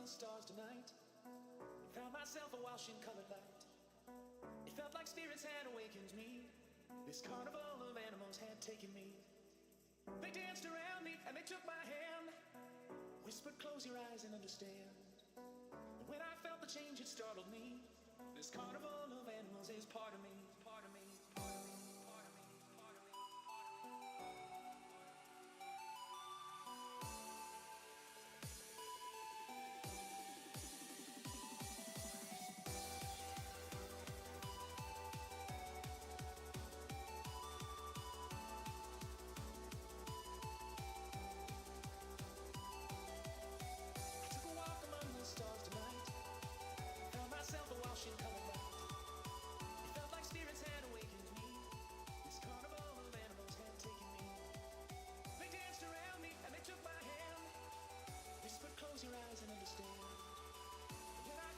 Stars tonight, found myself a washing colored light. It felt like spirits had awakened me. This carnival of animals had taken me. They danced around me and they took my hand, whispered, close your eyes and understand. And when I felt the change, it startled me. This carnival of animals is part of me, part of me, part of me, part of me, part of me, part of me.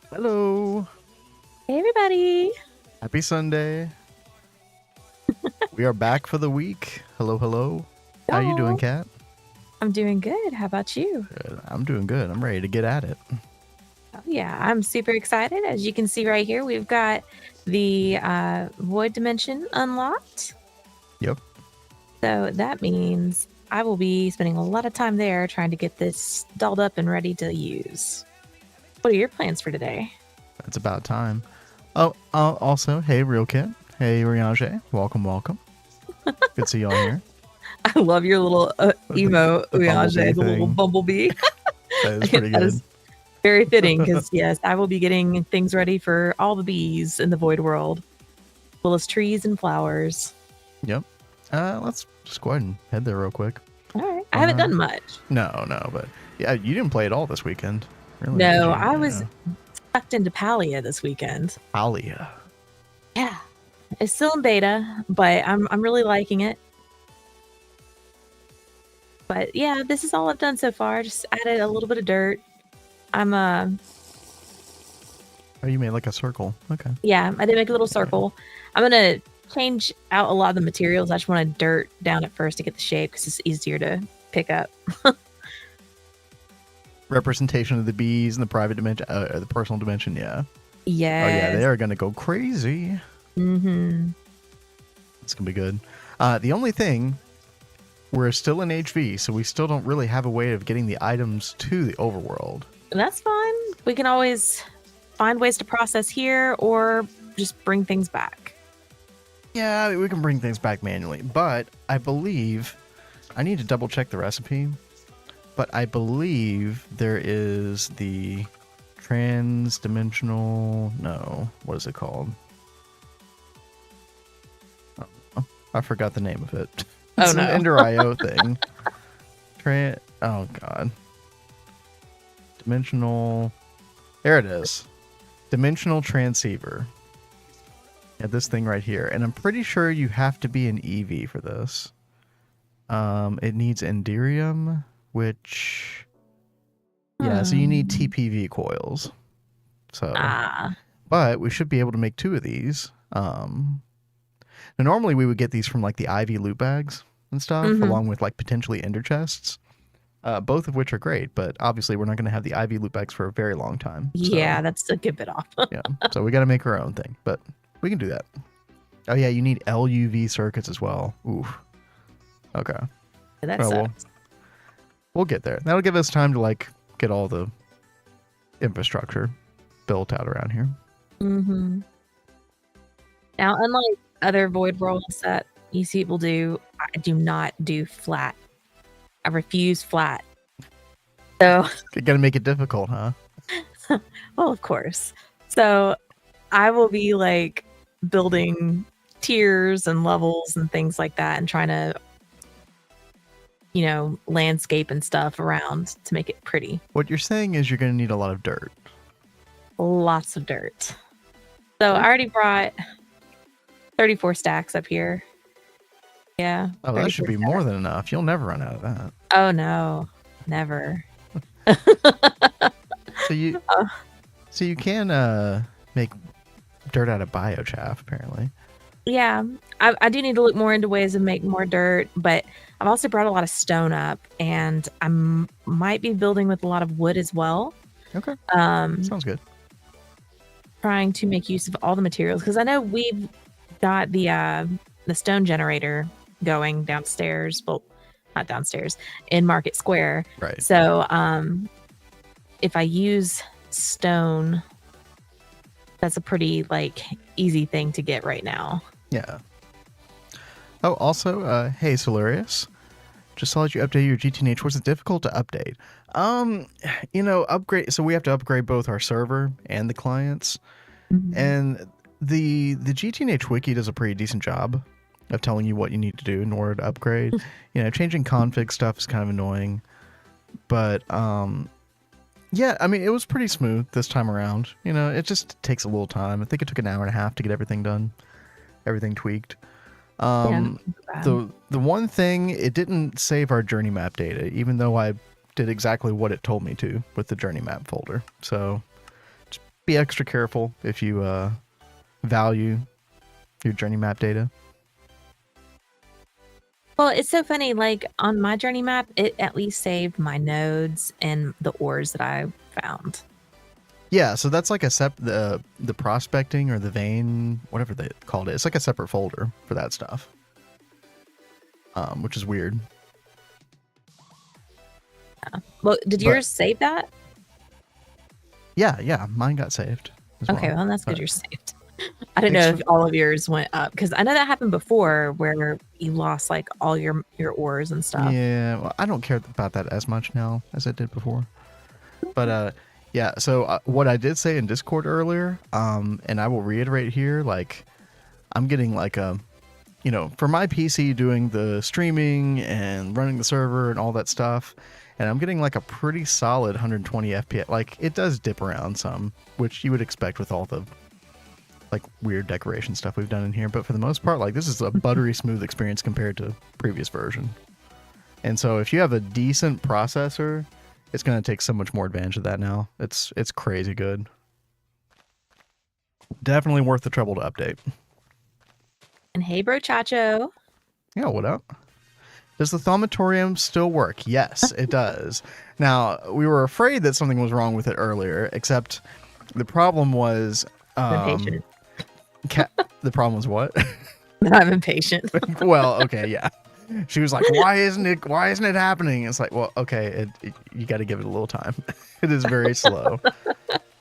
Hello. Hey, everybody. Happy Sunday. We are back for the week. Hello, hello. How you doing, Kat? I'm doing good. How about you? Good. I'm doing good. I'm ready to get at it. Oh, yeah, I'm super excited. As you can see right here, we've got the void dimension unlocked. Yep. So that means I will be spending a lot of time there trying to get this dolled up and ready to use. What are your plans for today? It's about time. Oh, also, hey, Real Kid. Hey, Riage. Welcome, welcome. Good to see y'all here. I love your little emo the Uyage, bumblebee the little thing. bumblebee. That is pretty That good. is very fitting because, yes, I will be getting things ready for all the bees in the void world, as well as trees and flowers. Yep. Let's just go ahead and head there real quick. All right. I haven't done much. No, but yeah, you didn't play at all this weekend. Really? No, did you? I was sucked into Palia this weekend. Alia. Yeah. It's still in beta, but I'm really liking it. But yeah, this is all I've done so far. Just added a little bit of dirt. I'm Oh, you made like a circle. Okay. yeah, I did make a little circle. I'm gonna change out a lot of the materials. I just want dirt down at first to get the shape because it's easier to pick up. Representation of the bees in the private dimension, or the personal dimension. Yeah. Yes. Oh yeah, they are gonna go crazy. Mm-hmm. It's gonna be good. The only thing, we're still in HV, so we still don't really have a way of getting the items to the overworld. That's fine. We can always find ways to process here or just bring things back. Yeah, we can bring things back manually, but I believe I need to double check the recipe. But I believe there is the trans-dimensional. No, what is it called? Oh, I forgot the name of it. It's Oh, no. an Ender IO thing. Oh god. Dimensional. There it is. Dimensional transceiver. Yeah, this thing right here, and I'm pretty sure you have to be an EV for this. It needs Enderium, which, yeah, so you need TPV coils. So, but we should be able to make 2 of these. Now normally we would get these from like the Ivy loot bags and stuff, along with like potentially Ender chests, both of which are great. But obviously we're not going to have the Ivy loot bags for a very long time. Yeah, so, that's a good bit off. yeah, so we got to make our own thing, but we can do that. Oh yeah, you need LUV circuits as well. Oof. Okay. That Oh, sucks. We'll get there. That'll give us time to like get all the infrastructure built out around here. Mm-hmm. Now, unlike other void worlds that you see people do, I do not do flat. I refuse flat. So, You gotta make it difficult, huh? well, of course. So, I will be like building tiers and levels and things like that and trying to, landscape and stuff around to make it pretty. What you're saying is you're gonna need a lot of dirt. Lots of dirt. So, I already brought 34 stacks up here. Yeah. Oh, that should 34 be stacks. more than enough. You'll never run out of that. Oh, no. Never. So you can make dirt out of biochaff, apparently. Yeah. I do need to look more into ways of making more dirt, but I've also brought a lot of stone up, and I might be building with a lot of wood as well. Okay. Sounds good. Trying to make use of all the materials, because I know we've got the stone generator going downstairs. Well, not downstairs, in Market Square. Right. So if I use stone, that's a pretty easy thing to get right now. Yeah. Oh, also, hey, Solarius. Just saw that you updated your GTNH. Was it difficult to update? Upgrade. So we have to upgrade both our server and the clients. Mm-hmm. And the GTNH wiki does a pretty decent job of telling you what you need to do in order to upgrade. Changing config stuff is kind of annoying. But, yeah, I mean, it was pretty smooth this time around. It just takes a little time. I think it took an hour and a half to get everything done. Everything tweaked. The one thing, it didn't save our journey map data, even though I did exactly what it told me to with the journey map folder. So just be extra careful if you value your journey map data. Well, it's so funny. On my journey map, it at least saved my nodes and the ores that I found. Yeah, so that's like the prospecting or the vein, whatever they called it. It's like a separate folder for that stuff, which is weird. Well, did But- yours save that? Yeah, mine got saved. As Okay, well, that's good. But You're saved. I didn't know Thanks if all of yours went up because I know that happened before where you lost like all your ores and stuff. Yeah, well, I don't care about that as much now as I did before. But yeah. So what I did say in Discord earlier, and I will reiterate here, like I'm getting like a, for my PC doing the streaming and running the server and all that stuff, and I'm getting like a pretty solid 120 FPS. Like it does dip around some, which you would expect with all the like weird decoration stuff we've done in here, but for the most part, like this is a buttery smooth experience compared to previous version. And so if you have a decent processor, it's going to take so much more advantage of that now. It's crazy good. Definitely worth the trouble to update. And hey, bro, Chacho. Yeah, what up? Does the thaumatorium still work? Yes, it does. Now, we were afraid that something was wrong with it earlier, except the problem was I'm impatient. The problem was what? I'm impatient. Well, okay, yeah. She was like, why isn't it happening? It's like, well, okay, you got to give it a little time. It is very slow.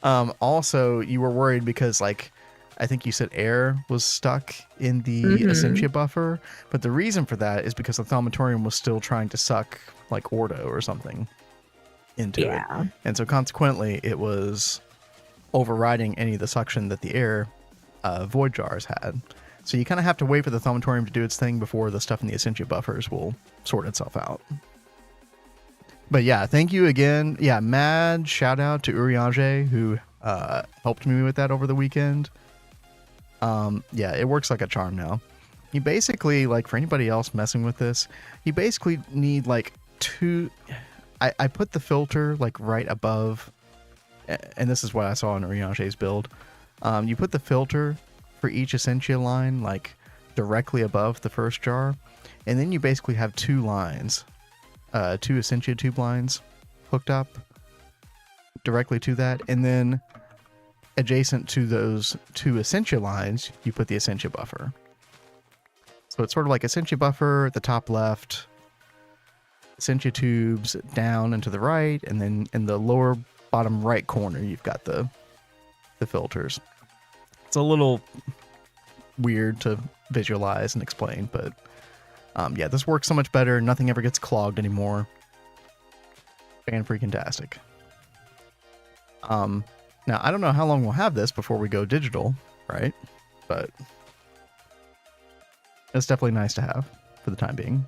Also, you were worried because like I think you said air was stuck in the Essentia buffer, but the reason for that is because the thaumatorium was still trying to suck like Ordo or something into it. And so consequently, it was overriding any of the suction that the air void jars had. So you kind of have to wait for the thaumatorium to do its thing before the stuff in the Essentia buffers will sort itself out. But yeah, thank you again. Yeah, mad shout out to Uriage who helped me with that over the weekend. Yeah, it works like a charm now. You basically, like for anybody else messing with this, you basically need like two... I put the filter like right above, and this is what I saw in Uriage's build. You put the filter for each Essentia line like directly above the first jar, and then you basically have two lines, two Essentia tube lines hooked up directly to that, and then adjacent to those two Essentia lines you put the Essentia buffer. So it's sort of like Essentia buffer at the top left, Essentia tubes down and to the right, and then in the lower bottom right corner you've got the filters. It's a little weird to visualize and explain, but yeah, this works so much better. Nothing ever gets clogged anymore. Fan-freaking-tastic. Now, I don't know how long we'll have this before we go digital, right? But it's definitely nice to have for the time being.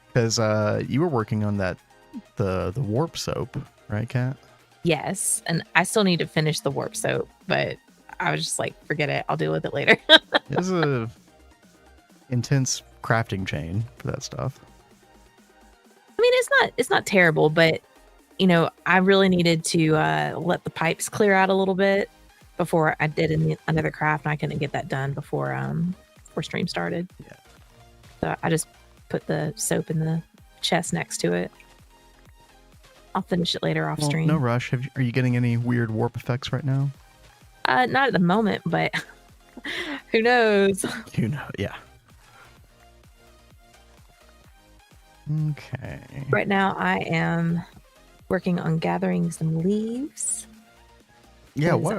Because you were working on that, the warp soap, right, Kat? Yes, and I still need to finish the warp soap, but I was just like, forget it. I'll deal with it later. There's a intense crafting chain for that stuff. I mean, it's not terrible, but I really needed to let the pipes clear out a little bit before I did another craft, and I couldn't get that done before stream started. Yeah. So I just put the soap in the chest next to it. I'll finish it later off stream. No rush. Are you getting any weird warp effects right now? Not at the moment, but who knows? Yeah. Okay. Right now, I am working on gathering some leaves. Yeah, why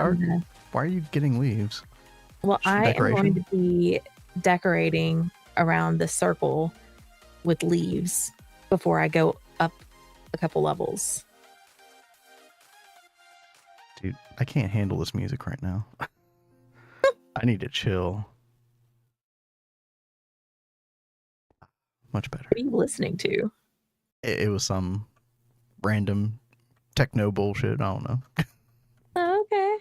are you getting leaves? Well, I am going to be decorating around the circle with leaves before I go up a couple levels. Dude, I can't handle this music right now. I need to chill. Much better. What are you listening to? It was some random techno bullshit. I don't know. Oh, okay.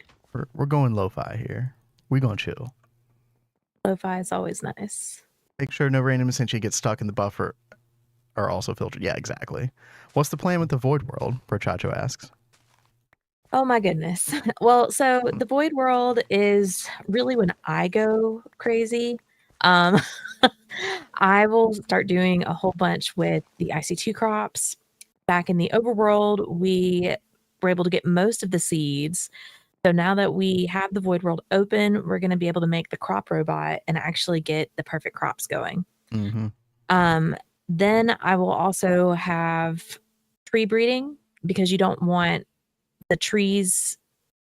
We're going lo-fi here. We're going to chill. Lo-fi is always nice. Make sure no random Essentia gets stuck in the buffer are also filtered. Yeah, exactly. What's the plan with the Void World? Prochacho asks. Oh my goodness. Well, so the Void World is really when I go crazy. I will start doing a whole bunch with the IC2 crops. Back in the overworld, we were able to get most of the seeds, So now that we have the void world open, we're going to be able to make the crop robot and actually get the perfect crops going. Mm-hmm. Then I will also have tree breeding, because you don't want the trees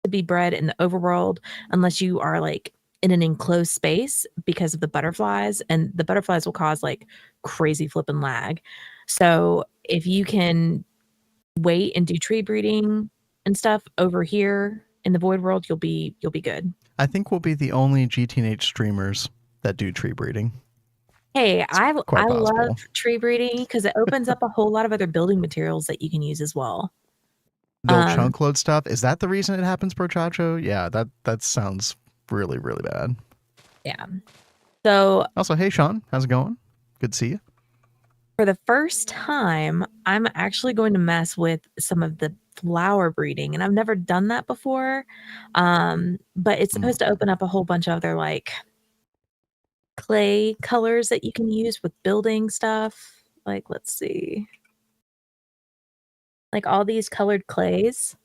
to be bred in the overworld unless you are like in an enclosed space, because of the butterflies, and the butterflies will cause like crazy flipping lag. So if you can wait and do tree breeding and stuff over here in the void world, you'll be good. I think we'll be the only GTNH streamers that do tree breeding. Hey, I quite love possible. tree breeding because it opens up a whole lot of other building materials that you can use as well. They'll chunk load stuff. Is that the reason it happens, Brochacho? Yeah, that sounds really, really bad. Yeah. So also, hey Sean, how's it going? Good to see you. For the first time, I'm actually going to mess with some of the flower breeding, and I've never done that before. But it's supposed to open up a whole bunch of other like clay colors that you can use with building stuff. Like, let's see. Like all these colored clays.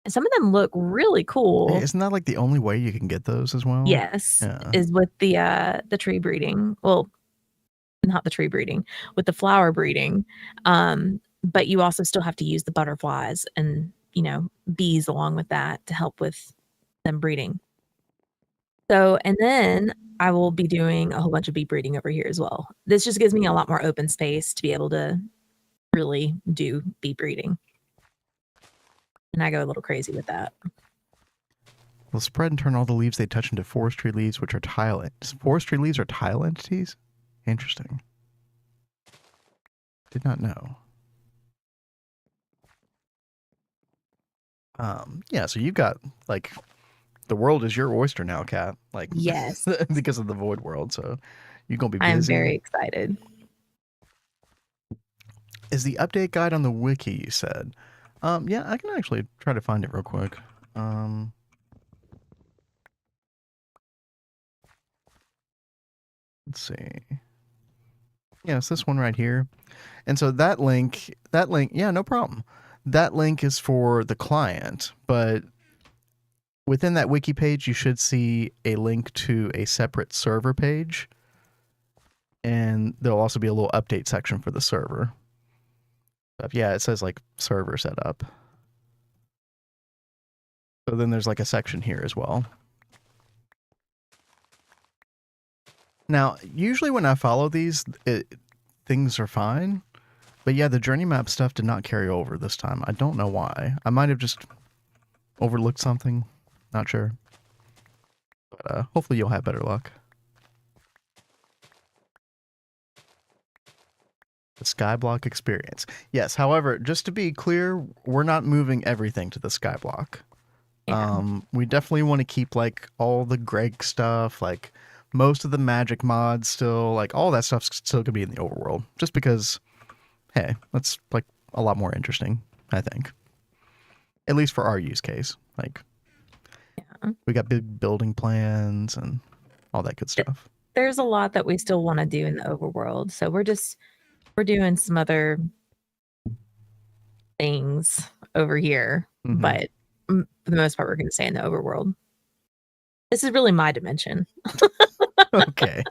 And some of them look really cool. Hey, isn't that like the only way you can get those as well? Yes. Yeah. Is with the tree breeding. Well, not the tree breeding, with the flower breeding. But you also still have to use the butterflies and, bees along with that to help with them breeding. So, and then I will be doing a whole bunch of bee breeding over here as well. This just gives me a lot more open space to be able to really do bee breeding. And I go a little crazy with that. Will spread and turn all the leaves they touch into forestry leaves, which are tile. Forestry leaves are tile entities? Interesting. Did not know. Yeah, so you've got, like, the world is your oyster now, Kat. Like, yes. Because of the void world, so you're going to be busy. I'm very excited. Is the update guide on the wiki, you said? Yeah, I can actually try to find it real quick. Let's see. Yeah, it's this one right here. And so that link, yeah, no problem. That link is for the client, but within that wiki page, you should see a link to a separate server page. And there'll also be a little update section for the server. But yeah, it says like server setup. So then there's like a section here as well. Now, usually when I follow these, things are fine. But yeah, the journey map stuff did not carry over this time. I don't know why. I might have just overlooked something. Not sure. But hopefully you'll have better luck. The Skyblock experience. Yes, however, just to be clear, we're not moving everything to the Skyblock. Yeah. We definitely want to keep like all the Greg stuff, like most of the magic mods still, like all that stuff's still gonna be in the overworld. Just because, hey, that's like a lot more interesting, I think. At least for our use case. Like, yeah, we got big building plans and all that good stuff. There's a lot that we still want to do in the overworld, so we're doing some other things over here, but for the most part, we're going to stay in the overworld. This is really my dimension. Okay.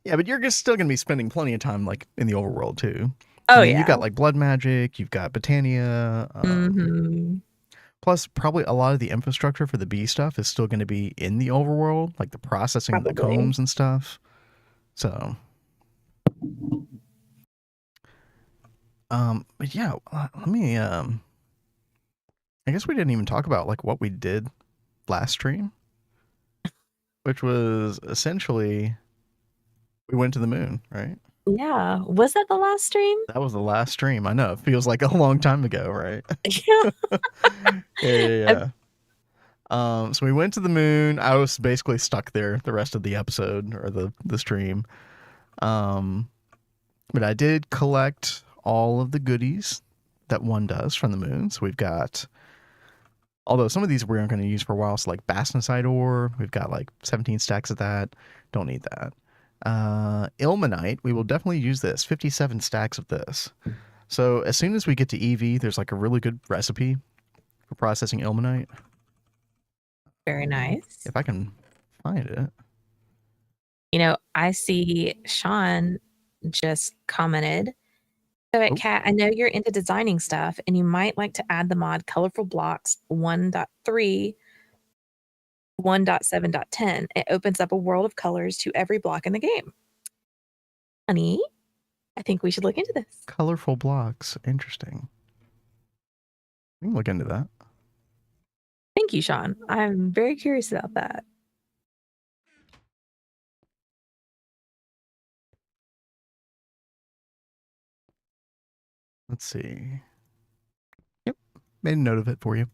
Yeah, but you're still going to be spending plenty of time like in the overworld too. Oh, yeah. You've got like blood magic, you've got Botania. Plus, probably a lot of the infrastructure for the bee stuff is still going to be in the overworld, like the processing of the combs and stuff. So, but yeah, let me, I guess we didn't even talk about like what we did last stream, which was essentially we went to the moon, right? Yeah. Was that the last stream? That was the last stream. I know. It feels like a long time ago, right? Yeah. So we went to the moon. I was basically stuck there the rest of the episode or the stream. But I did collect all of the goodies that one does from the moon. So we've got, although some of these we aren't going to use for a while, so like Bastnasite ore, we've got like 17 stacks of that. Don't need that. Ilmenite, we will definitely use this. 57 stacks of this. So as soon as we get to EV, there's like a really good recipe for processing Ilmenite. Very nice. If I can find it. You know, I see Sean just commented. So at Oh. Cat, I know you're into designing stuff and you might like to add the mod Colorful Blocks 1.3, 1.7.10. It opens up a world of colors to every block in the game. Honey, I think we should look into this. Colorful blocks. Interesting. We can look into that. Thank you, Sean. I'm very curious about that. Let's see. Yep. Made a note of it for you.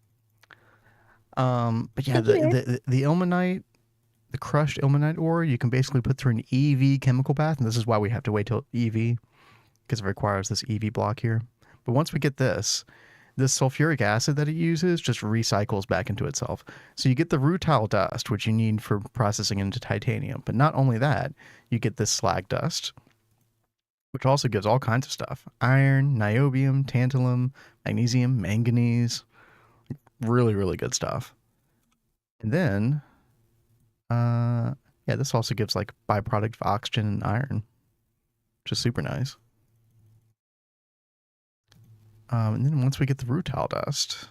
But yeah, the ilmenite, the crushed ilmenite ore, you can basically put through an EV chemical bath, and this is why we have to wait till EV, because it requires this EV block here. But once we get this sulfuric acid that it uses just recycles back into itself. So you get the rutile dust, which you need for processing into titanium. But not only that, you get this slag dust, which also gives all kinds of stuff. Iron, niobium, tantalum, magnesium, manganese. Really, really good stuff. And then, yeah, this also gives like byproduct of oxygen and iron, which is super nice. And then once we get the rutile dust,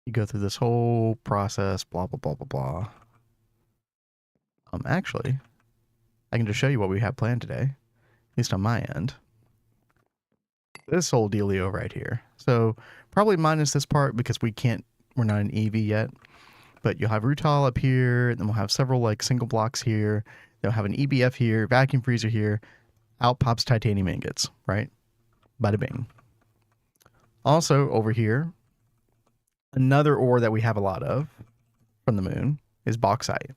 you go through this whole process, blah, blah, blah, blah, blah. Actually, I can just show you what we have planned today, at least on my end. This whole dealio right here. So probably minus this part because we're not an EV yet, but you'll have rutile up here, and then we'll have several like single blocks here. They'll have an EBF here, vacuum freezer here. Out pops titanium ingots, right? Bada bing. Also over here, another ore that we have a lot of from the moon is bauxite.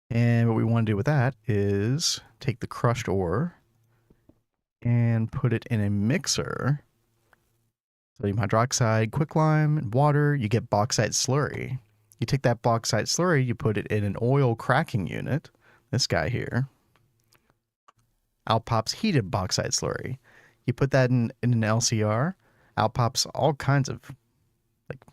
And what we want to do with that is take the crushed ore and put it in a mixer. Sodium hydroxide, quicklime, and water, you get bauxite slurry. You take that bauxite slurry, you put it in an oil cracking unit, this guy here. Out pops heated bauxite slurry. You put that in an LCR, out pops all kinds of like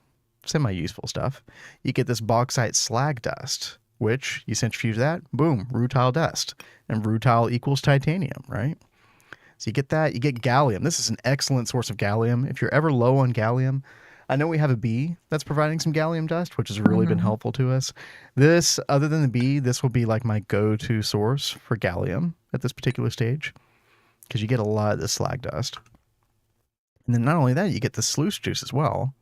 semi-useful stuff. You get this bauxite slag dust, which you centrifuge that, boom, rutile dust. And rutile equals titanium, right? So you get that, you get gallium. This is an excellent source of gallium. If you're ever low on gallium, I know we have a bee that's providing some gallium dust, which has really been helpful to us. This, other than the bee, this will be like my go-to source for gallium at this particular stage, because you get a lot of this slag dust. And then not only that, you get the sluice juice as well.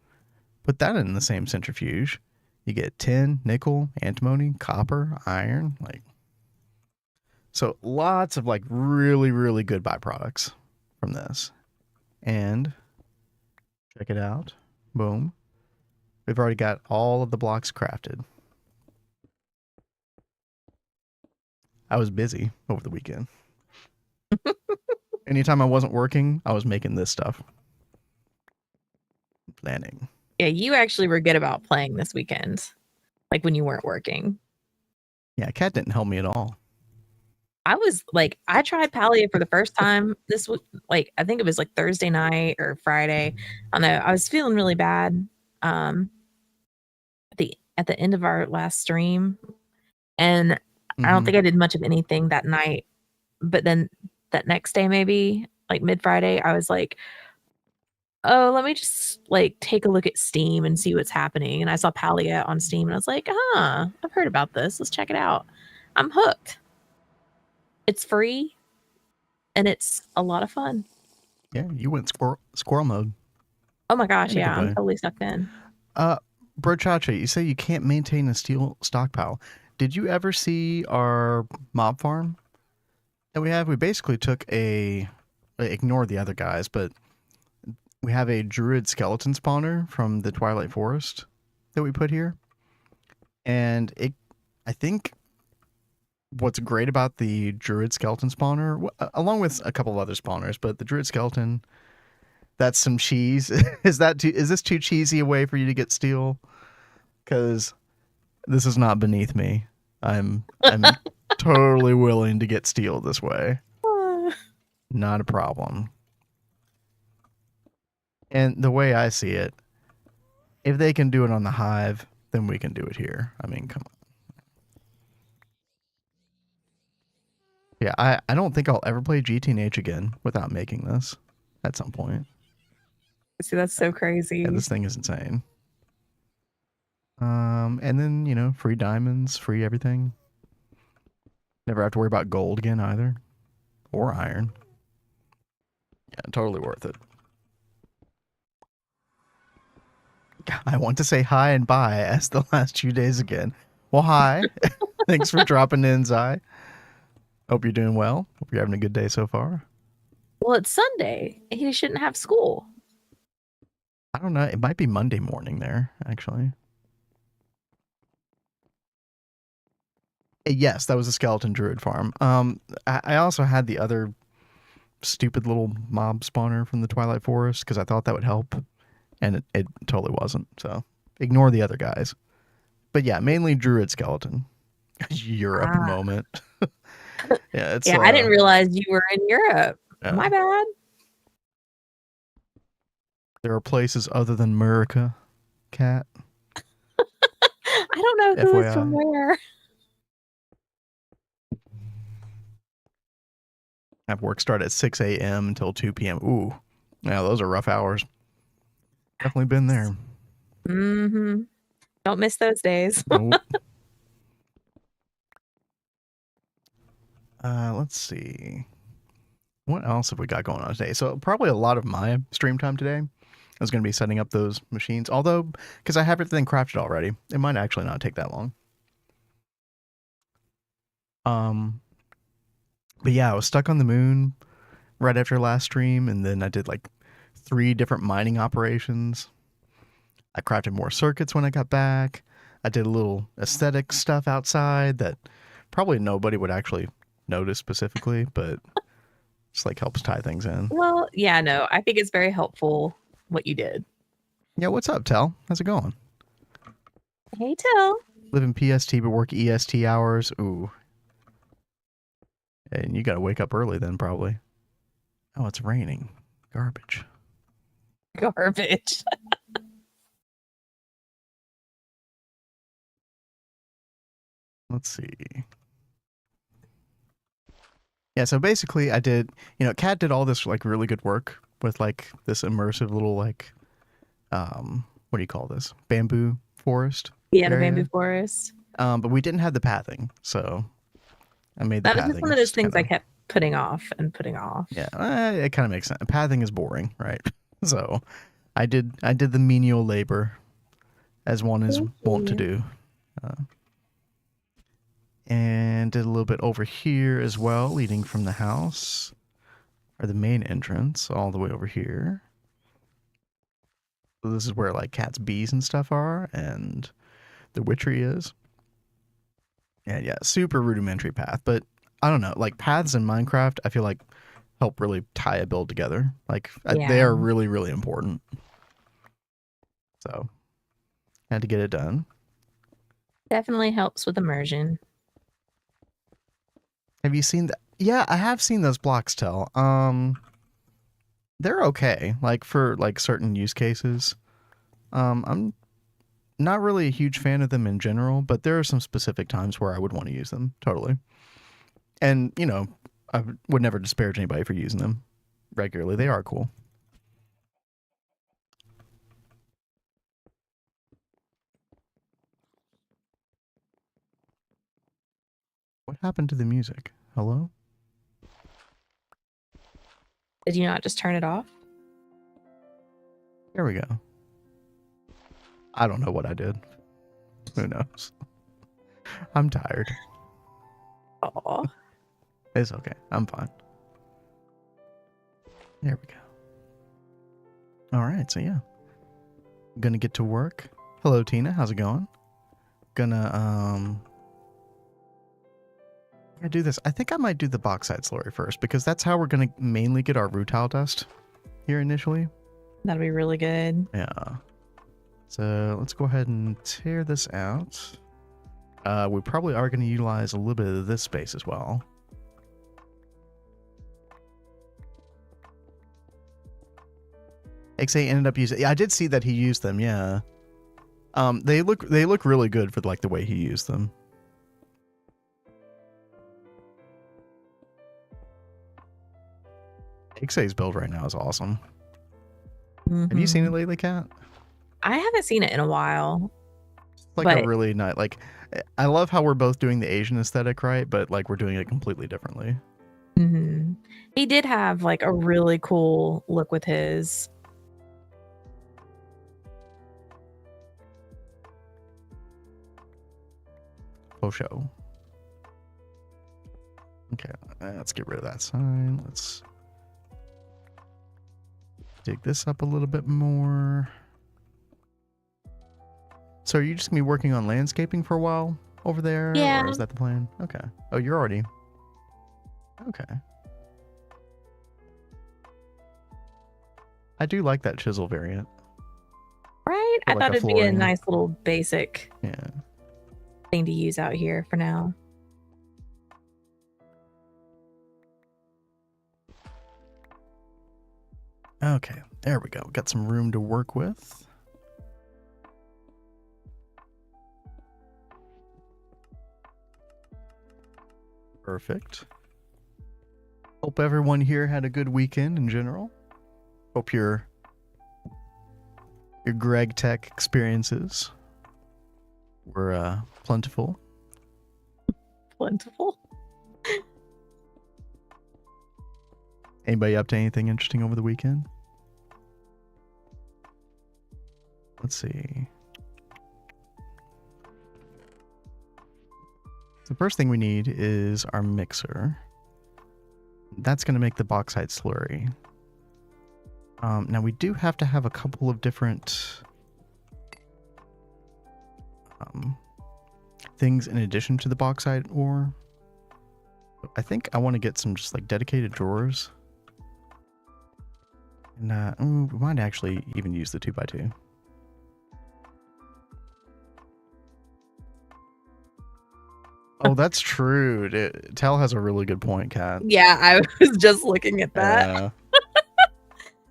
Put that in the same centrifuge. You get tin, nickel, antimony, copper, iron, like. So lots of like really, really good byproducts from this. And check it out. Boom. We've already got all of the blocks crafted. I was busy over the weekend. Anytime I wasn't working, I was making this stuff. Planning. Yeah, you actually were good about playing this weekend. Like when you weren't working. Yeah, Kat didn't help me at all. I was like, I tried Palia for the first time. This was like, I think it was like Thursday night or Friday. I don't know. I was feeling really bad. At the end of our last stream, and I don't think I did much of anything that night. But then that next day, maybe like mid Friday, I was like, oh, let me just like take a look at Steam and see what's happening. And I saw Palia on Steam, and I was like, I've heard about this. Let's check it out. I'm hooked. It's free, and it's a lot of fun. Yeah, you went squirrel mode. Oh my gosh, yeah, I'm totally sucked in. Bro Chacha, you say you can't maintain a steel stockpile. Did you ever see our mob farm that we have? We basically took ignore the other guys, but we have a druid skeleton spawner from the Twilight Forest that we put here. And I think what's great about the druid skeleton spawner, along with a couple of other spawners, but the druid skeleton, that's some cheese. Is this too cheesy a way for you to get steel? Because this is not beneath me. I'm totally willing to get steel this way. Not a problem. And the way I see it, If they can do it on the Hive, then we can do it here. I mean, come on. Yeah, I don't think I'll ever play GTNH again without making this at some point. See, that's so crazy. Yeah, this thing is insane. And then, you know, free diamonds, free everything. Never have to worry about gold again either. Or iron. Yeah, totally worth it. I want to say hi and bye as the last few days again. Well, hi. Thanks for dropping in, Zai. Hope you're doing well. Hope you're having a good day so far. Well, it's Sunday. He shouldn't have school. I don't know. It might be Monday morning there, actually. Yes, that was a skeleton druid farm. I also had the other stupid little mob spawner from the Twilight Forest because I thought that would help, and it totally wasn't. So ignore the other guys. But yeah, mainly druid skeleton. Europe moment. Yeah, it's. Yeah, I didn't realize you were in Europe. My bad. There are places other than America, Cat. I don't know who is from where. I have work start at 6 a.m. until 2 p.m. Ooh, yeah, those are rough hours. Definitely been there. Mm-hmm. Don't miss those days. Nope. Let's see. What else have we got going on today? So probably a lot of my stream time today is going to be setting up those machines. Although, because I have everything crafted already, it might actually not take that long. But yeah, I was stuck on the moon right after last stream, and then I did like 3 different mining operations. I crafted more circuits when I got back. I did a little aesthetic stuff outside that probably nobody would actually notice specifically, but just like helps tie things in. Well, yeah, no, I think it's very helpful what you did. Yeah, what's up, Tel? How's it going? Hey, Tel. Live in PST but work EST hours. Ooh. And you got to wake up early then, probably. Oh, it's raining. Garbage. Garbage. Let's see. Yeah, so basically I did, you know, Kat did all this like really good work with like this immersive little like, what do you call this? Bamboo forest. Yeah, area. the bamboo forest. But we didn't have the pathing, so I made the pathing. That was just one of those things I kept putting off and putting off. Yeah, it kind of makes sense. Pathing is boring, right? So I did the menial labor as one is wont to do. And did a little bit over here as well, leading from the house, or the main entrance, all the way over here. So this is where like Cat's bees and stuff are, and the witchery is. And yeah, super rudimentary path, but I don't know, like paths in Minecraft, I feel like help really tie a build together. Like they are really, really important. So had to get it done. Definitely helps with immersion. Have you seen that? Yeah, I have seen those blocks, Tel. They're okay, like for like certain use cases. I'm not really a huge fan of them in general, but there are some specific times where I would want to use them, totally. And, you know, I would never disparage anybody for using them regularly. They are cool. What happened to the music? Hello? Did you not just turn it off? There we go. I don't know what I did. Who knows? I'm tired. Aw. It's okay. I'm fine. There we go. All right. So, yeah. Gonna get to work. Hello, Tina. How's it going? Gonna, do this. I think I might do the bauxite slurry first because that's how we're gonna mainly get our rutile dust here initially. That'll be really good. Yeah. So let's go ahead and tear this out. We probably are going to utilize a little bit of this space as well. XA ended up using... Yeah, I did see that he used them, yeah. They look really good for like the way he used them. Ixay's build right now is awesome. Have you seen it lately, Kat? I haven't seen it in a while. It's like a really nice, like, I love how we're both doing the Asian aesthetic, right? But like we're doing it completely differently. Mm-hmm. He did have like a really cool look with his. For show. Okay, let's get rid of that sign. Let's dig this up a little bit more. So are you just gonna be working on landscaping for a while over there? Yeah. Or is that the plan? Okay. Oh, you're already. Okay. I do like that chisel variant. Right? For I like thought a it'd be a flooring. nice little basic Yeah. thing to use out here for now. Okay, there we go. Got some room to work with. Perfect. Hope everyone here had a good weekend in general. Hope your Gregtech experiences were plentiful. Plentiful. Anybody up to anything interesting over the weekend? Let's see. The first thing we need is our mixer. That's going to make the bauxite slurry. Now we do have to have a couple of different things in addition to the bauxite ore. I think I want to get some just like dedicated drawers. And we might actually even use the 2x2. Oh, that's true. Tal has a really good point, Kat. Yeah, I was just looking at that.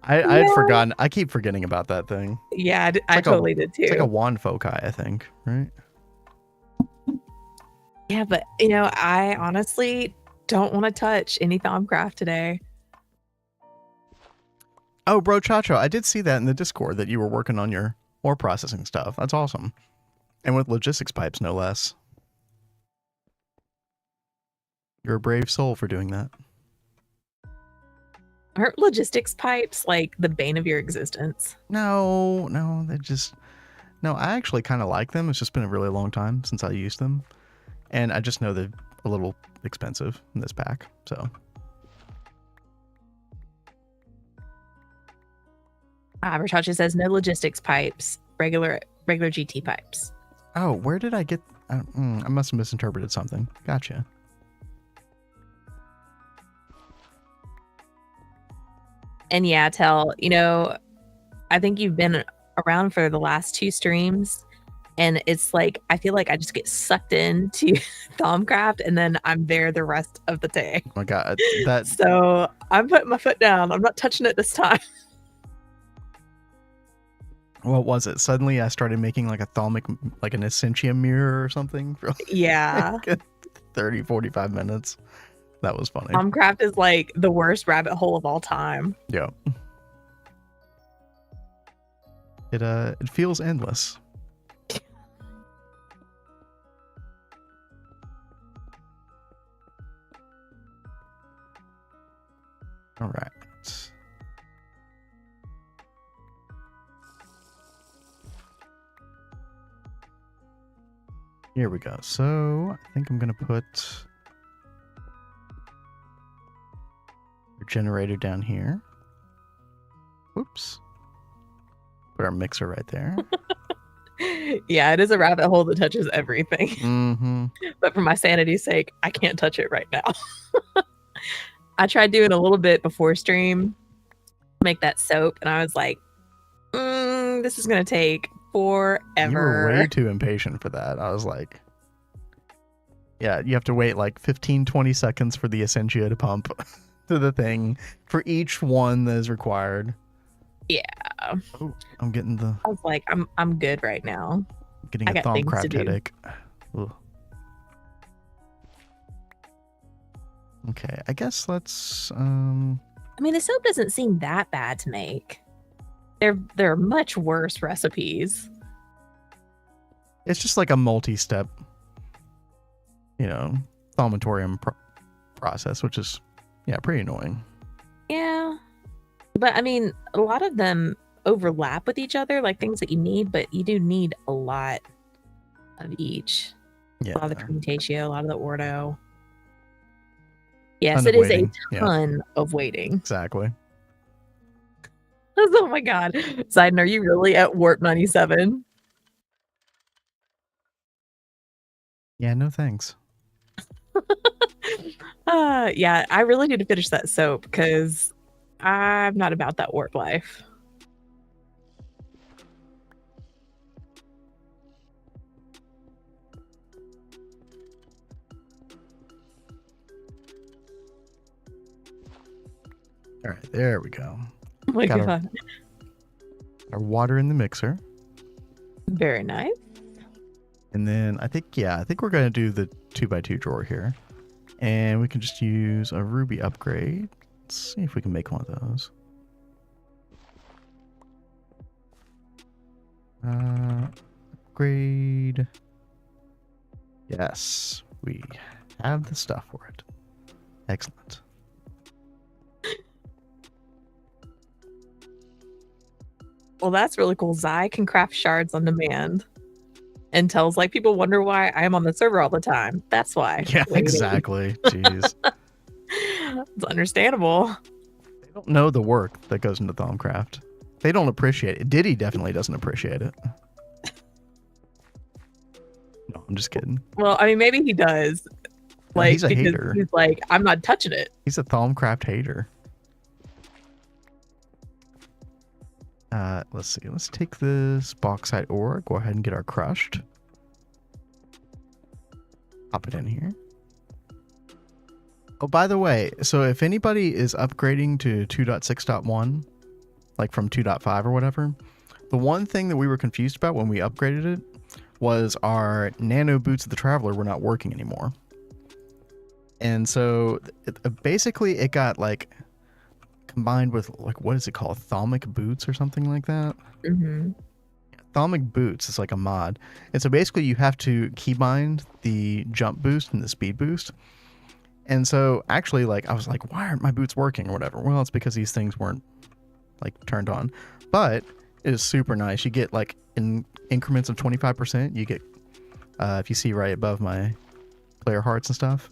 I'd forgotten. I keep forgetting about that thing. Yeah, I totally did too. It's like a wand foci, I think, right? Yeah, but I honestly don't want to touch any Thaumcraft today. Oh, bro, Chacho, I did see that in the Discord that you were working on your ore processing stuff. That's awesome. And with logistics pipes, no less. You're a brave soul for doing that. Aren't logistics pipes like the bane of your existence? No, they're just... No, I actually kind of like them. It's just been a really long time since I used them. And I just know they're a little expensive in this pack, so... Versace says no logistics pipes, regular GT pipes. Oh, where did I get... I must have misinterpreted something. Gotcha. And yeah, Tell, I think you've been around for the last 2 streams, and it's like, I feel like I just get sucked into Thaumcraft, and then I'm there the rest of the day. Oh my God, So I'm putting my foot down. I'm not touching it this time. What was it? Suddenly I started making like like an Essentia mirror or something for Yeah. 30, 45 minutes. That was funny. Thaumcraft is like the worst rabbit hole of all time. Yeah. It feels endless. All right. Here we go. So I think I'm gonna put our generator down here. Whoops. Put our mixer right there. Yeah, it is a rabbit hole that touches everything. Mm-hmm. But for my sanity's sake, I can't touch it right now. I tried doing a little bit before stream, make that soap, and I was like, this is gonna take forever. You were way too impatient for that. I was like, yeah, you have to wait like 15, 20 seconds for the Essentia to pump to the thing for each one that is required. Yeah. Oh, I'm getting the... I was like, I'm good right now. Getting I a got things to Thaumcraft do. headache. Ugh. Okay, I guess let's I mean, the soap doesn't seem that bad to make. There are much worse recipes. it's just like a multi-step, thaumatorium process, which is pretty annoying. Yeah. But I mean, a lot of them overlap with each other, like things that you need, but you do need a lot of each. Yeah. A lot of the permutatio, a lot of the ordo. Yes, Ton it of is a waiting. Yeah, ton of waiting. exactly. Oh my god. Sidon, are you really at Warp 97? Yeah, no thanks. Yeah, I really need to finish that soap because I'm not about that warp life. All right, there we go. Oh my Got god. Our water in the mixer. Very nice. And then I think we're going to do the 2x2 drawer here. And we can just use a ruby upgrade. Let's see if we can make one of those. Upgrade. Yes, we have the stuff for it. Excellent. Well, that's really cool. Zai can craft shards on demand and tells like people wonder why I'm on the server all the time. That's why. Yeah, Waiting. exactly. Jeez. It's understandable. They don't know the work that goes into Thaumcraft. They don't appreciate it. Diddy definitely doesn't appreciate it. No, I'm just kidding. Well, I mean, maybe he does. No, Like, he's a because hater. he's like, I'm not touching it. He's a Thaumcraft hater. Let's see. Let's take this bauxite ore. Go ahead and get our crushed. Pop it in here. Oh, by the way, so if anybody is upgrading to 2.6.1, like from 2.5 or whatever, the one thing that we were confused about when we upgraded it was our nano boots of the traveler were not working anymore. And so basically it got like combined with like, what is it called? Thaumic boots or something like that. Mm-hmm. Thaumic boots is like a mod. And so basically you have to keybind the jump boost and the speed boost. And so actually, like, I was like, why aren't my boots working or whatever? Well, it's because these things weren't like turned on. But it is super nice. You get like in increments of 25%. You get, if you see right above my player hearts and stuff,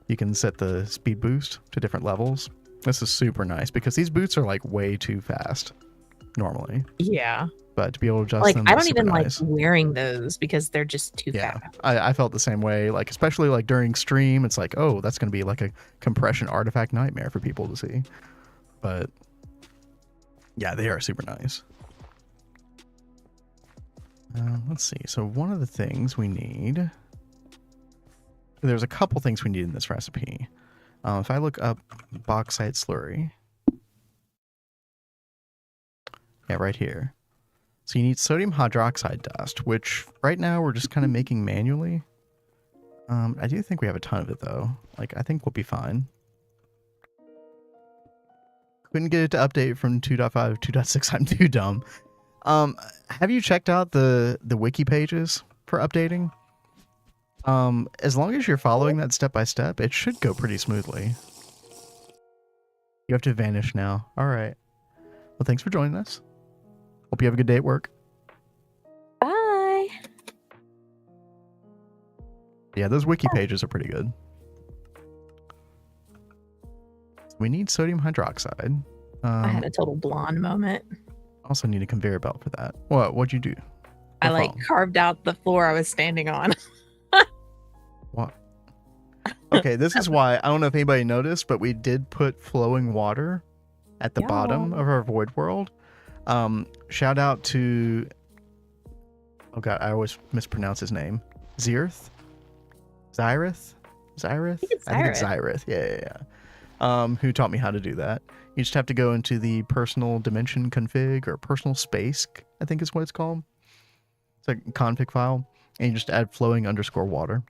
you can set the speed boost to different levels. This is super nice because these boots are like way too fast normally. Yeah. But to be able to adjust Like, them, I is don't super even nice. like wearing those because they're just too Yeah, fast. I felt the same way. Like, especially like during stream, it's like, oh, that's going to be like a compression artifact nightmare for people to see. But yeah, they are super nice. Let's see. So one of the things we need, there's a couple things we need in this recipe. If I look up bauxite slurry, yeah, right here. So you need sodium hydroxide dust, which right now we're just kind of making manually. I do think we have a ton of it though. Like, I think we'll be fine. Couldn't get it to update from 2.5 to 2.6. I'm too dumb. Have you checked out the wiki pages for updating? As long as you're following that step by step, it should go pretty smoothly. You have to vanish now. All right. Well, thanks for joining us. Hope you have a good day at work. Bye. Yeah, those wiki pages are pretty good. We need sodium hydroxide. I had a total blonde moment. Also need a conveyor belt for that. What'd you do? I What like phone? carved out the floor I was standing on. What? Okay, this is why, I don't know if anybody noticed, but we did put flowing water at the bottom of our void world. Shout out to, oh god, I always mispronounce his name. Zyrith? Zyrith? Zyrith? I think it's Zyrith. Yeah. Who taught me how to do that. You just have to go into the personal dimension config or personal space, I think is what it's called. It's a config file, and you just add flowing_water.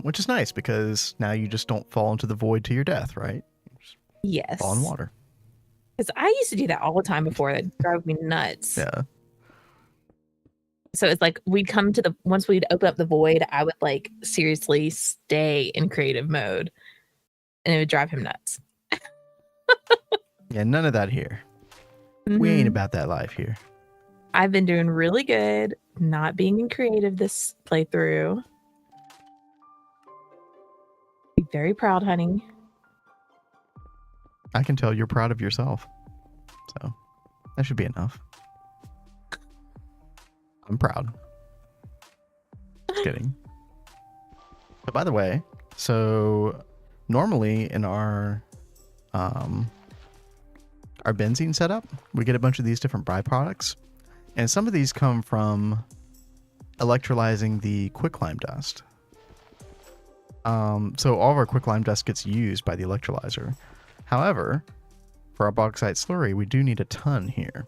Which is nice because now you just don't fall into the void to your death, right? You just Yes. fall in water. Because I used to do that all the time before. That drove me nuts. Yeah. So it's like we'd come to once we'd open up the void, I would like seriously stay in creative mode, and it would drive him nuts. Yeah, none of that here. We ain't about that life here. I've been doing really good not being in creative this playthrough. Be very proud, honey. I can tell you're proud of yourself. So that should be enough. I'm proud. Just kidding. But by the way, so normally in our benzene setup, we get a bunch of these different byproducts, and some of these come from electrolyzing the quicklime dust. So all of our quicklime dust gets used by the electrolyzer. However, for our bauxite slurry, we do need a ton here.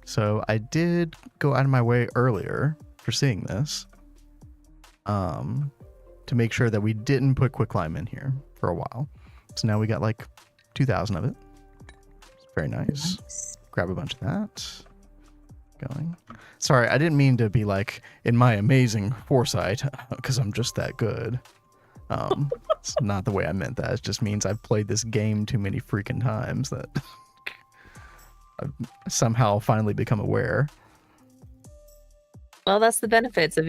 So I did go out of my way earlier for seeing this, to make sure that we didn't put quicklime in here for a while. So now we got like 2,000 of it. It's very nice. Grab a bunch of that. Going. Sorry, I didn't mean to be like in my amazing foresight because I'm just that good. It's not the way I meant that. It just means I've played this game too many freaking times that I've somehow finally become aware. Well, that's the benefits of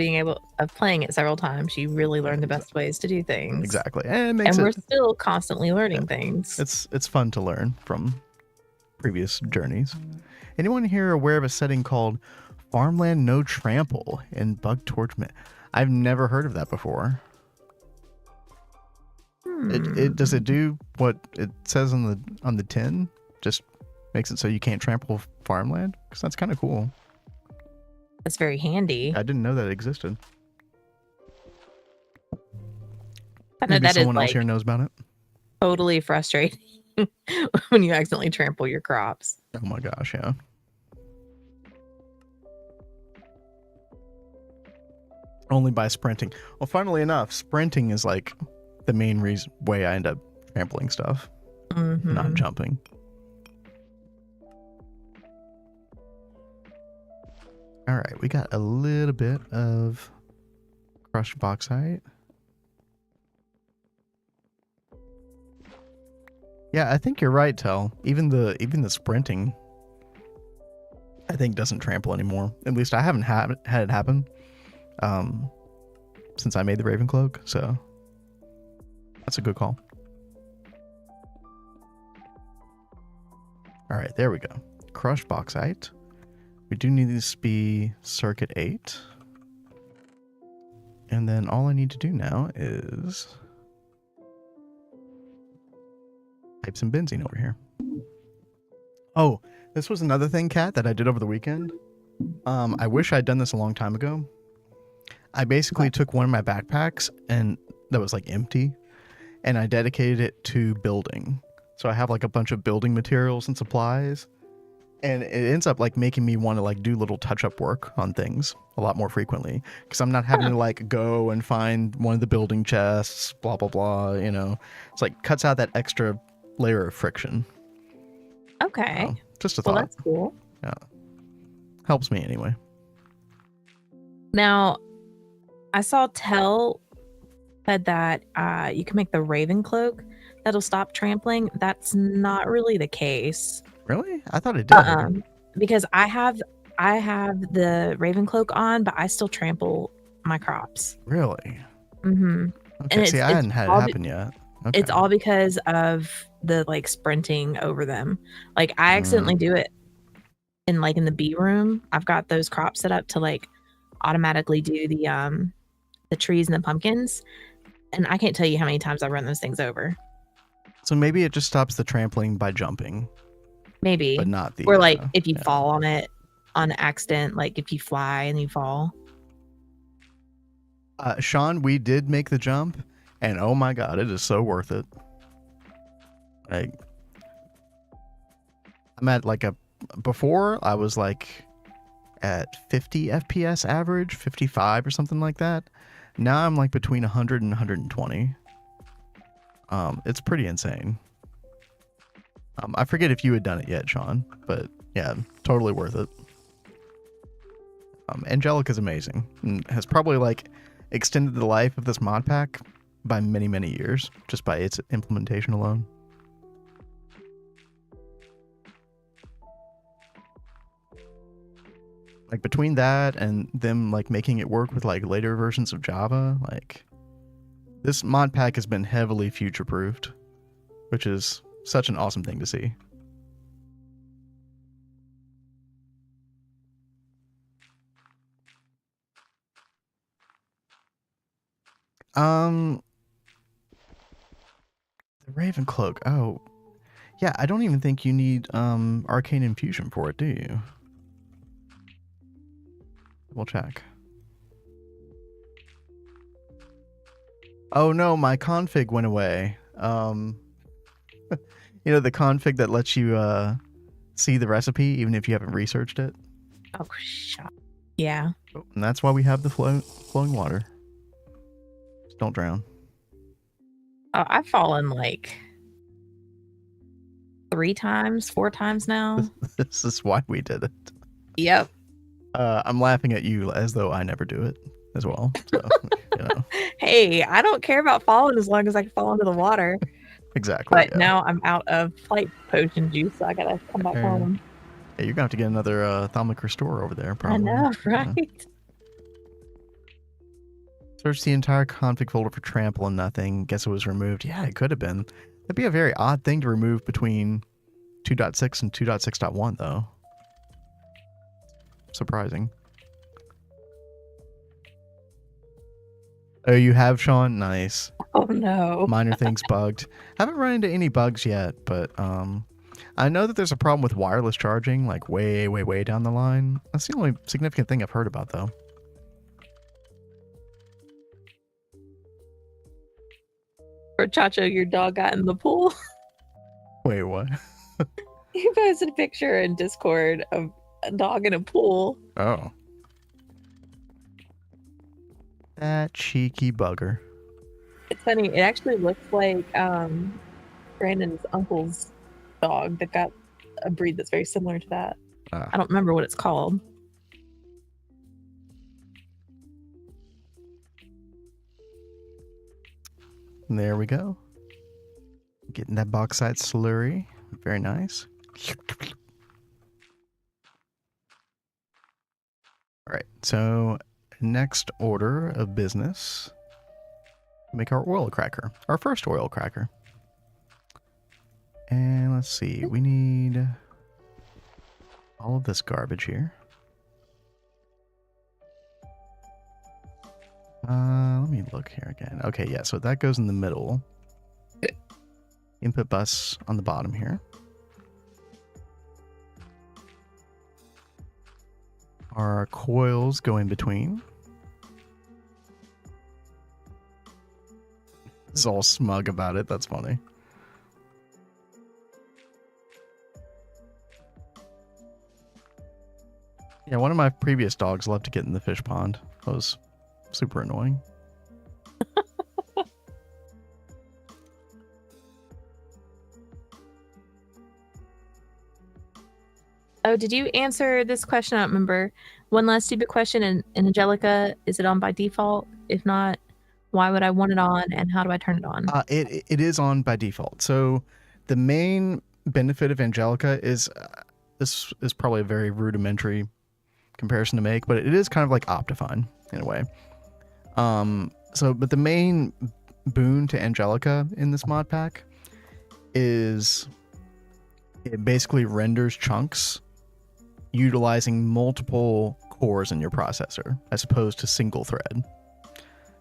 playing it several times. You really learn the best ways to do things. Exactly. And we're still constantly learning things. It's fun to learn from previous journeys. Anyone here aware of a setting called Farmland No Trample in Bug Torchment? I've never heard of that before. Does it do what it says on the tin? Just makes it so you can't trample farmland? Because that's kind of cool. That's very handy. I didn't know that existed. I know Maybe that someone is else here knows about it. Totally frustrating when you accidentally trample your crops. Oh my gosh, yeah. Only by sprinting. Well, funnily enough, sprinting is like the main way I end up trampling stuff, not jumping. All right, we got a little bit of crushed bauxite. Yeah, I think you're right, Tel. Even the sprinting, I think, doesn't trample anymore. At least I haven't had it happen since I made the Raven Cloak, so that's a good call. All right, there we go. Crushed bauxite. We do need this to be circuit 8. And then all I need to do now is type some benzene over here. Oh, this was another thing, Kat, that I did over the weekend. I wish I'd done this a long time ago. I basically took one of my backpacks and that was like empty, and I dedicated it to building. So I have like a bunch of building materials and supplies, and it ends up like making me want to like do little touch-up work on things a lot more frequently because I'm not having to like go and find one of the building chests, blah blah blah. You know, it's like cuts out that extra layer of friction. Okay. Just a thought. Well, that's cool. Yeah, helps me anyway. Now, I saw Tell said that you can make the Raven Cloak that'll stop trampling. That's not really the case. Really? I thought it did. Because I have the Raven Cloak on, but I still trample my crops. Really? Mm-hmm. Okay. See, I hadn't had it happen yet. Okay. It's all because of the like sprinting over them. Like I accidentally do it in the bee room. I've got those crops set up to like automatically do the trees and the pumpkins, and I can't tell you how many times I run those things over. So maybe it just stops the trampling by jumping. Maybe, but not the. Or like if you fall on it on accident, like if you fly and you fall. Sean, we did make the jump, and oh my god, it is so worth it. Like, I'm at like before I was like at 50 FPS average, 55 or something like that. Now I'm like between 100 and 120. It's pretty insane. I forget if you had done it yet, Sean, but yeah, totally worth it. Angelica's amazing and has probably like extended the life of this mod pack by many, many years just by its implementation alone. Like between that and them like making it work with like later versions of Java, like this mod pack has been heavily future-proofed, which is such an awesome thing to see. The Raven Cloak. Oh, yeah. I don't even think you need Arcane Infusion for it, do you? We'll check. Oh no, my config went away. You know, the config that lets you see the recipe even if you haven't researched it. Oh, shut. Yeah. Oh, and that's why we have the flowing water. Just don't drown. Oh, I've fallen like 3 times, 4 times now. This is why we did it. Yep. I'm laughing at you as though I never do it as well. So, you know. Hey, I don't care about falling as long as I can fall into the water. Exactly. But yeah. now I'm out of flight potion juice, so I gotta come back home. Yeah, you're gonna have to get another Thalmic Restore over there, probably. I know, right? Yeah. Search the entire config folder for trample and nothing. Guess it was removed. Yeah, it could have been. That'd be a very odd thing to remove between 2.6 and 2.6.1, though. Surprising. Oh, you have, Sean? Nice. Oh no. Minor things bugged. Haven't run into any bugs yet, but I know that there's a problem with wireless charging, like way, way, way down the line. That's the only significant thing I've heard about, though. Or Chacho, your dog got in the pool. Wait, what? He posted a picture in Discord of a dog in a pool. Oh. That cheeky bugger. It's funny. It actually looks like Brandon's uncle's dog that got a breed that's very similar to that. I don't remember what it's called. There we go. Getting that bauxite slurry. Very nice. All right. So next order of business, make our oil cracker. Our first oil cracker. And let's see. We need all of this garbage here. Let me look here again. Okay, yeah, so that goes in the middle. Input bus on the bottom here. Our coils go in between. It's all smug about it. That's funny. Yeah, one of my previous dogs loved to get in the fish pond. That was super annoying. Oh, did you answer this question? I don't remember. One last stupid question. In Angelica, is it on by default? If not, why would I want it on, and how do I turn it on? It is on by default. So the main benefit of Angelica is this is probably a very rudimentary comparison to make, but it is kind of like Optifine in a way. But the main boon to Angelica in this mod pack is it basically renders chunks utilizing multiple cores in your processor as opposed to single thread.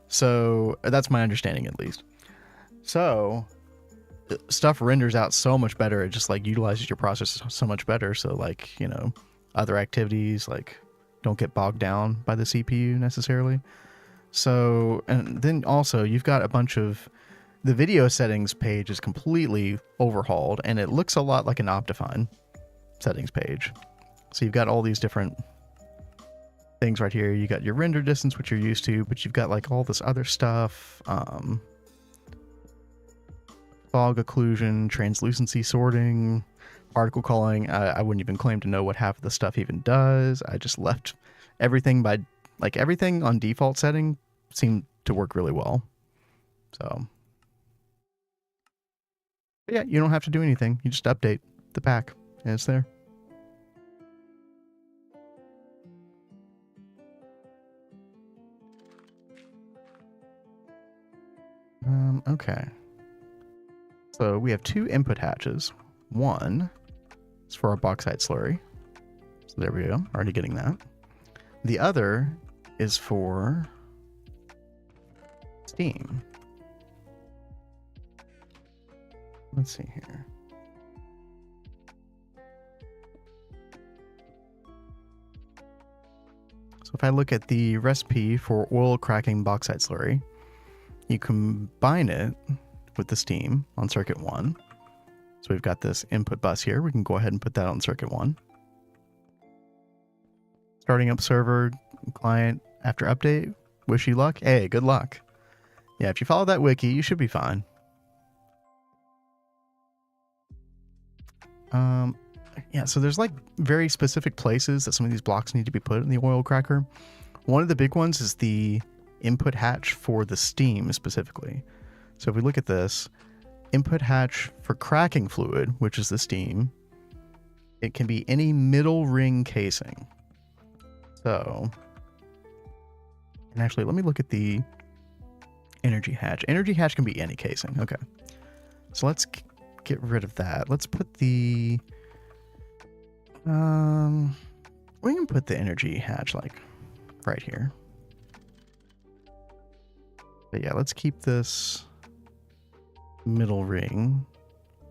So that's my understanding, at least. So stuff renders out so much better. It just like utilizes your processor so much better. So like, you know, other activities like don't get bogged down by the CPU necessarily. So, and then also you've got a bunch of the video settings page is completely overhauled and it looks a lot like an Optifine settings page. So you've got all these different things right here. You got your render distance, which you're used to, but you've got like all this other stuff. Fog occlusion, translucency sorting, particle culling. I wouldn't even claim to know what half of the stuff even does. I just left everything by, like, everything on default setting seemed to work really well. So, but yeah, you don't have to do anything. You just update the pack and it's there. Okay. So we have 2 input hatches. One is for our bauxite slurry. So there we go. Already getting that. The other is for steam. Let's see here. So if I look at the recipe for oil cracking bauxite slurry, you combine it with the steam on circuit 1. So we've got this input bus here. We can go ahead and put that on circuit 1. Starting up server client after update. Wish you luck. Hey, good luck. Yeah, if you follow that wiki, you should be fine. Yeah, so there's like very specific places that some of these blocks need to be put in the oil cracker. One of the big ones is the input hatch for the steam specifically. So if we look at this, input hatch for cracking fluid, which is the steam, it can be any middle ring casing. So, and actually, let me look at the energy hatch. Energy hatch can be any casing. Okay. So let's get rid of that. Let's put the, we can put the energy hatch like right here. But yeah, let's keep this middle ring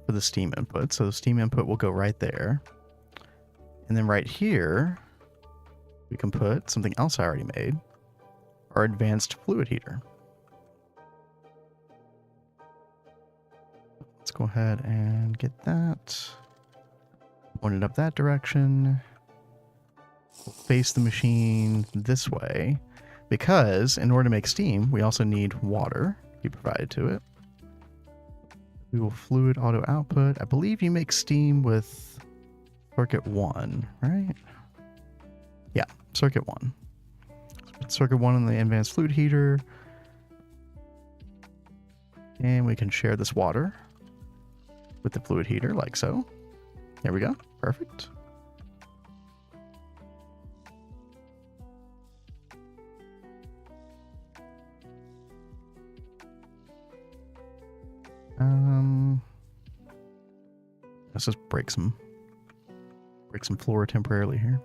for the steam input. So the steam input will go right there. And then right here, we can put something else I already made, our advanced fluid heater. Let's go ahead and get that. Point it up that direction. We'll face the machine this way, because in order to make steam, we also need water to be provided to it. We will fluid auto output. I believe you make steam with circuit 1, right? Yeah, circuit 1. So put circuit 1 in the advanced fluid heater. And we can share this water with the fluid heater like so. There we go. Perfect. Let's just break some floor temporarily here.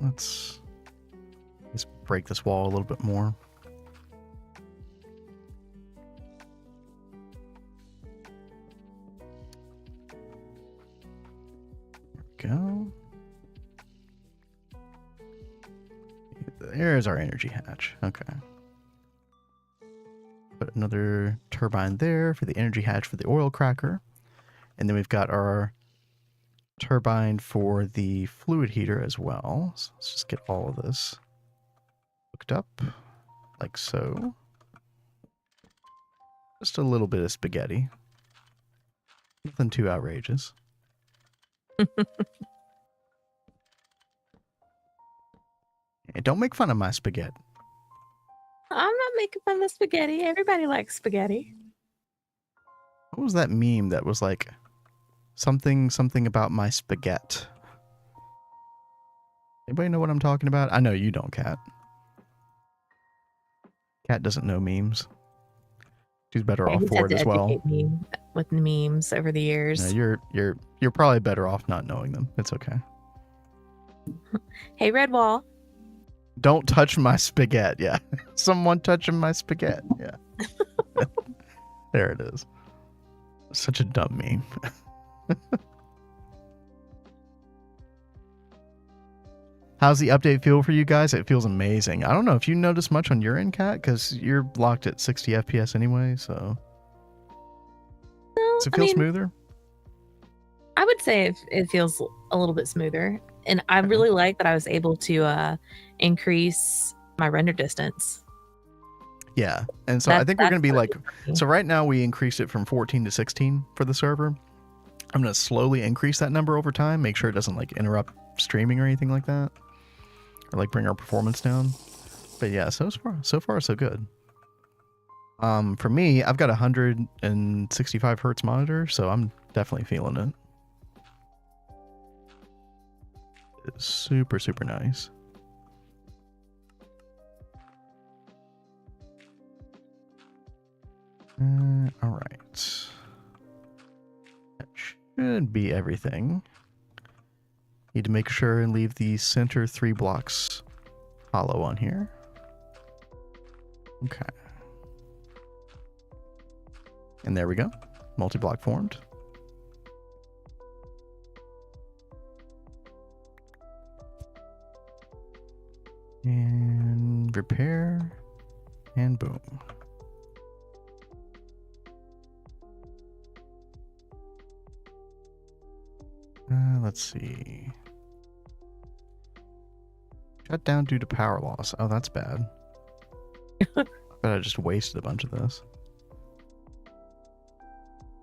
Let's break this wall a little bit more. There we go. There's our energy hatch. Okay. Put another turbine there for the energy hatch for the oil cracker. And then we've got our turbine for the fluid heater as well. So let's just get all of this hooked up like so. Just a little bit of spaghetti. Nothing too outrageous. Hey, don't make fun of my spaghetti. I'm not making fun of the spaghetti. Everybody likes spaghetti. What was that meme that was like something about my spaghetti? Anybody know what I'm talking about? I know you don't, Kat. Kat doesn't know memes. She's better off for it as well. Me with memes over the years. No, you're probably better off not knowing them. It's okay. Hey, Redwall. Don't touch my spaghetti. Yeah. Someone touching my spaghetti. Yeah. There it is. Such a dumb meme. How's the update feel for you guys? It feels amazing. I don't know if you notice much on your end, Kat, because you're locked at 60 FPS anyway, so. No, Does it feel smoother? I would say it feels a little bit smoother. And I really like that I was able to increase my render distance. Yeah. And so I think we're going to be like, really so right now we increased it from 14 to 16 for the server. I'm going to slowly increase that number over time, make sure it doesn't like interrupt streaming or anything like that, or like bring our performance down. But yeah, so far so good. For me, I've got a 165 hertz monitor, so I'm definitely feeling it. It's super, super nice. All right. That should be everything. Need to make sure and leave the center 3 blocks hollow on here. Okay. And there we go. Multi-block formed. And repair. And boom. Let's see. Shut down due to power loss. Oh, that's bad. I bet I just wasted a bunch of this.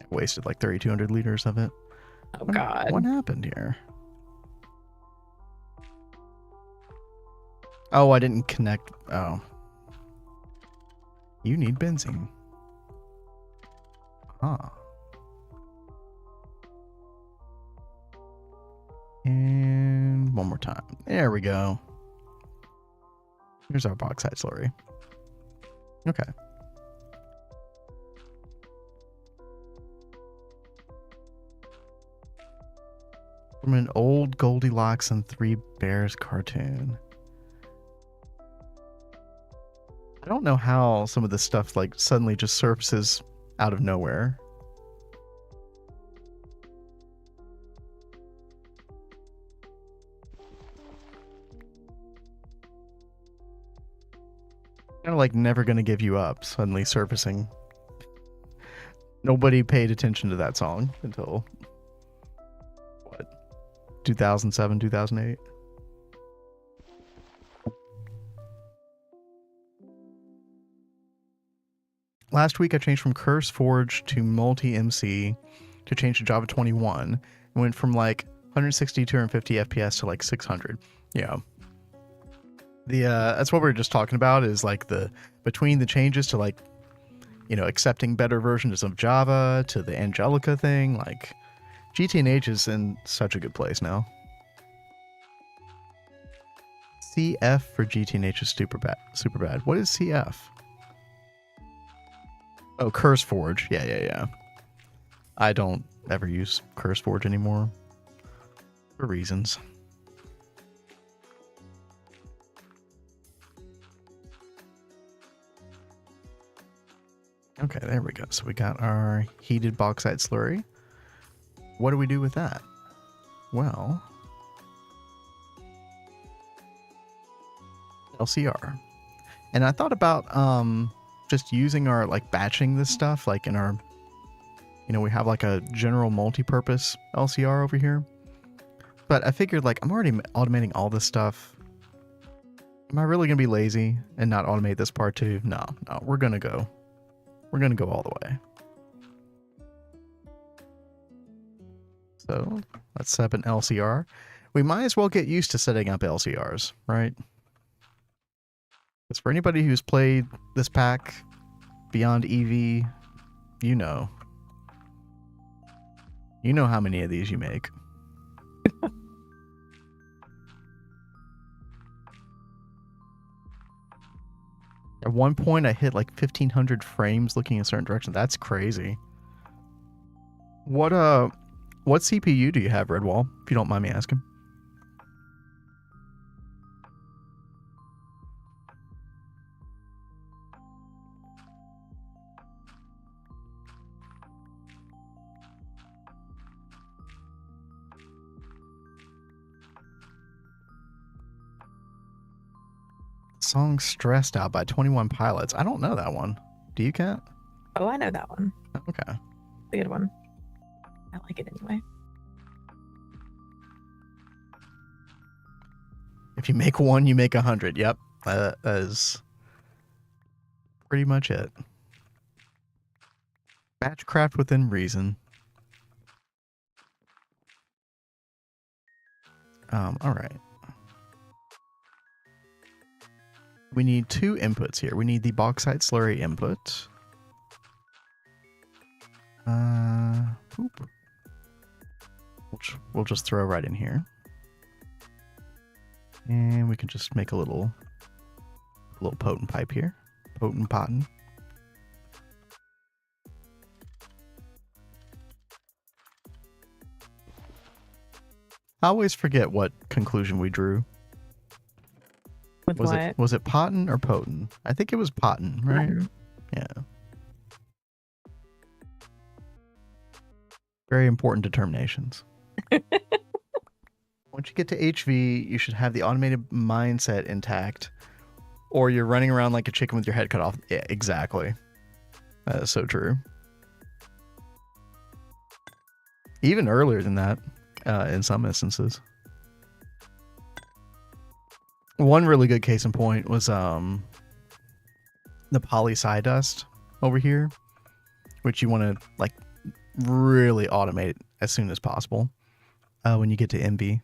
I wasted like 3,200 liters of it. Oh, God. What happened here? Oh, I didn't connect. Oh. You need benzene. Huh. And one more time. There we go. Here's our bauxite slurry. Okay. From an old Goldilocks and Three Bears cartoon. I don't know how some of this stuff like suddenly just surfaces out of nowhere. Kind of like Never Gonna Give You Up suddenly surfacing. Nobody paid attention to that song until what, 2007, 2008. Last week I changed from Curse Forge to Multi-MC to change to Java 21. It went from like 160, 250 FPS to like 600. Yeah. That's what we were just talking about, is like the between the changes to like, you know, accepting better versions of Java to the Angelica thing. Like GTNH is in such a good place now. CF for GTNH is super bad. What is CF? Oh, Curse Forge. Yeah. I don't ever use Curse Forge anymore for reasons. Okay, there we go. So we got our heated bauxite slurry. What do we do with that? Well, LCR. And I thought about just using our like batching this stuff like in our, you know, we have like a general multi-purpose LCR over here. But I figured like I'm already automating all this stuff. Am I really gonna be lazy and not automate this part too? No, we're gonna go all the way. So let's set up an LCR. We might as well get used to setting up LCRs, right? Because for anybody who's played this pack beyond EV, you know how many of these you make. At one point, I hit like 1,500 frames looking in a certain direction. That's crazy. What CPU do you have, Redwall? If you don't mind me asking. Song Stressed Out by 21 Pilots. I don't know that one. Do you, Kat? Oh, I know that one. Okay. It's a good one. I like it anyway. If you make one, you make 100. Yep. That is pretty much it. Batch craft within reason. All right. We need 2 inputs here. We need the bauxite slurry input. Poop. We'll just throw right in here. And we can just make a little potent pipe here. Potent potten. I always forget what conclusion we drew. With what? Was it potten or potent? I think it was potten, right? Potten. Yeah. Very important determinations. Once you get to HV, you should have the automated mindset intact, or you're running around like a chicken with your head cut off. Yeah, exactly. That is so true. Even earlier than that, in some instances. One really good case in point was the poly dust over here, which you want to like really automate as soon as possible when you get to MV.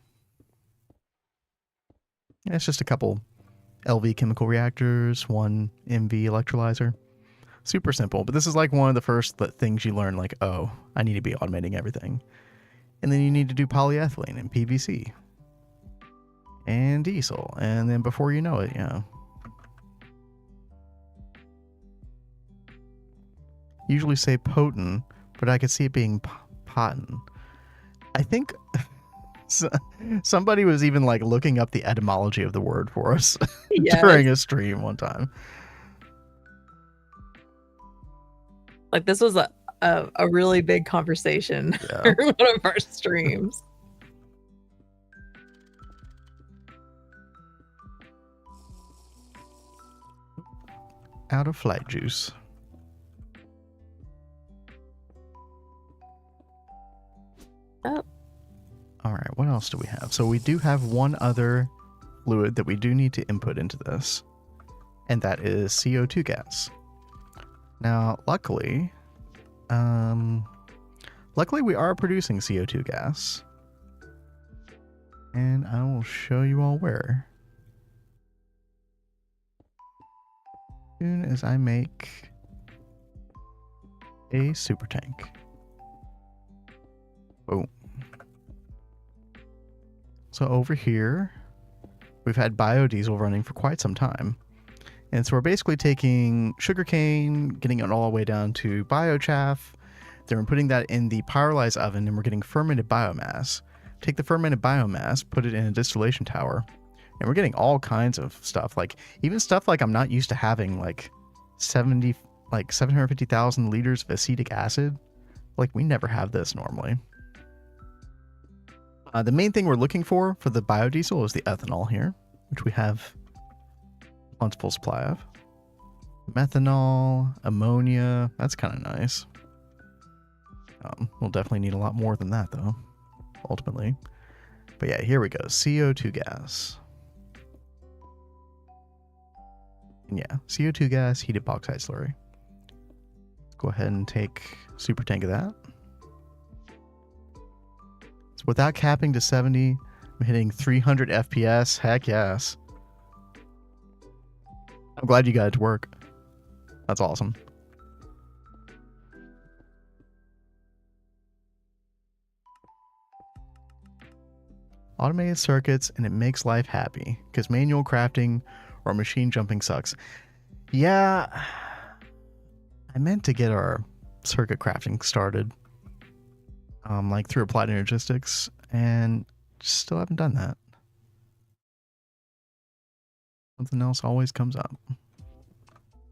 Yeah, it's just a couple LV chemical reactors, 1 MV electrolyzer. Super simple, but this is like one of the first things you learn, like, oh, I need to be automating everything. And then you need to do polyethylene and PVC and diesel. And then before you know it, you know. Usually say potent, but I could see it being potent. I think somebody was even like looking up the etymology of the word for us during a stream one time. Like this was a really big conversation for one of our streams. Out of flight juice. Oh. All right, what else do we have? So we do have one other fluid that we do need to input into this, and that is CO2 gas. Now, luckily we are producing CO2 gas, and I will show you all where. As soon as I make a super tank. Boom. So over here, we've had biodiesel running for quite some time. And so we're basically taking sugarcane, getting it all the way down to biochaff. Then we're putting that in the pyrolyzed oven, and we're getting fermented biomass. Take the fermented biomass, put it in a distillation tower, and we're getting all kinds of stuff. Like even stuff like I'm not used to having, like 750,000 liters of acetic acid. Like we never have this normally. The main thing we're looking for the biodiesel is the ethanol here, which we have a plentiful supply of. Methanol, ammonia, that's kind of nice. We'll definitely need a lot more than that, though, ultimately. But yeah, here we go. CO2 gas. And yeah, CO2 gas, heated bauxite slurry. Let's go ahead and take a super tank of that. So without capping to 70, I'm hitting 300 FPS. Heck yes. I'm glad you got it to work. That's awesome. Automated circuits, and it makes life happy, because manual crafting or machine jumping sucks. Yeah, I meant to get our circuit crafting started, like through Applied Energistics, and still haven't done that. Something else always comes up.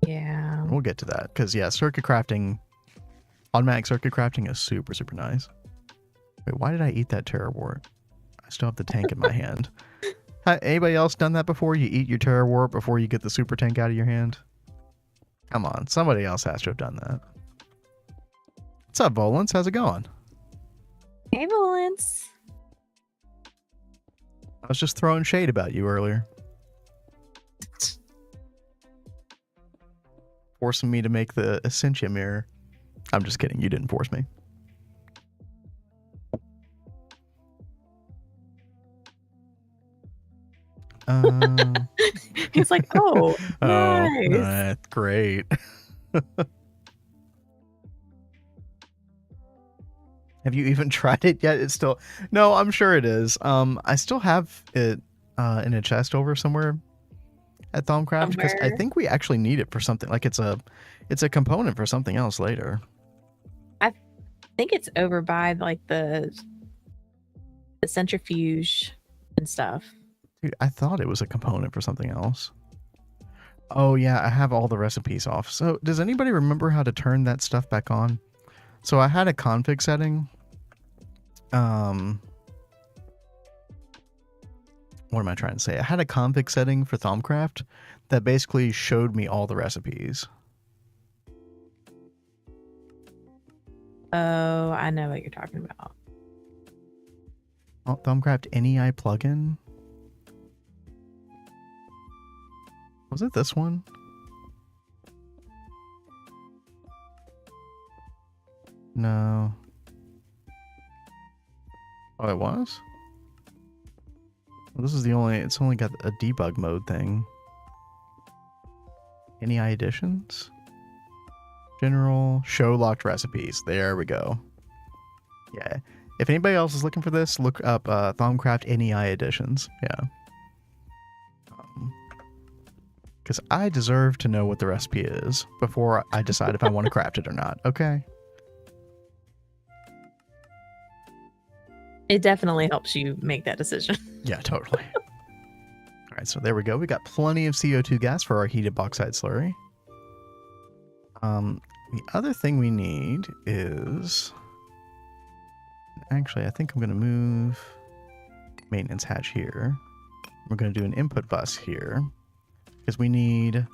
Yeah. We'll get to that, because yeah, circuit crafting, automatic circuit crafting is super, super nice. Wait, why did I eat that terror wart? I still have the tank in my hand. Anybody else done that before? You eat your terror wart before you get the super tank out of your hand? Come on, somebody else has to have done that. What's up, Volance? How's it going? Hey, Volance. I was just throwing shade about you earlier. Forcing me to make the Essentia mirror. I'm just kidding. You didn't force me. He's like, oh, oh, nice. Great. Have you even tried it yet? It's still... No, I'm sure it is. I still have it in a chest over somewhere at Thaumcraft because I think we actually need it for something. Like it's a component for something else later. I think it's over by like the centrifuge and stuff. Dude, I thought it was a component for something else. Oh yeah, I have all the recipes off. So does anybody remember how to turn that stuff back on? So I had a config setting. What am I trying to say? I had a config setting for Thaumcraft that basically showed me all the recipes. Oh, I know what you're talking about. Oh, Thaumcraft NEI plugin. Was it this one? No. Oh, it was? Well, this is the only... It's only got a debug mode thing. NEI additions? General, show locked recipes. There we go. Yeah. If anybody else is looking for this, look up Thaumcraft NEI editions. Yeah. Because I deserve to know what the recipe is before I decide if I want to craft it or not. Okay? It definitely helps you make that decision. Yeah, totally. All right, so there we go. We got plenty of CO2 gas for our heated bauxite slurry. The other thing we need is... Actually, I think I'm going to move maintenance hatch here. We're going to do an input bus here. Because we need...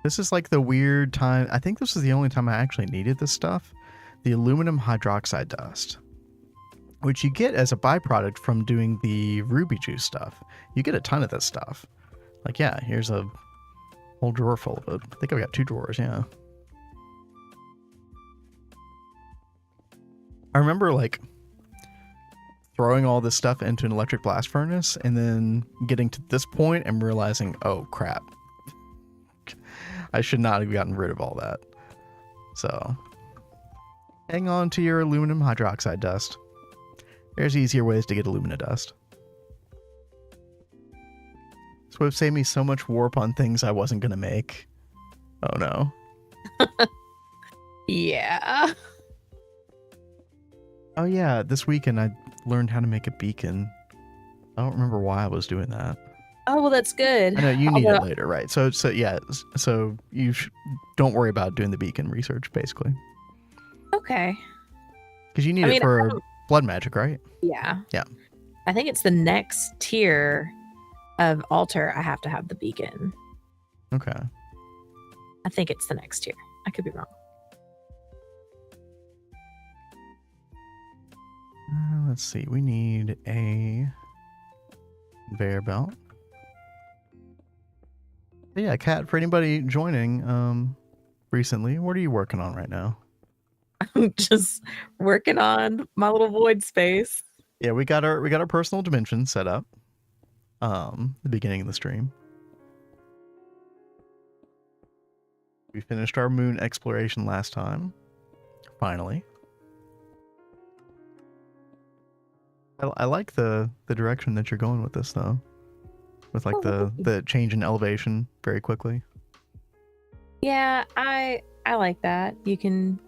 This is like the weird time... I think this is the only time I actually needed this stuff. The aluminum hydroxide dust. Which you get as a byproduct from doing the ruby juice stuff. You get a ton of this stuff. Like, yeah, here's a whole drawer full of it. I think I've got 2 drawers, yeah. I remember, like, throwing all this stuff into an electric blast furnace and then getting to this point and realizing, oh, crap. I should not have gotten rid of all that. So, hang on to your aluminum hydroxide dust. There's easier ways to get alumina dust. This would have saved me so much warp on things I wasn't going to make. Oh, no. Yeah. Oh, yeah. This weekend I learned how to make a beacon. I don't remember why I was doing that. Oh, well, that's good. I know you need it later, right? So yeah. So you don't worry about doing the beacon research, basically. Okay. Because you need it for blood magic, right? Yeah. Yeah. I think it's the next tier of altar. I have to have the beacon. Okay. I think it's the next tier. I could be wrong. Let's see. We need a conveyor belt. But yeah, Kat, for anybody joining recently, what are you working on right now? I'm just working on my little void space. Yeah, we got our personal dimension set up. The beginning of the stream. We finished our moon exploration last time. Finally. I like the direction that you're going with this though. With like the change in elevation very quickly. Yeah, I like that. You can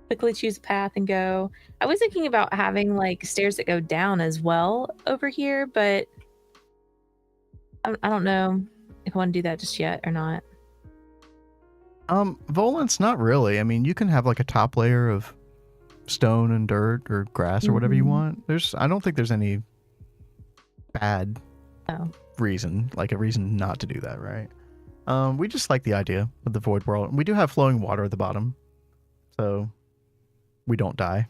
quickly choose a path and go. I was thinking about having like stairs that go down as well over here, but I don't know if I want to do that just yet or not. Volant's not really. I mean, you can have like a top layer of stone and dirt or grass or whatever you want. I don't think there's any bad reason, like a reason not to do that, right? We just like the idea of the void world. We do have flowing water at the bottom, so we don't die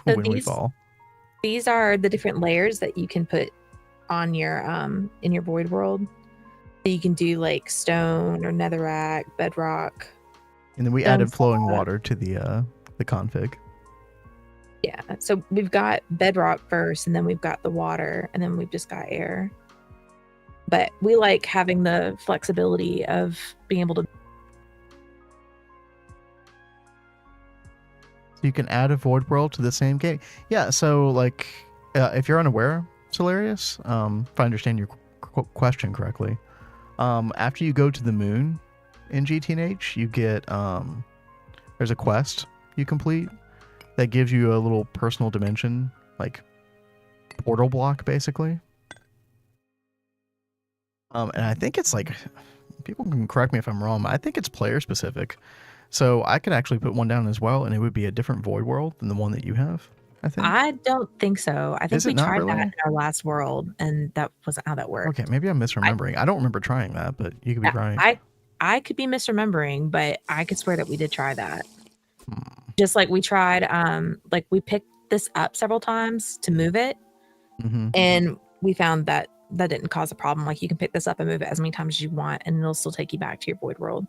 when we fall. These are the different layers that you can put on your in your void world. So you can do like stone or netherrack, bedrock. And then we Stone added flowing slab. water to the config. Yeah. So we've got bedrock first, and then we've got the water, and then we've just got air. But we like having the flexibility of being able to. So you can add a void world to the same game. Yeah. So like, if you're unaware, Solarius, if I understand your question correctly, after you go to the moon in GTNH, you get there's a quest you complete that gives you a little personal dimension, like portal block, basically. And I think it's like, people can correct me if I'm wrong, but I think it's player specific. So I could actually put one down as well, and it would be a different void world than the one that you have, I think. I don't think so. I think Is it we not tried really? that in our last world, and that wasn't how that worked. Okay, maybe I'm misremembering. I don't remember trying that, but you could be right. I could be misremembering, but I could swear that we did try that. Hmm. Just like we tried, like we picked this up several times to move it, Mm-hmm. and we found that that didn't cause a problem. Like you can pick this up and move it as many times as you want, and it'll still take you back to your void world.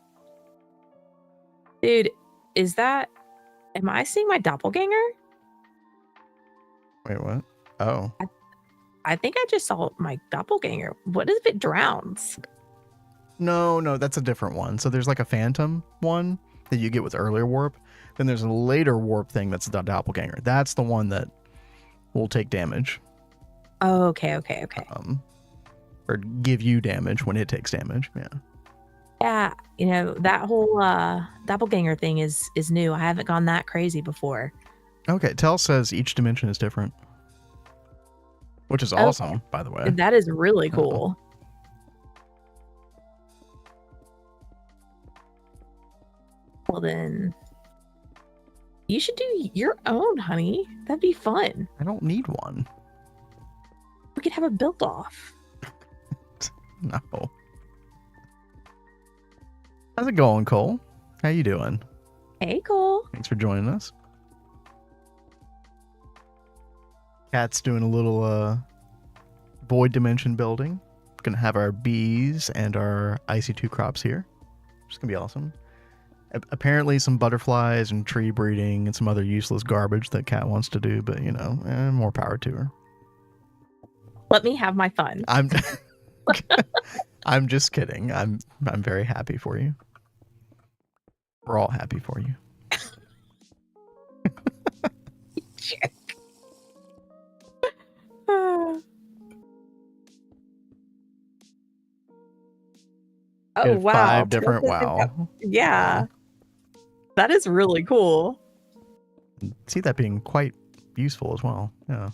Dude, am I seeing my doppelganger? Wait, what? Oh. I think I just saw my doppelganger. What if it drowns? No, that's a different one. So there's like a phantom one that you get with earlier warp. Then there's a later warp thing that's the doppelganger. That's the one that will take damage. Oh, okay. Or give you damage when it takes damage. Yeah. Yeah, that whole doppelganger thing is new. I haven't gone that crazy before. Okay, Tell says each dimension is different, which is awesome, by the way. That is really cool. Well, then you should do your own, honey. That'd be fun. I don't need one. We could have a build off. No. How's it going, Cole? How you doing? Hey, Cole. Thanks for joining us. Cat's doing a little void dimension building. Gonna have our bees and our IC2 crops here. It's gonna be awesome. Apparently some butterflies and tree breeding and some other useless garbage that Cat wants to do, but more power to her. Let me have my fun. I'm just kidding. I'm very happy for you. We're all happy for you. Jerk. Oh, wow. 5 different wow. Yeah. That is really cool. See that being quite useful as well. Yeah.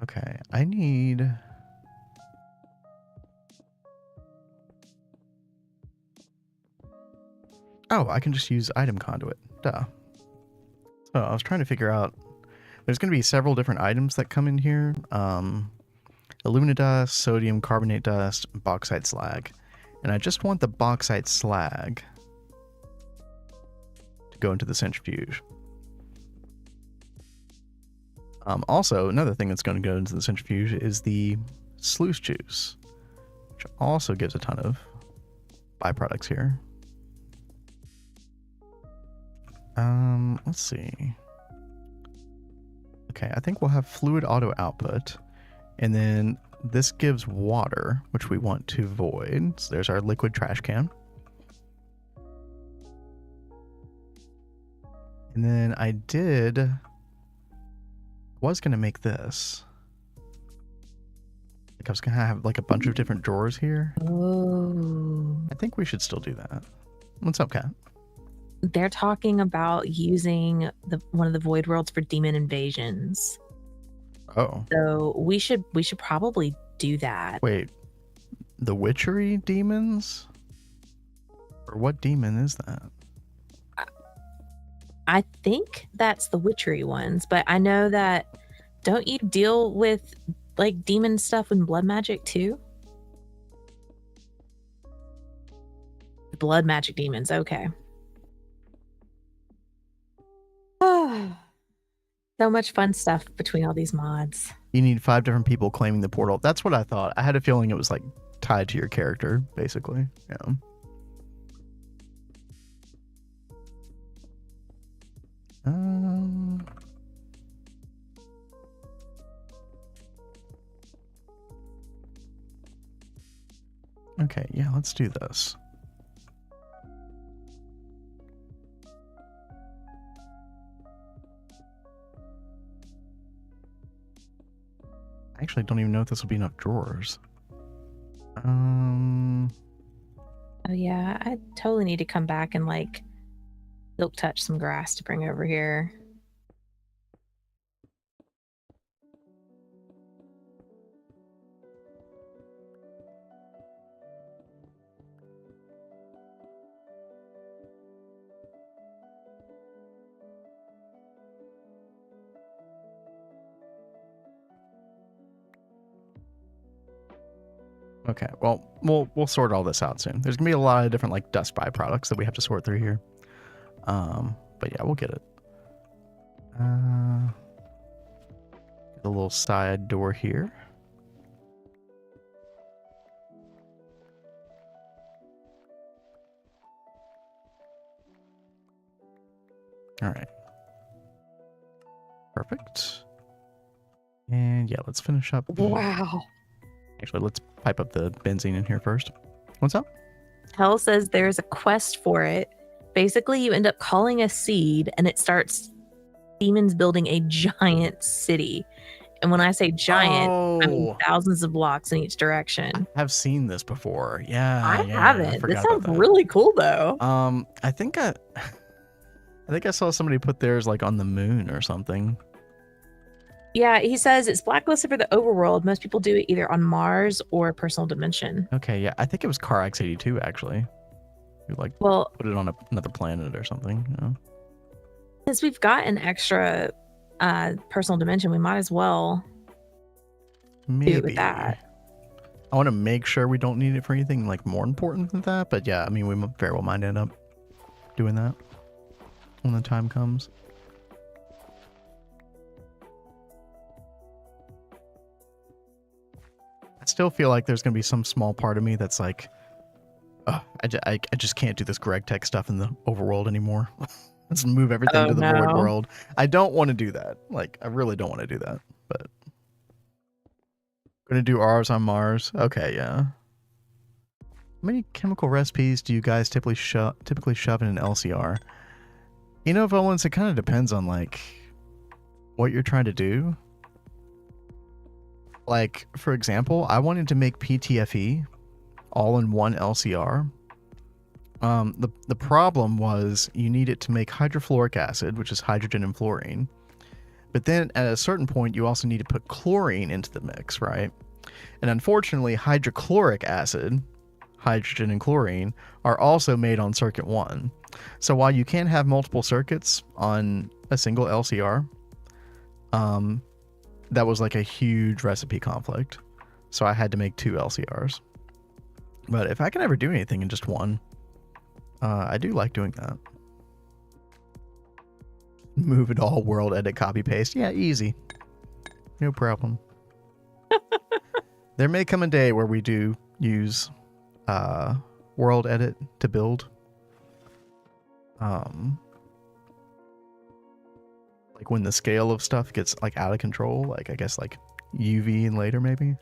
Okay, I need... Oh, I can just use item conduit. Duh. So I was trying to figure out... There's going to be several different items that come in here. Alumina dust, sodium carbonate dust, bauxite slag. And I just want the bauxite slag to go into the centrifuge. Also, another thing that's going to go into the centrifuge is the sluice juice, which also gives a ton of byproducts here. Let's see. Okay, I think we'll have fluid auto output, and then this gives water, which we want to void. So there's our liquid trash can. And then I was going to make this. Like I was going to have like a bunch of different drawers here. Oh. I think we should still do that. What's up, Kat? They're talking about using one of the void worlds for demon invasions. Oh. So we should probably do that. Wait. The witchery demons? Or what demon is that? I think that's the witchery ones, but I know that don't you deal with like demon stuff and blood magic too? Blood magic demons, okay. So much fun stuff between all these mods. You need 5 different people claiming the portal. That's what I thought. I had a feeling it was like tied to your character, basically. Yeah. Okay, yeah, let's do this. I actually don't even know if this will be enough drawers. Oh yeah, I totally need to come back and like silk touch some grass to bring over here. Okay, well, we'll sort all this out soon. There's gonna be a lot of different like dust byproducts that we have to sort through here. But yeah, we'll get it. A little side door here. All right. Perfect. And yeah, let's finish up. Wow. Actually, let's pipe up the benzene in here first. What's up? Hell says there's a quest for it. Basically, you end up calling a seed and it starts demons building a giant city. And when I say giant, I mean thousands of blocks in each direction. I've seen this before. Yeah. I yeah, haven't. I This sounds really cool though. I think I saw somebody put theirs like on the moon or something. Yeah, he says it's blacklisted for the overworld. Most people do it either on Mars or personal dimension. Okay, yeah. I think it was Carax 82 actually. You like put it on another planet or something, you know? Since we've got an extra personal dimension, we might as well do it with that. I want to make sure we don't need it for anything like more important than that, but yeah, I mean, we very well might end up doing that when the time comes. I still feel like there's going to be some small part of me that's like, I just can't do this Gregtech stuff in the overworld anymore. Let's move everything to the void world. I don't want to do that. Like, I really don't want to do that, but gonna do ours on Mars. Okay, yeah. How many chemical recipes do you guys typically shove in an LCR? You know, Volans, it kind of depends on like what you're trying to do. Like, for example, I wanted to make PTFE all in one LCR. The problem was you need it to make hydrofluoric acid, which is hydrogen and fluorine. But then at a certain point, you also need to put chlorine into the mix, right? And unfortunately, hydrochloric acid, hydrogen and chlorine, are also made on circuit 1. So while you can have multiple circuits on a single LCR, that was like a huge recipe conflict. So I had to make 2 LCRs. But if I can ever do anything in just one, I do like doing that. Move it all, world edit, copy paste. Yeah, easy. No problem. There may come a day where we do use world edit to build. Like when the scale of stuff gets like out of control, like I guess like UV and later maybe.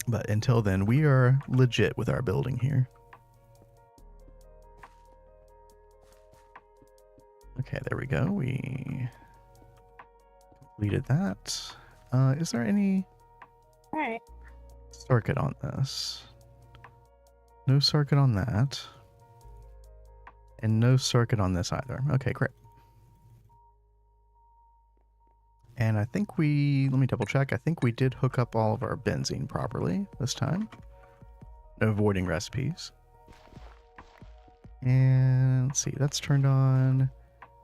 But until then, we are legit with our building here. Okay, there we go. We completed that. Is there any circuit on this? No circuit on that. And no circuit on this either. Okay, great. And I think let me double check. I think we did hook up all of our benzene properly this time. No voiding recipes. And let's see, that's turned on.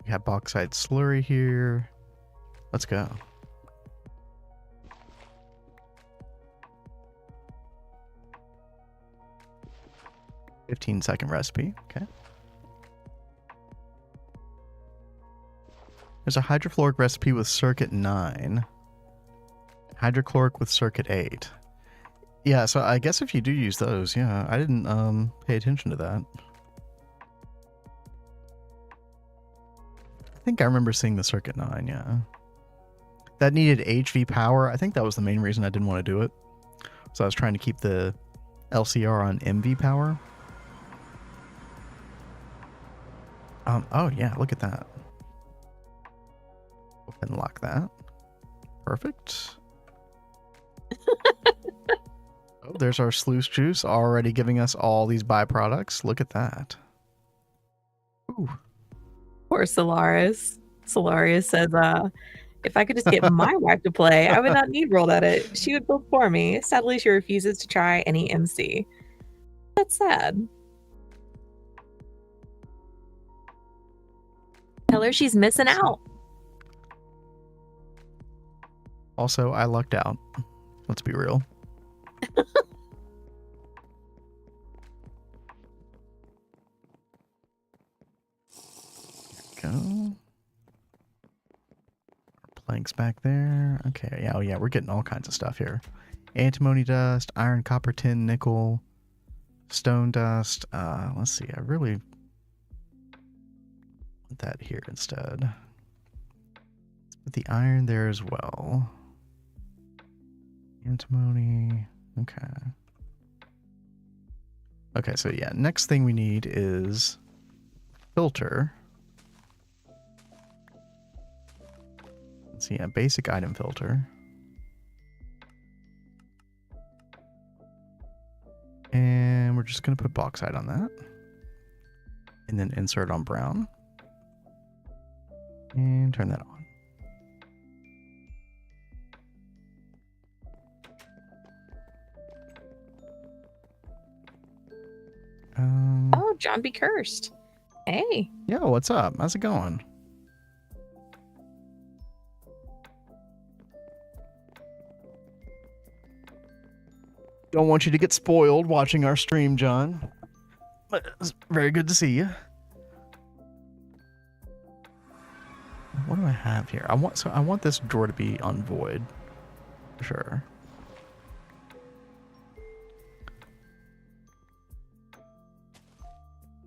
We have bauxite slurry here. Let's go. "15-second recipe." Okay. There's a hydrofluoric recipe with circuit 9. Hydrochloric with circuit 8. Yeah, so I guess if you do use those, yeah, I didn't pay attention to that. I think I remember seeing the circuit 9, yeah. That needed HV power. I think that was the main reason I didn't want to do it. So I was trying to keep the LCR on MV power. Oh yeah, look at that. Open lock that. Perfect. Oh, there's our sluice juice already giving us all these byproducts. Look at that. Ooh. Poor Solaris. Solaris says, if I could just get my wife to play, I would not need World Edit. She would build for me. Sadly, she refuses to try any MC. That's sad. Tell her she's missing out. Also, I lucked out. Let's be real. Go. Planks back there. Okay, yeah, oh yeah, we're getting all kinds of stuff here. Antimony dust, iron, copper, tin, nickel, stone dust. Let's see, I really want that here instead. Let's put the iron there as well. Antimony. Okay. Okay, so yeah, next thing we need is filter. Let's see, a basic item filter. And we're just going to put bauxite on that. And then insert on brown. And turn that on. Oh, John be cursed. Hey. Yo, what's up? How's it going? Don't want you to get spoiled watching our stream, John. But it's very good to see you. What do I have here? I want this drawer to be on void. For sure.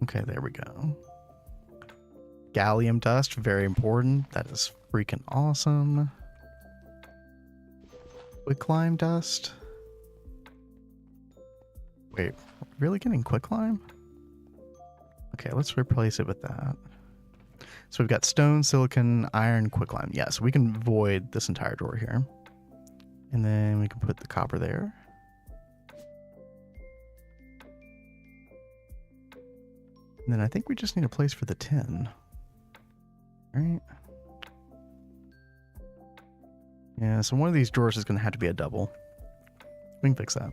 Okay, there we go. Gallium dust, very important. That is freaking awesome. Quicklime dust. Wait, really getting quicklime? Okay, let's replace it with that. So we've got stone, silicon, iron, quicklime. Yeah, so we can void this entire drawer here. And then we can put the copper there. And then I think we just need a place for the tin. Right? Yeah, so one of these drawers is going to have to be a double. We can fix that.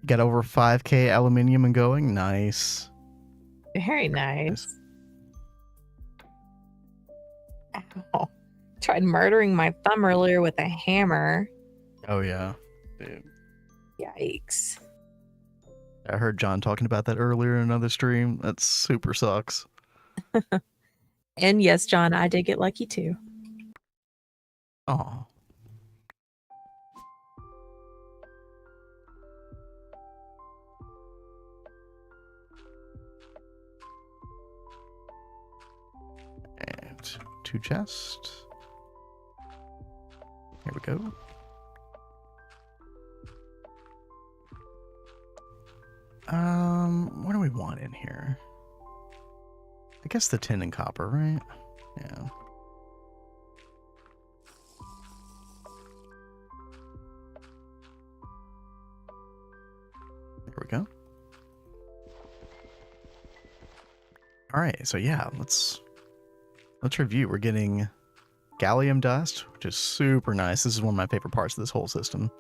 Got over 5K aluminium and going. Nice. Very nice. Ow. Tried murdering my thumb earlier with a hammer. Oh, yeah. Dude. Yikes. I heard John talking about that earlier in another stream. That super sucks. And yes, John, I did get lucky too. Oh. And 2 chests. Here we go. What do we want in here? I guess the tin and copper, right? Yeah. There we go. All right, so yeah, let's review. We're getting gallium dust, which is super nice. This is one of my favorite parts of this whole system.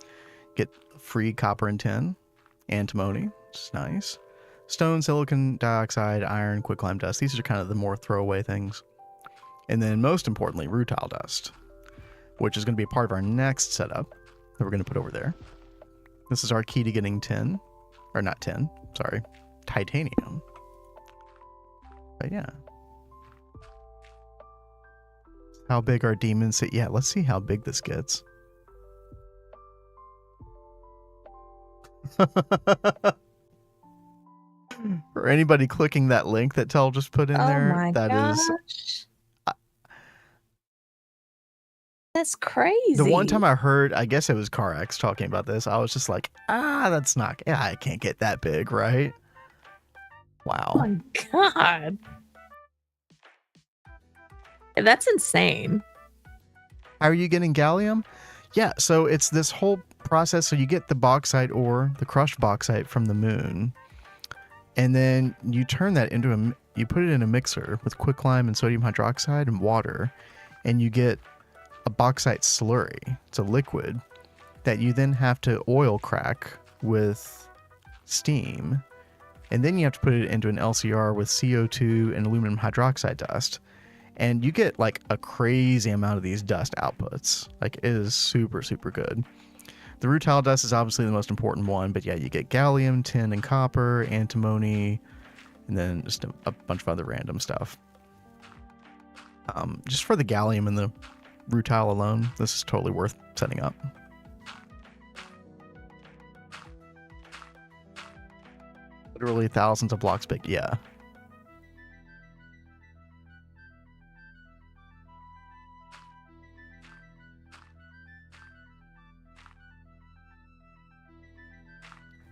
Get free copper and tin, antimony, which is nice. Stone, silicon dioxide, iron, quicklime dust. These are kind of the more throwaway things. And then most importantly, rutile dust, which is going to be a part of our next setup that we're going to put over there. This is our key to getting tin, or not tin, sorry, titanium. But yeah. How big are demons? Yeah, let's see how big this gets. For anybody clicking that link that Tell just put in Oh there, my that is gosh. That's crazy. the one time I heard, I guess it was CarX talking about this, I was just like, that's not, I can't get that big, right? Wow. Oh my god. That's insane. How are you getting gallium? Yeah, so it's this whole process. So you get the bauxite ore, the crushed bauxite from the moon, and then you turn that into you put it in a mixer with quicklime and sodium hydroxide and water, and you get a bauxite slurry. It's a liquid that you then have to oil crack with steam, and then you have to put it into an LCR with CO2 and aluminum hydroxide dust. And you get like a crazy amount of these dust outputs. Like, it is super, super good. The rutile dust is obviously the most important one, but yeah, you get gallium, tin, and copper, antimony, and then just a bunch of other random stuff. Just for the gallium and the rutile alone, this is totally worth setting up. Literally thousands of blocks big, yeah.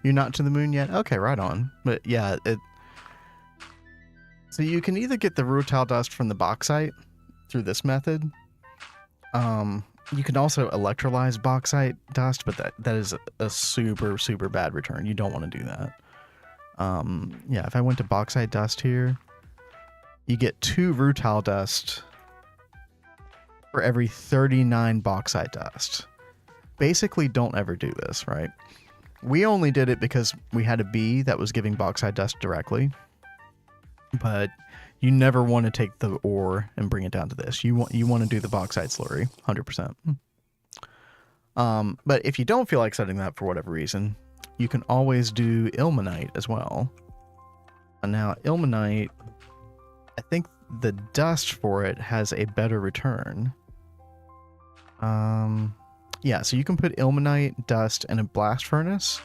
You're not to the moon yet? Okay, right on. But yeah, so you can either get the rutile dust from the bauxite through this method. You can also electrolyze bauxite dust, but that is a super, super bad return. You don't want to do that. Yeah, if I went to bauxite dust here, you get 2 rutile dust for every 39 bauxite dust. Basically, don't ever do this, right? We only did it because we had a bee that was giving bauxite dust directly. But you never want to take the ore and bring it down to this. You want to do the bauxite slurry, 100%. But if you don't feel like setting that for whatever reason, you can always do ilmenite as well. And now ilmenite, I think the dust for it has a better return. Yeah, so you can put ilmenite dust in a blast furnace,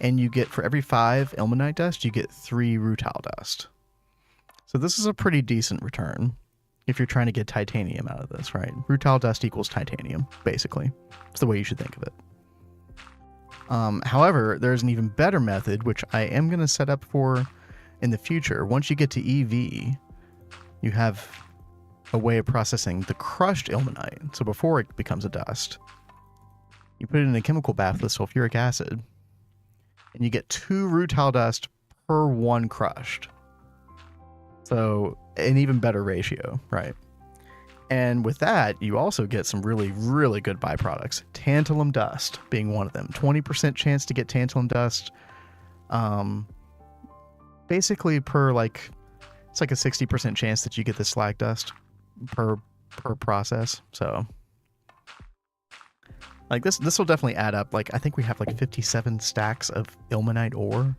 and you get, for every 5 ilmenite dust, you get 3 rutile dust. So this is a pretty decent return if you're trying to get titanium out of this, right? Rutile dust equals titanium, basically. It's the way you should think of it. However, there's an even better method, which I am going to set up for in the future. Once you get to EV, you have a way of processing the crushed ilmenite. So before it becomes a dust, you put it in a chemical bath with sulfuric acid, and you get 2 rutile dust per 1 crushed. So an even better ratio, right? And with that, you also get some really, really good byproducts. Tantalum dust being one of them. 20% chance to get tantalum dust. Basically it's like a 60% chance that you get the slag dust per process. So like this will definitely add up. Like, I think we have like 57 stacks of ilmenite ore.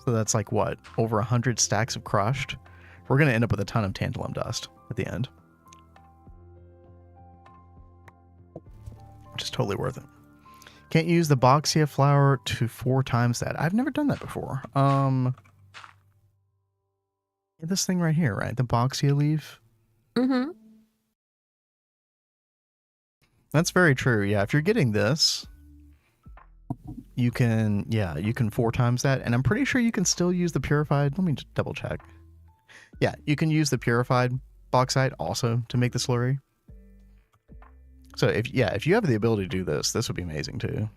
So that's like what? Over 100 stacks of crushed. We're going to end up with a ton of tantalum dust at the end. Which is totally worth it. Can't use the Bauxite flour to 4 times that. I've never done that before. This thing right here, right? The Bauxite leaf. Mm-hmm. That's very true. Yeah, if you're getting this, you can 4 times that. And I'm pretty sure you can still use the purified. Let me just double check. Yeah, you can use the purified bauxite also to make the slurry. So if you have the ability to do this, this would be amazing too.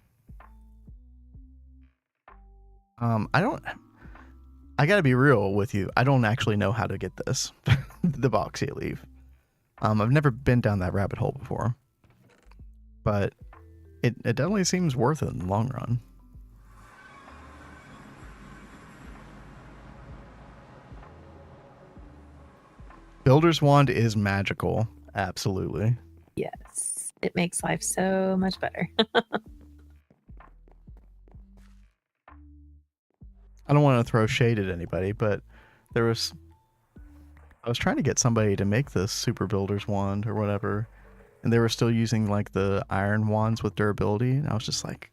I gotta be real with you. I don't actually know how to get this, the bauxite leaf. I've never been down that rabbit hole before, but it definitely seems worth it in the long run. Builder's Wand is magical. Absolutely. Yes. It makes life so much better. I don't want to throw shade at anybody, but there was I was trying to get somebody to make this super builder's wand or whatever, and they were still using like the iron wands with durability, and I was just like,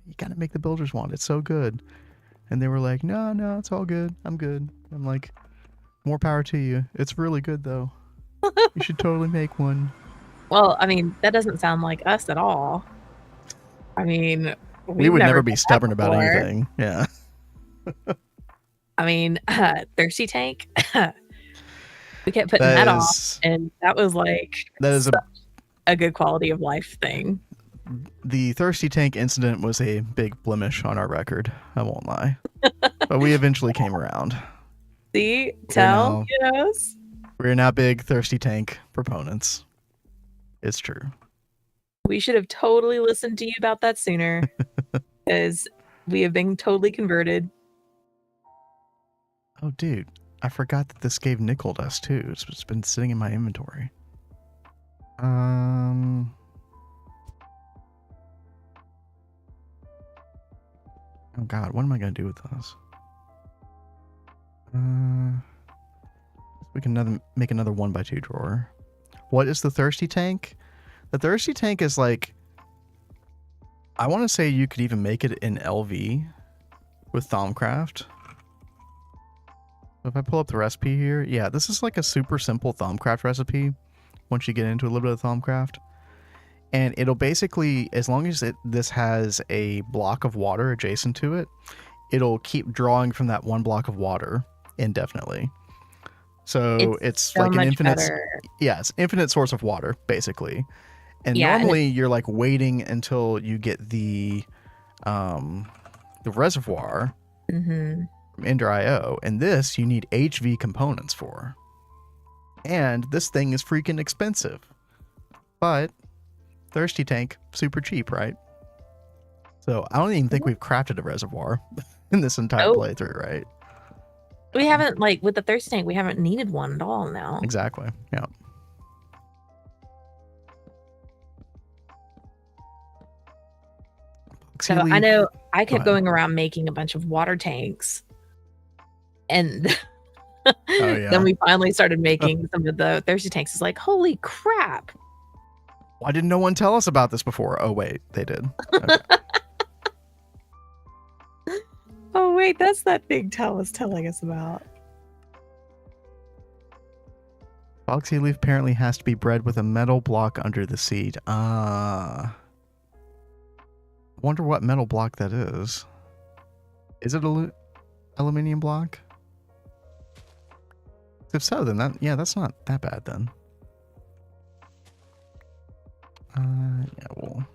you gotta make the builder's wand, it's so good. And they were like, no, it's all good, I'm good. I'm like, more power to you, it's really good though. You should totally make one. Well, I mean, that doesn't sound like us at all. I mean, We would never be done that stubborn about before. anything. Yeah. I mean, Thirsty Tank. We kept putting That that off, is and that was like that is such a good quality of life thing. the Thirsty Tank incident was a big blemish on our record. I won't lie, but we eventually came around. See, tell us. We're now big Thirsty Tank proponents. It's true. We should have totally listened to you about that sooner, because we have been totally converted. Oh, dude, I forgot that this gave nickel dust too. It's been sitting in my inventory. Oh God, what am I gonna do with this? We can make another 1x2 drawer. What is the Thirsty Tank? The Thirsty Tank is like, I want to say you could even make it in LV with Thaumcraft. If I pull up the recipe here, yeah, this is like a super simple Thaumcraft recipe once you get into a little bit of Thaumcraft. And it'll basically, as long as this has a block of water adjacent to it, it'll keep drawing from that one block of water indefinitely. So it's so like an infinite, better. yeah, it's infinite source of water, basically. And Yeah, normally you're like waiting until you get the reservoir from Ender IO, and this you need HV components for. And this thing is freaking expensive. But Thirsty Tank, super cheap, right? So I don't even think we've crafted a reservoir in this entire playthrough, right? We haven't, like, with the Thirsty Tank, we haven't needed one at all now. Exactly, yeah. So I know I kept going around making a bunch of water tanks, and then we finally started making some of the Thirsty Tanks. It's like, holy crap. Why didn't no one tell us about this before? Oh, wait, they did. Okay. Oh, wait, that's that thing Tal was telling us about. Bauxite leaf apparently has to be bred with a metal block under the seed. Wonder what metal block that is. Is it a aluminium block? If so, then that's not that bad then. Yeah, we'll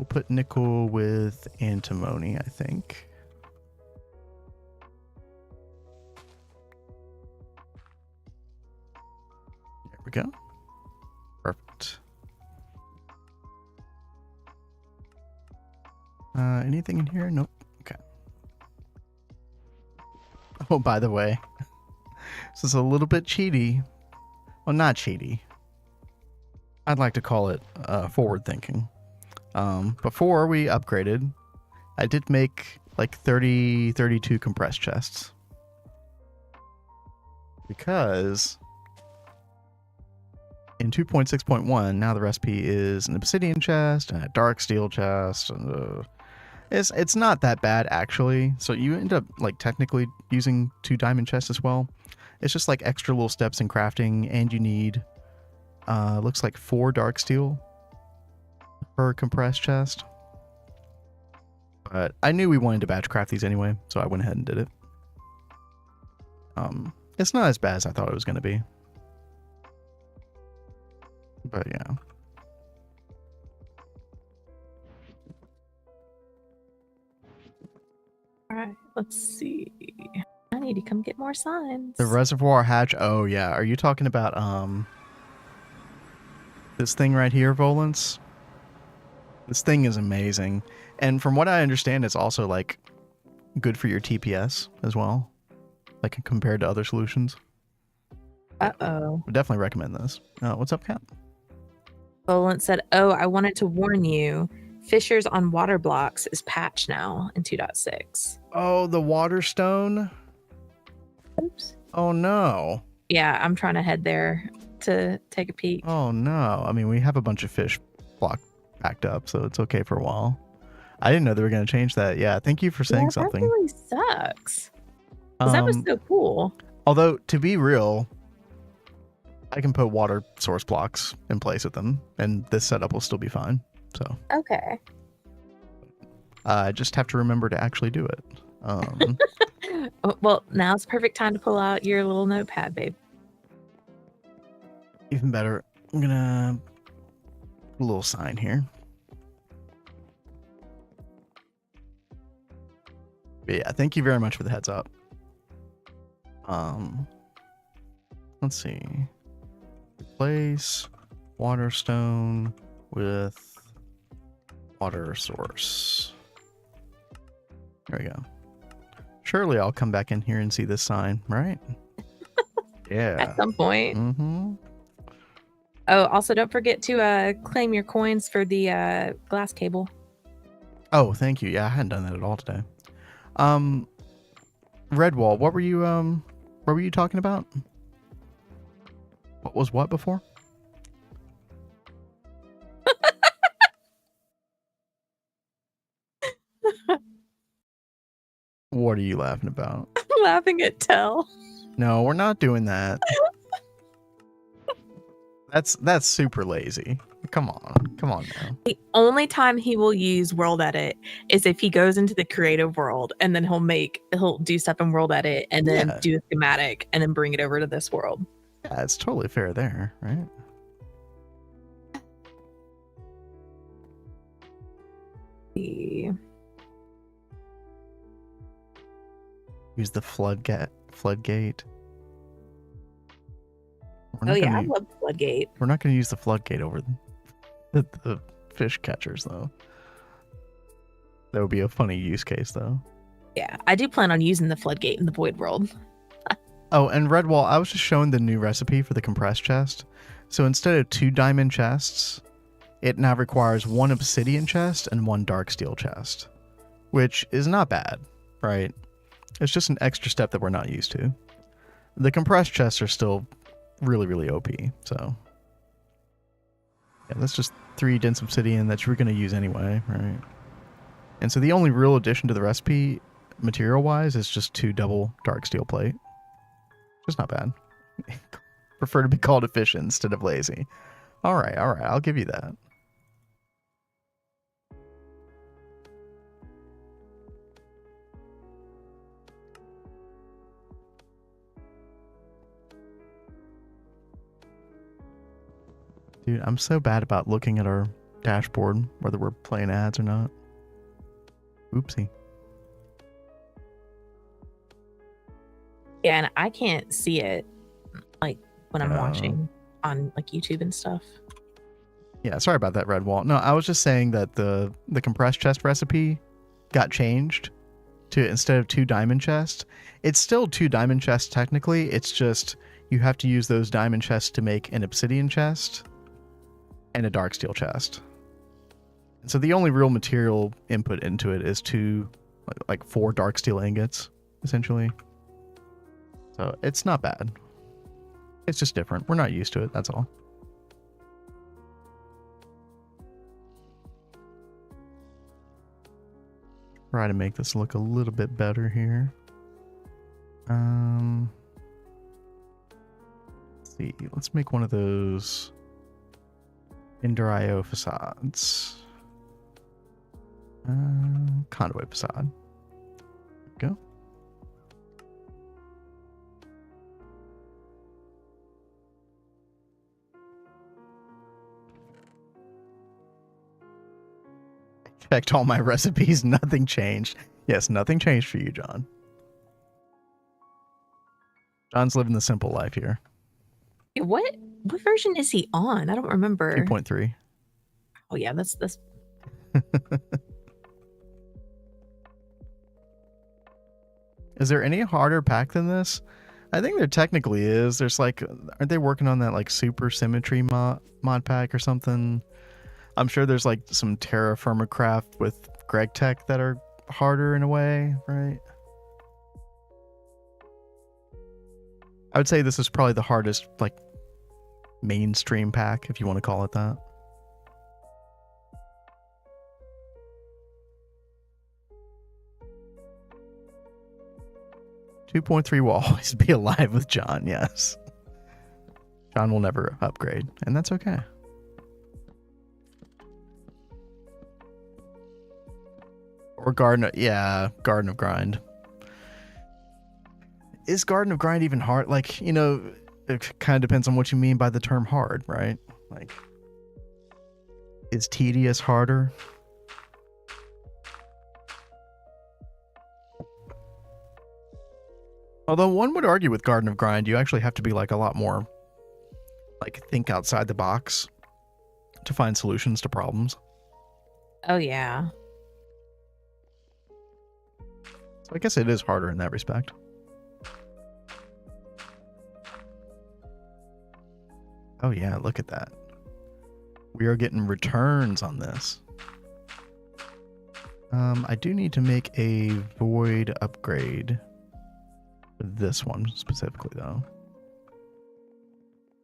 put nickel with antimony, I think. There we go. Perfect. Anything in here? Nope. Okay. Oh, by the way, this is a little bit cheaty. Well, not cheaty. I'd like to call it forward thinking. Before we upgraded, I did make like 32 compressed chests. Because in 2.6.1, now the recipe is an obsidian chest and a dark steel chest, and it's not that bad actually. So you end up like technically using 2 diamond chests as well. It's just like extra little steps in crafting, and you need looks like 4 dark steel per compressed chest. But I knew we wanted to batch craft these anyway, so I went ahead and did it. It's not as bad as I thought it was going to be. But yeah. Alright, let's see. I need to come get more signs. The reservoir hatch. Oh yeah. Are you talking about this thing right here, Volance? This thing is amazing. And from what I understand, it's also like good for your TPS as well. Like compared to other solutions. Uh-oh. Would definitely recommend this. What's up, Kat? Volant said, oh, I wanted to warn you. Fissures on water blocks is patched now in 2.6. Oh, the water stone? Oops. Oh no. Yeah, I'm trying to head there to take a peek. Oh no. I mean, we have a bunch of fish block backed up, so it's okay for a while. I didn't know they were going to change that. Yeah, thank you for saying Yeah, something. that really sucks. 'Cause that was so cool. Although, to be real, I can put water source blocks in place with them, and this setup will still be fine. So Okay. I just have to remember to actually do it. Well, now's the perfect time to pull out your little notepad, babe. Even better, I'm gonna put a little sign here. But yeah, thank you very much for the heads up. Let's see. Replace waterstone with water source. There we go. Surely I'll come back in here and see this sign, right? Yeah. At some point. Mm-hmm. Oh, also don't forget to claim your coins for the glass cable. Oh, thank you. Yeah, I hadn't done that at all today. Redwall, what were you talking about? What was what before? What are you laughing about? I'm laughing at Tell. No, we're not doing that. That's super lazy. Come on now. The only time he will use world edit is if he goes into the creative world and then he'll do stuff in world edit and then Yeah. do a schematic and then bring it over to this world. Yeah, it's totally fair there, right? The- Use the floodgate. Oh yeah, I love Floodgate. We're not going to use the floodgate over the fish catchers, though. That would be a funny use case, though. Yeah, I do plan on using the Floodgate in the Void World. Oh, and Redwall, I was just showing the new recipe for the compressed chest. So instead of 2 diamond chests, it now requires 1 obsidian chest and 1 dark steel chest, which is not bad, right? It's just an extra step that we're not used to. The compressed chests are still really, really OP, so yeah, that's just 3 dense obsidian that you're going to use anyway, right? And so the only real addition to the recipe, material-wise, is just 2 double dark steel plate. Just not bad. Prefer to be called efficient instead of lazy. All right, I'll give you that. Dude, I'm so bad about looking at our dashboard, whether we're playing ads or not. Oopsie. Yeah, and I can't see it like when I'm Oh. watching on like YouTube and stuff. Yeah, sorry about that, Redwall. No, I was just saying that the compressed chest recipe got changed to, instead of 2 diamond chests, it's still 2 diamond chests technically. It's just you have to use those diamond chests to make an obsidian chest and a dark steel chest. And so the only real material input into it is 4 dark steel ingots, essentially. So it's not bad. It's just different. We're not used to it, that's all. Try to make this look a little bit better here. Let's see. Let's make one of those Ender IO facades. Conduit facade. There we go. Checked all my recipes, nothing changed. Yes, nothing changed for you, John. John's living the simple life here. What version is he on? I don't remember. 2.3. Oh yeah, that's Is there any harder pack than this? I think there technically is. There's like, aren't they working on that like super symmetry mod pack or something? I'm sure there's like some Terra Firma craft with Gregtech that are harder in a way, right? I would say this is probably the hardest, like, mainstream pack, if you want to call it that. .3 will always be alive with John, yes. John will never upgrade, and that's okay. Or Garden of Grind. Is Garden of Grind even hard? Like, you know, it kind of depends on what you mean by the term hard, right? Like, is tedious harder? Although one would argue with Garden of Grind, you actually have to be like a lot more, like, think outside the box to find solutions to problems. Oh, yeah. So I guess it is harder in that respect. Oh yeah, look at that. We are getting returns on this. I do need to make a void upgrade for this one specifically, though.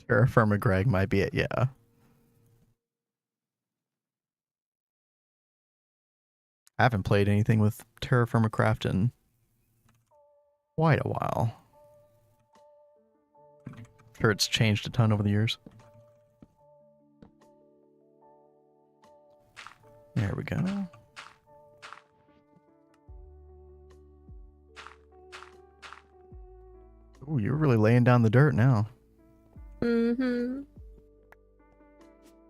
Terra Firma Greg might be it, yeah. I haven't played anything with Terra Firma Craft in quite a while. Sure, it's changed a ton over the years. There we go. Ooh, you're really laying down the dirt now. Mm-hmm. I'm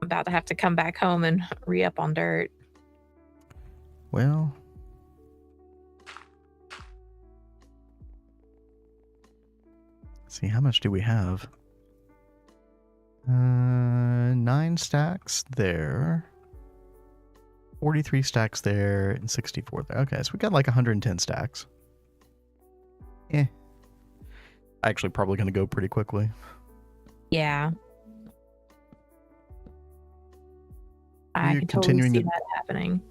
about to have to come back home and re-up on dirt. Well, let's see, how much do we have? 9 stacks there. 43 stacks there and 64 there. Okay, so we got like 110 stacks. Actually, probably going to go pretty quickly. Yeah. I You're can totally see continuing that happening.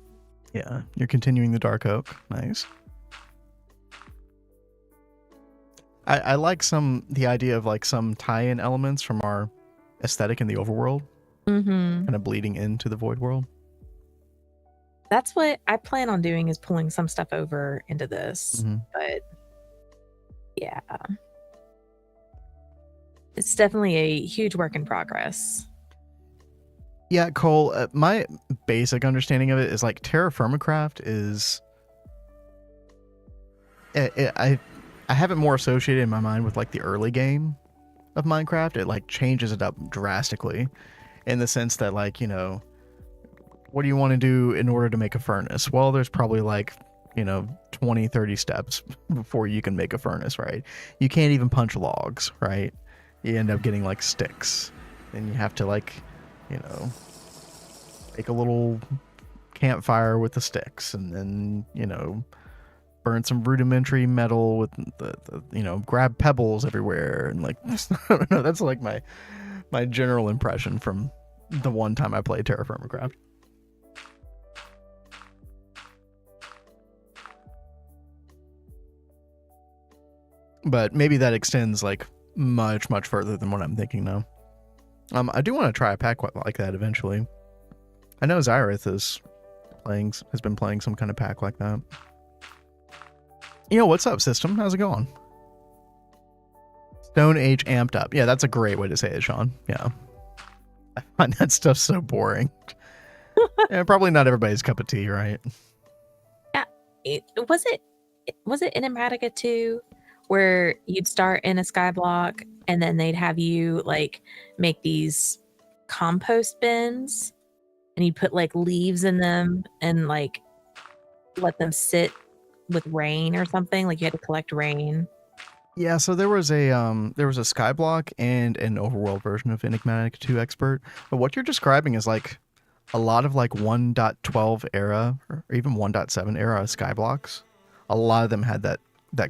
Yeah, you're continuing the Dark Oak. Nice. I like the idea of like some tie-in elements from our aesthetic in the overworld. Mm-hmm. Kind of bleeding into the void world. That's what I plan on doing, is pulling some stuff over into this. Mm-hmm. But yeah, it's definitely a huge work in progress. Yeah, Cole, my basic understanding of it is like Terra Firma Craft is... I have it more associated in my mind with like the early game of Minecraft. It like changes it up drastically in the sense that, like, you know, what do you want to do in order to make a furnace? Well, there's probably like, you know, 20, 30 steps before you can make a furnace, right? You can't even punch logs, right? You end up getting like sticks. Then you have to, like, you know, make a little campfire with the sticks, and then, you know, burn some rudimentary metal with the you know, grab pebbles everywhere, and like, I don't know, that's like my general impression from the one time I played Terra Firma Craft. But maybe that extends like much further than what I'm thinking now. I do want to try a pack like that eventually. I know Zyrith has been playing some kind of pack like that. Yo, what's up, system? How's it going? Stone Age amped up. Yeah, that's a great way to say it, Sean. Yeah. I find that stuff so boring. Yeah, probably not everybody's cup of tea, right? Yeah. Was it in Enigmatica 2 where you'd start in a sky block and then they'd have you like make these compost bins, and you'd put like leaves in them and like let them sit with rain or something? Like you had to collect rain. Yeah, so there was a skyblock and an overworld version of Enigmatic 2 Expert. But what you're describing is like a lot of like 1.12 era or even 1.7 era skyblocks. A lot of them had that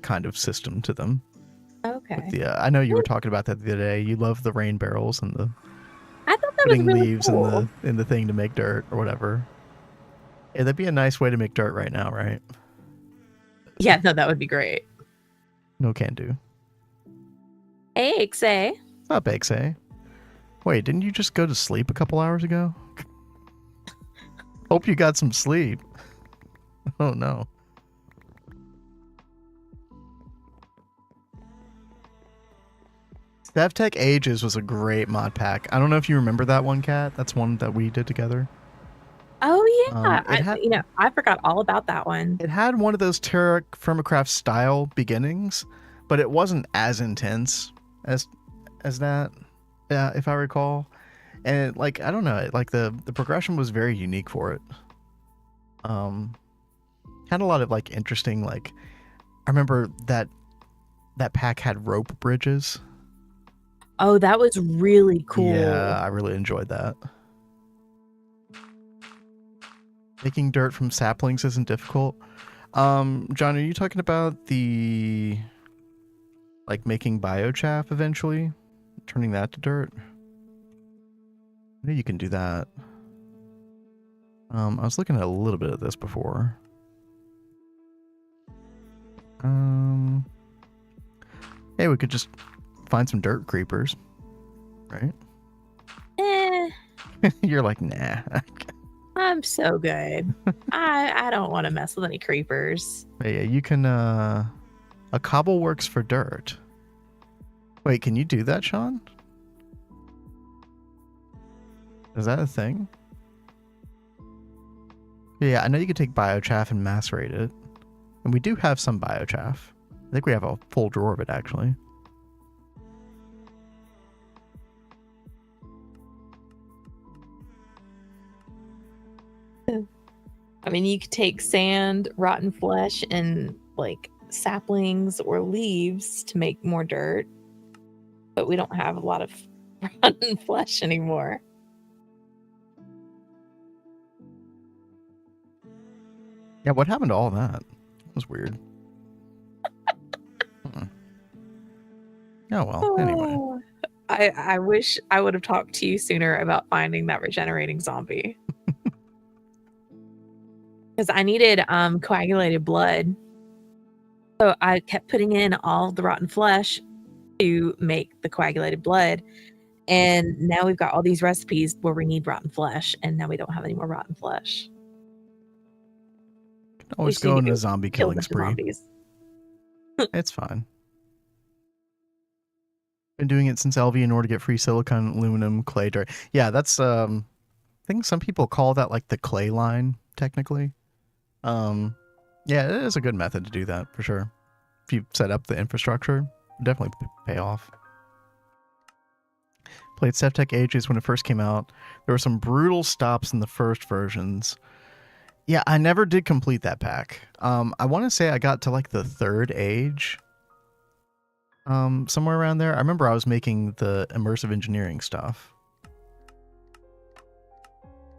kind of system to them. Okay. I know you were talking about that the other day. You love the rain barrels and the I thought that was putting really leaves cool. in the thing to make dirt or whatever. Yeah, that'd be a nice way to make dirt right now, right? Yeah, no, that would be great. No can do. Hey, Xe. What's up, XA? Wait, didn't you just go to sleep a couple hours ago? Hope you got some sleep. Oh no. Gregtech Ages was a great mod pack. I don't know if you remember that one, Kat. That's one that we did together. Oh yeah, It had I forgot all about that one. it had one of those Terra Firmacraft style beginnings, but it wasn't as intense as that, if I recall. And it, like, I don't know, like the progression was very unique for it. Had a lot of like interesting, like, I remember that pack had rope bridges. Oh, that was really cool. Yeah, I really enjoyed that. Making dirt from saplings isn't difficult. John, are you talking about the, like, making biochaff eventually? Turning that to dirt? I know you can do that. I was looking at a little bit of this before. Hey, we could just find some dirt creepers, right? You're like, nah. I'm so good. I don't want to mess with any creepers. Yeah, you can, a cobble works for dirt. Wait, can you do that, Sean? Is that a thing? Yeah, I know you can take biochaff and macerate it. And we do have some biochaff. I think we have a full drawer of it, actually. I mean, you could take sand, rotten flesh, and like saplings or leaves to make more dirt. But we don't have a lot of rotten flesh anymore. Yeah, what happened to all that? That was weird. Oh, well, anyway. I wish I would have talked to you sooner about finding that regenerating zombie. Because I needed coagulated blood. So I kept putting in all the rotten flesh to make the coagulated blood. And now we've got all these recipes where we need rotten flesh, and now we don't have any more rotten flesh. Always go on a zombie killing spree. It's fine. Been doing it since LV in order to get free silicon, aluminum, clay, dirt. Yeah, that's I think some people call that like the clay line, technically. Yeah, it is a good method to do that for sure. If you set up the infrastructure, definitely pay off. Played Gregtech Ages when it first came out. There were some brutal stops in the first versions. Yeah, I never did complete that pack. I want to say I got to like the third age. Somewhere around there. I remember I was making the immersive engineering stuff.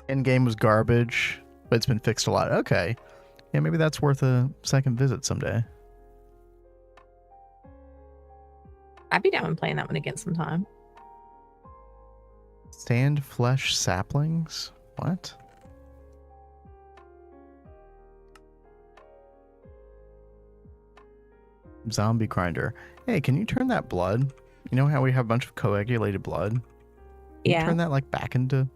Endgame was garbage, but it's been fixed a lot. Okay. Yeah, maybe that's worth a second visit someday. I'd be down with playing that one again sometime. Sand flesh saplings? What? Zombie grinder. Hey, can you turn that blood? You know how we have a bunch of coagulated blood? Can you turn that like back into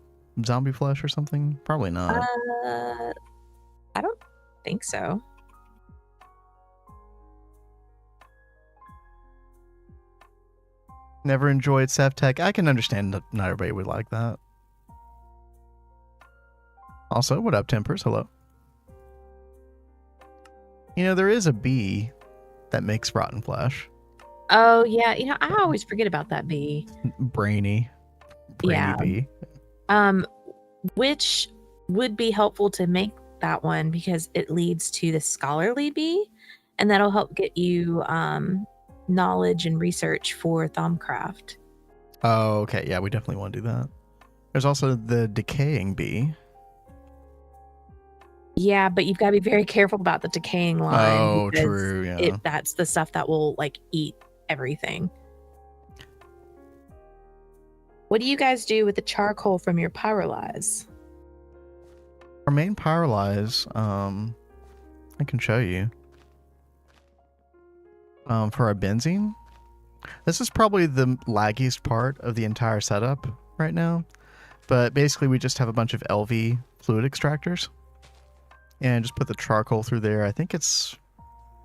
zombie flesh or something? Probably not. I don't think so. Never enjoyed Gregtech. I can understand that not everybody would like that. Also, what up, Tempers? Hello. You know, there is a bee that makes rotten flesh. Oh, yeah. You know, I always forget about that bee. Brainy bee. Which would be helpful to make that one because it leads to the scholarly bee, and that'll help get you knowledge and research for Thaumcraft. Oh, okay. Yeah, we definitely want to do that. There's also the decaying bee. Yeah, but you've got to be very careful about the decaying line. Oh, true. Yeah. That's the stuff that will like eat everything. What do you guys do with the charcoal from your pyrolyze? Our main pyrolyze, I can show you. For our benzene, This is probably the laggiest part of the entire setup right now. But basically, we just have a bunch of LV fluid extractors. And just put the charcoal through there. I think it's...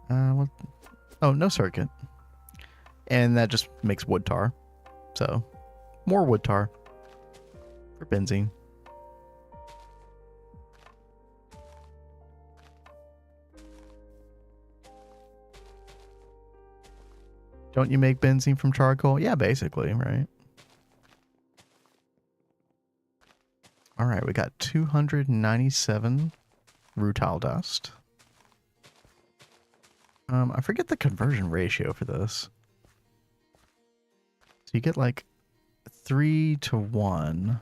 what? Oh, no circuit. And that just makes wood tar. So, more wood tar for benzene. Don't you make benzene from charcoal? Yeah, basically, right? All right, we got 297 rutile dust. I forget the conversion ratio for this. So you get like 3 to 1.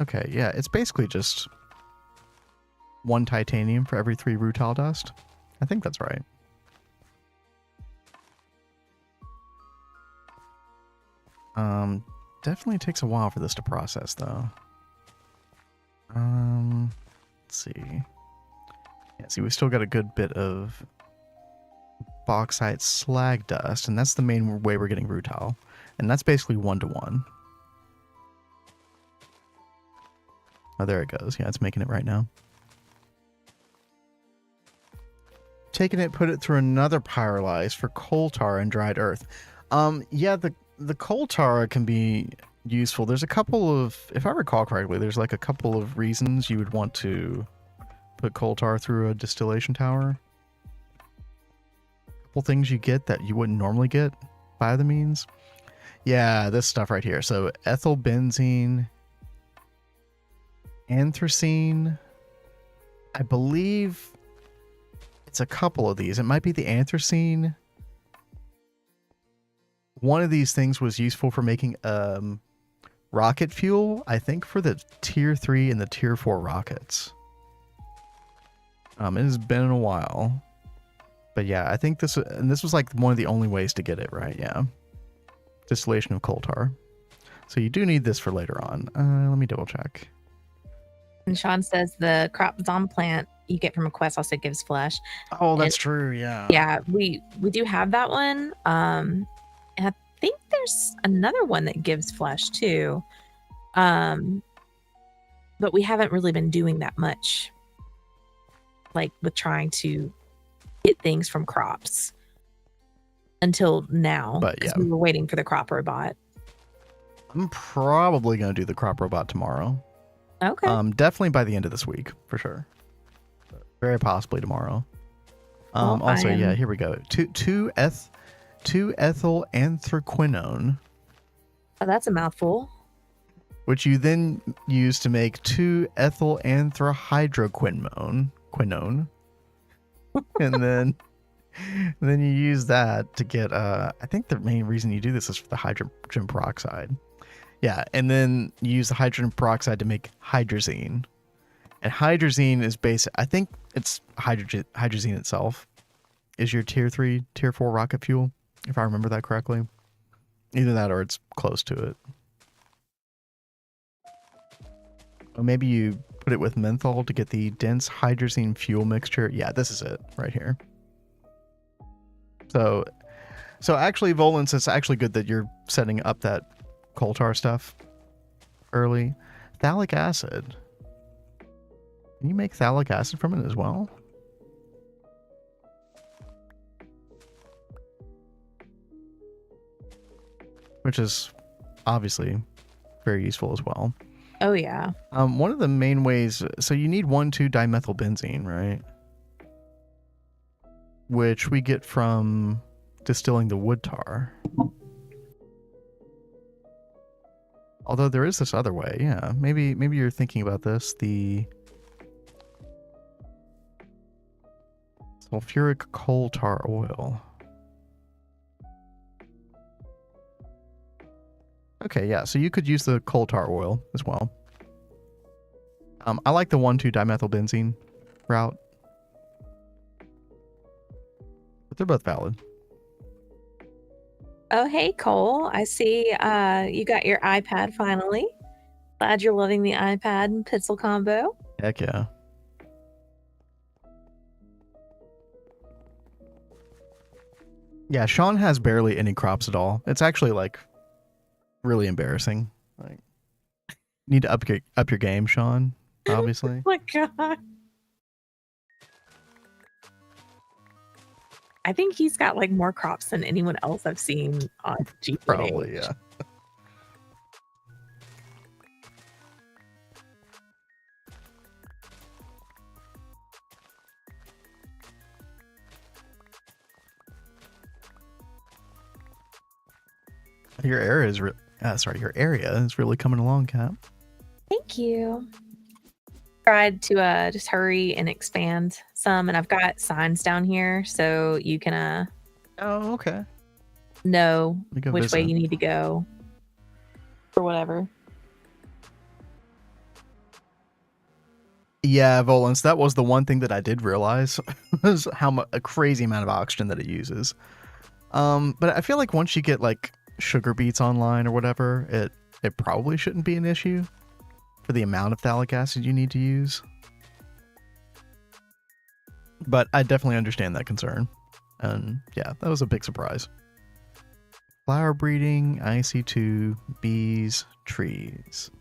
Okay, yeah, it's basically just 1 titanium for every 3 rutile dust. I think that's right. Definitely takes a while for this to process, though. Let's see. Yeah, see, we still got a good bit of bauxite slag dust, and that's the main way we're getting rutile. And that's basically 1 to 1. Oh, there it goes. Yeah, it's making it right now. Taking it, put it through another pyrolyze for coal tar and dried earth. Yeah, the coal tar can be useful. There's a couple of, if I recall correctly, there's like a couple of reasons you would want to put coal tar through a distillation tower. A couple things you get that you wouldn't normally get by the means. Yeah, this stuff right here. So ethyl benzene, anthracene. I believe it's a couple of these. It might be the anthracene. One of these things was useful for making rocket fuel, I think, for the tier 3 and the tier 4 rockets. It has been a while. But yeah, I think this was like one of the only ways to get it, right? Yeah. Distillation of coal tar. So you do need this for later on. Let me double check. And Sean says the crop zom plant you get from a quest also gives flesh. Oh, that's true. Yeah. Yeah, we do have that one. And I think there's another one that gives flesh too. But we haven't really been doing that much, like with trying to get things from crops until now. But yeah, we were waiting for the crop robot. I'm probably gonna do the crop robot tomorrow. Okay. Definitely by the end of this week for sure. Very possibly tomorrow. Also, yeah, here we go. 2-ethyl anthraquinone. Oh, that's a mouthful. Which you then use to make 2-ethyl anthrohydroquinone. And then you use that to get I think the main reason you do this is for the hydrogen peroxide. Yeah, and then you use the hydrogen peroxide to make hydrazine. And hydrazine is I think it's hydrazine itself is your tier 3, tier 4 rocket fuel, if I remember that correctly. Either that or it's close to it. Or maybe you put it with menthol to get the dense hydrazine fuel mixture. Yeah, this is it right here. So actually, Volans, it's actually good that you're setting up that coal tar stuff early. Phthalic acid. Can you make phthalic acid from it as well? Which is obviously very useful as well. Oh, yeah. One of the main ways, so you need 1,2-dimethylbenzene, right? Which we get from distilling the wood tar. Although there is this other way, yeah. Maybe you're thinking about this. The sulfuric coal tar oil. Okay, yeah, so you could use the coal tar oil as well. I like the 1,2-dimethylbenzene route. But they're both valid. Oh, hey, Cole. I see you got your iPad finally. Glad you're loving the iPad and pixel combo. Heck yeah. Yeah, Sean has barely any crops at all. It's actually like really embarrassing. Like, need to up your game, Sean. Obviously. Oh my god. I think he's got like more crops than anyone else I've seen on GTNH. Probably, yeah. Your area is your area is really coming along, Cap. Thank you. Tried to just hurry and expand some, and I've got signs down here so you can Oh, okay. know We go which way visit. you need to go or whatever. Yeah, Volans, that was the one thing that I did realize was a crazy amount of oxygen that it uses. But I feel like once you get like sugar beets online or whatever, it probably shouldn't be an issue for the amount of phthalic acid you need to use. But I definitely understand that concern. And yeah, that was a big surprise. Flower breeding, IC2, bees, trees.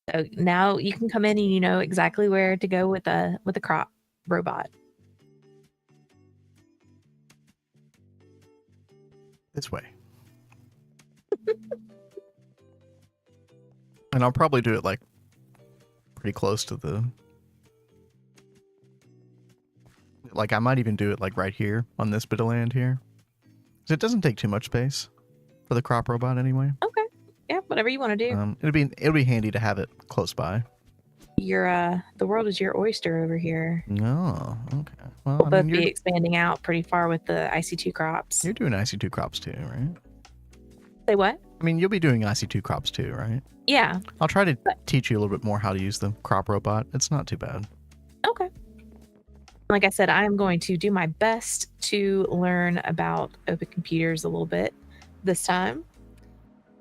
So now you can come in and you know exactly where to go with the crop robot. This way. And I'll probably do it like pretty close to the... Like I might even do it like right here on this bit of land here. 'Cause it doesn't take too much space for the crop robot anyway. Okay. Yeah, whatever you want to do. It'll be handy to have it close by. Your the world is your oyster over here. Oh, okay. Well, We'll both be expanding out pretty far with the IC2 crops. You're doing IC2 crops too, right? Say what? I mean, you'll be doing IC2 crops too, right? Yeah. I'll try to teach you a little bit more how to use the crop robot. It's not too bad. Okay. Like I said, I'm going to do my best to learn about open computers a little bit this time.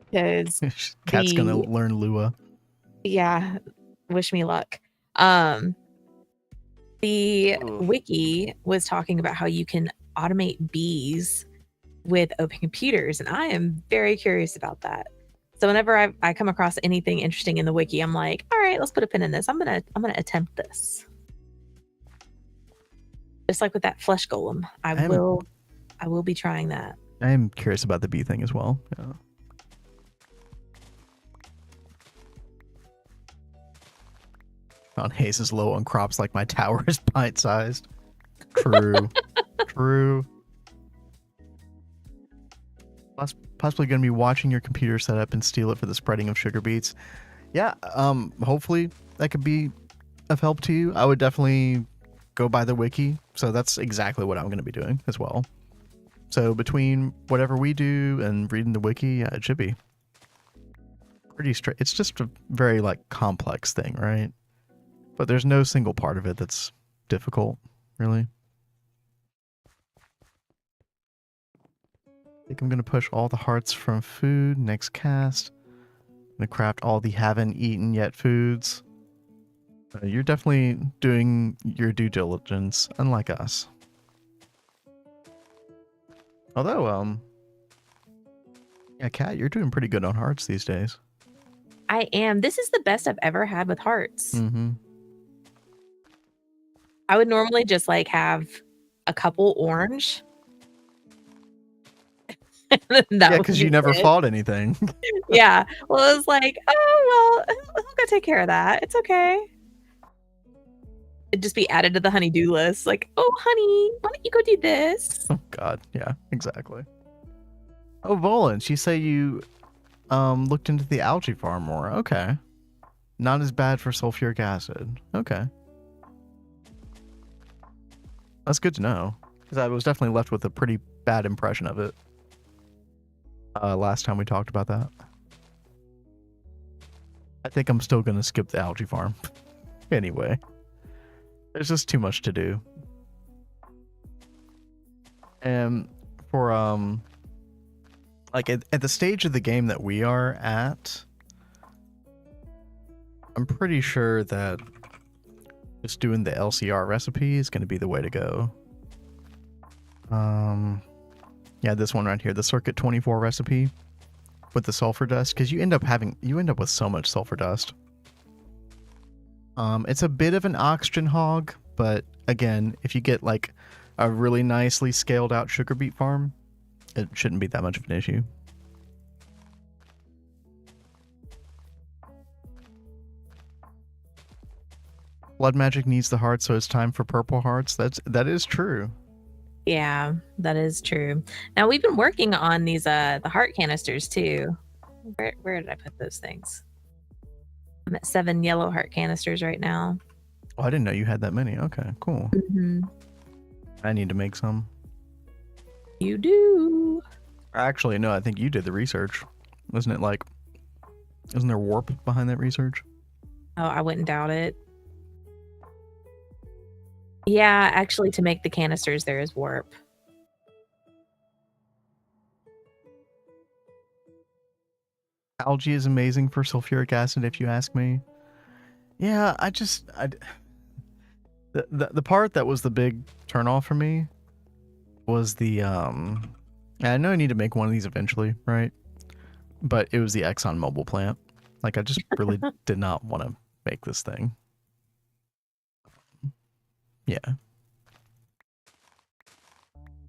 Because Cat's gonna learn Lua. Yeah, wish me luck. The wiki was talking about how you can automate bees with open computers, and I am very curious about that. So whenever I come across anything interesting in the wiki, I'm like, all right, let's put a pin in this. I'm gonna attempt this. Just like with that flesh golem, I will be trying that. I am curious about the bee thing as well. Yeah. Found Hayes is low on crops like my tower is pint-sized. True. True. Possibly going to be watching your computer setup and steal it for the spreading of sugar beets. Yeah, hopefully that could be of help to you. I would definitely go by the wiki. So that's exactly what I'm going to be doing as well. So between whatever we do and reading the wiki, yeah, it should be pretty straight. It's just a very like complex thing, right? But there's no single part of it that's difficult, really. I think I'm going to push all the hearts from food. Next cast. I'm going to craft all the haven't eaten yet foods. You're definitely doing your due diligence, unlike us. Although, yeah, Kat, you're doing pretty good on hearts these days. I am. This is the best I've ever had with hearts. Mm-hmm. I would normally just like have a couple orange. Yeah, because you never fought anything. Yeah. Well, it was like, oh, well, I'm going to take care of that. It's okay. It'd just be added to the honey-do list. Like, oh, honey, why don't you go do this? Oh, God. Yeah, exactly. Oh, Volans, you say you looked into the algae farm more. Okay. Not as bad for sulfuric acid. Okay. That's good to know. Because I was definitely left with a pretty bad impression of it. Last time we talked about that. I think I'm still going to skip the algae farm. Anyway. There's just too much to do. And for, like at the stage of the game that we are at, I'm pretty sure that just doing the LCR recipe is going to be the way to go. Yeah, this one right here, the Circuit 24 recipe with the sulfur dust, because you end up with so much sulfur dust. It's a bit of an oxygen hog, but again, if you get like a really nicely scaled out sugar beet farm, it shouldn't be that much of an issue. Blood magic needs the heart, so it's time for purple hearts. That is true. Yeah, that is true. Now we've been working on these the heart canisters too. Where did I put those things? I'm at 7 yellow heart canisters right now. Oh, I didn't know you had that many. Okay, cool. Mm-hmm. I need to make some. You do. Actually, no, I think you did the research. Isn't there warp behind that research? Oh, I wouldn't doubt it. Yeah, actually, to make the canisters, there is warp. Algae is amazing for sulfuric acid, if you ask me. Yeah, the part that was the big turnoff for me was the I know I need to make one of these eventually, right? But it was the ExxonMobil plant. Like, I just really did not want to make this thing. Yeah.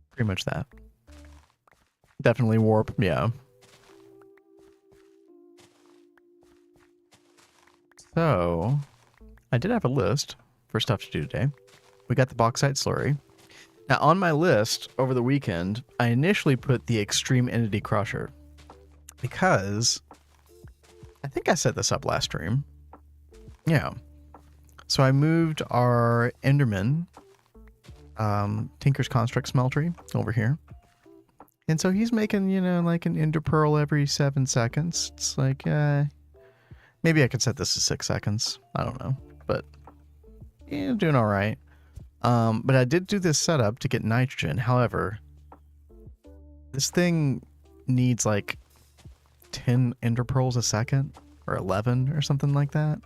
Pretty much that. Definitely warp, yeah. So, I did have a list for stuff to do today. We got the bauxite slurry. Now, on my list over the weekend, I initially put the extreme entity crusher because I think I set this up last stream. Yeah. So I moved our Enderman, Tinker's Construct Smeltery, over here. And so he's making, like an Ender Pearl every 7 seconds. It's like, maybe I could set this to 6 seconds. I don't know. But, yeah, doing all right. But I did do this setup to get nitrogen. However, this thing needs like 10 Ender Pearls a second, or 11 or something like that.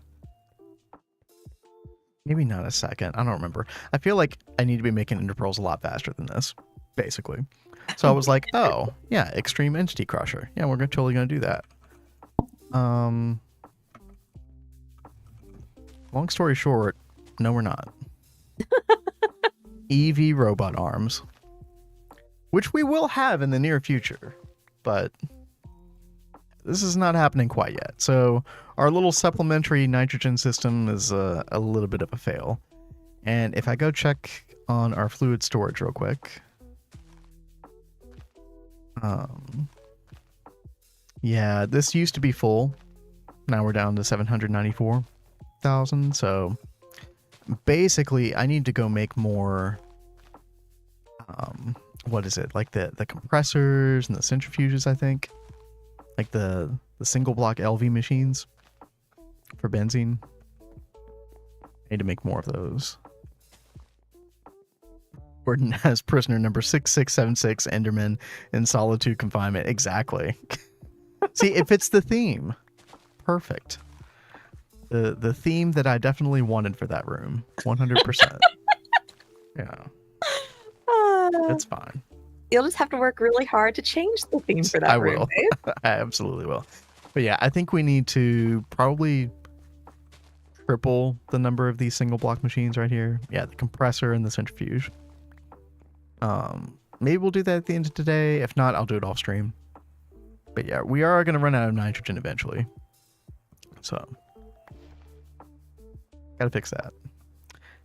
Maybe not a second. I don't remember. I feel like I need to be making Ender Pearls a lot faster than this, basically. So I was like, oh, yeah, Extreme Entity Crusher. Yeah, we're totally going to do that. Long story short, no, we're not. EV robot arms, which we will have in the near future, but this is not happening quite yet. So our little supplementary nitrogen system is a little bit of a fail. And if I go check on our fluid storage real quick, yeah, this used to be full. Now we're down to 794,000. So basically, I need to go make more. What is it? Like the compressors and the centrifuges, I think. Like the single block LV machines for benzene. I need to make more of those. Gordon has prisoner number 6676 Enderman in solitude confinement. Exactly. See, it fits the theme. Perfect. The theme that I definitely wanted for that room. 100%. Yeah. It's fine. You'll just have to work really hard to change the theme for that room. I will. I absolutely will. But yeah, I think we need to probably triple the number of these single block machines right here. Yeah, the compressor and the centrifuge. Maybe we'll do that at the end of today. If not, I'll do it off stream. But yeah, we are going to run out of nitrogen eventually. So, gotta fix that.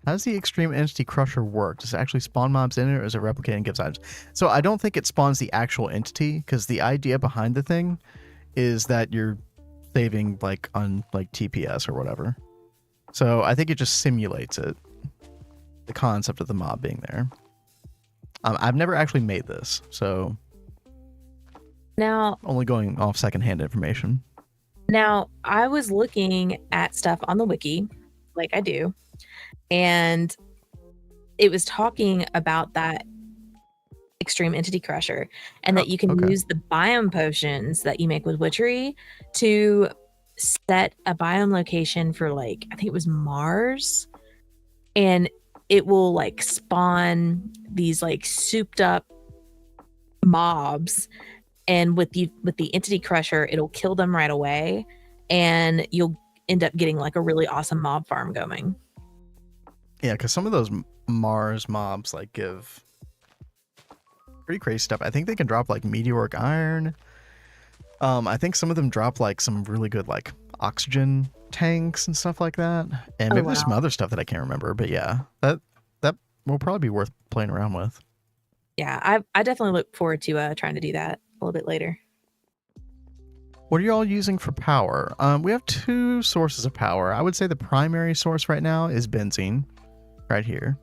How does the Extreme Entity Crusher work? Does it actually spawn mobs in it, or is it replicating and gives items? So I don't think it spawns the actual entity, because the idea behind the thing is that you're saving like on like TPS or whatever. So I think it just simulates it. The concept of the mob being there. I've never actually made this, so now only going off secondhand information. Now, I was looking at stuff on the wiki, like I do, and it was talking about that Extreme Entity Crusher, and that you can use the biome potions that you make with witchery to set a biome location for, like, I think it was Mars, and it will like spawn these like souped up mobs, and with the entity crusher it'll kill them right away, and you'll end up getting like a really awesome mob farm going. Yeah, because some of those Mars mobs like give pretty crazy stuff. I think they can drop like meteoric iron. I think some of them drop like some really good like oxygen tanks and stuff like that, and maybe there's some other stuff that I can't remember. But yeah, that will probably be worth playing around with. Yeah, I definitely look forward to trying to do that a little bit later. What are you all using for power? We have two sources of power. I would say the primary source right now is benzene, right here,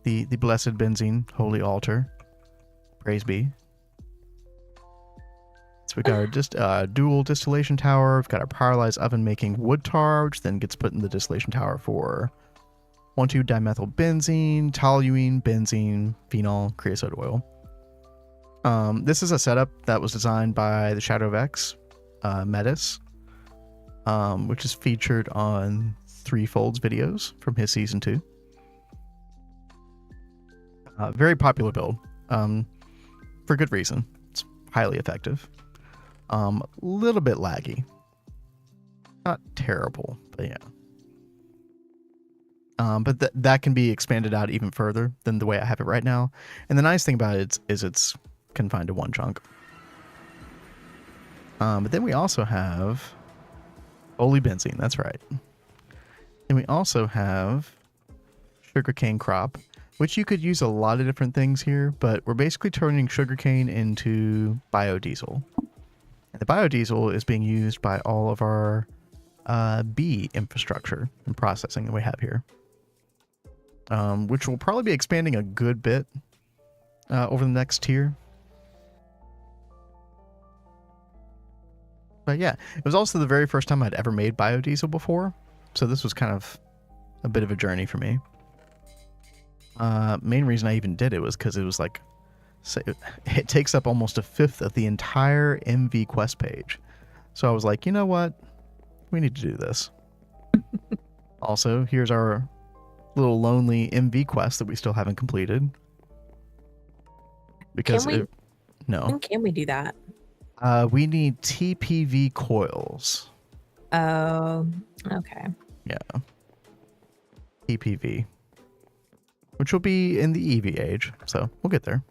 the blessed benzene, holy altar, praise be. So we got our dual distillation tower. We've got our pyrolyzed oven making wood tar, which then gets put in the distillation tower for 1,2-dimethylbenzene, toluene, benzene, phenol, creosote oil. This is a setup that was designed by the Shadow of X, Metis, which is featured on Threefold's videos from his season 2. Very popular build, for good reason. It's highly effective. Little bit laggy. Not terrible, but yeah. But that can be expanded out even further than the way I have it right now. And the nice thing about it is it's confined to one chunk. But then we also have holy benzene. That's right. And we also have sugarcane crop, which you could use a lot of different things here, but we're basically turning sugarcane into biodiesel. And the biodiesel is being used by all of our bee infrastructure and processing that we have here, which will probably be expanding a good bit over the next tier. But yeah, it was also the very first time I'd ever made biodiesel before, so this was kind of a bit of a journey for me. Main reason I even did it was because it was like, it takes up almost a fifth of the entire MV quest page. So I was like, you know what? We need to do this. Also, here's our little lonely MV quest that we still haven't completed. Because when can we do that? We need TPV coils. Oh, okay. Yeah. TPV. Which will be in the EV age, so we'll get there.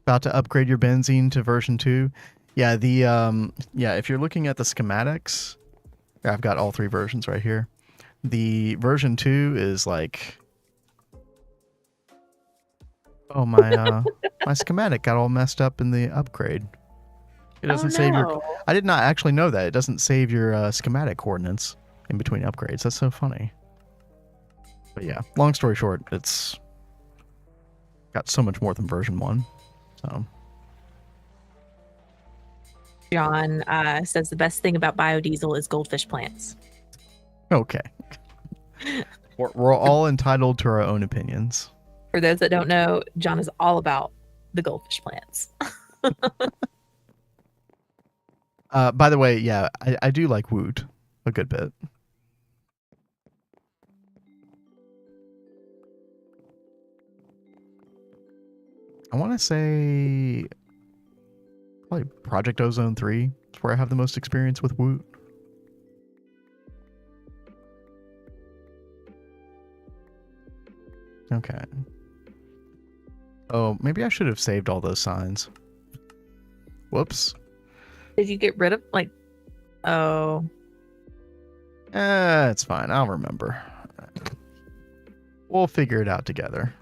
About to upgrade your benzene to version 2. Yeah, if you're looking at the schematics, I've got all 3 versions right here. The version 2 is like, oh, my my schematic got all messed up in the upgrade. It doesn't save your, I did not actually know that. It doesn't save your schematic coordinates in between upgrades. That's so funny. But yeah, long story short, it's got so much more than version 1. So John says the best thing about biodiesel is goldfish plants. Okay. We're all entitled to our own opinions. For those that don't know, John is all about the goldfish plants. By the way, yeah, I do like Woot a good bit. I want to say probably Project Ozone 3 is where I have the most experience with Woot. Okay. Oh, maybe I should have saved all those signs. Whoops. Did you get rid of, like, oh. It's fine. I'll remember. We'll figure it out together.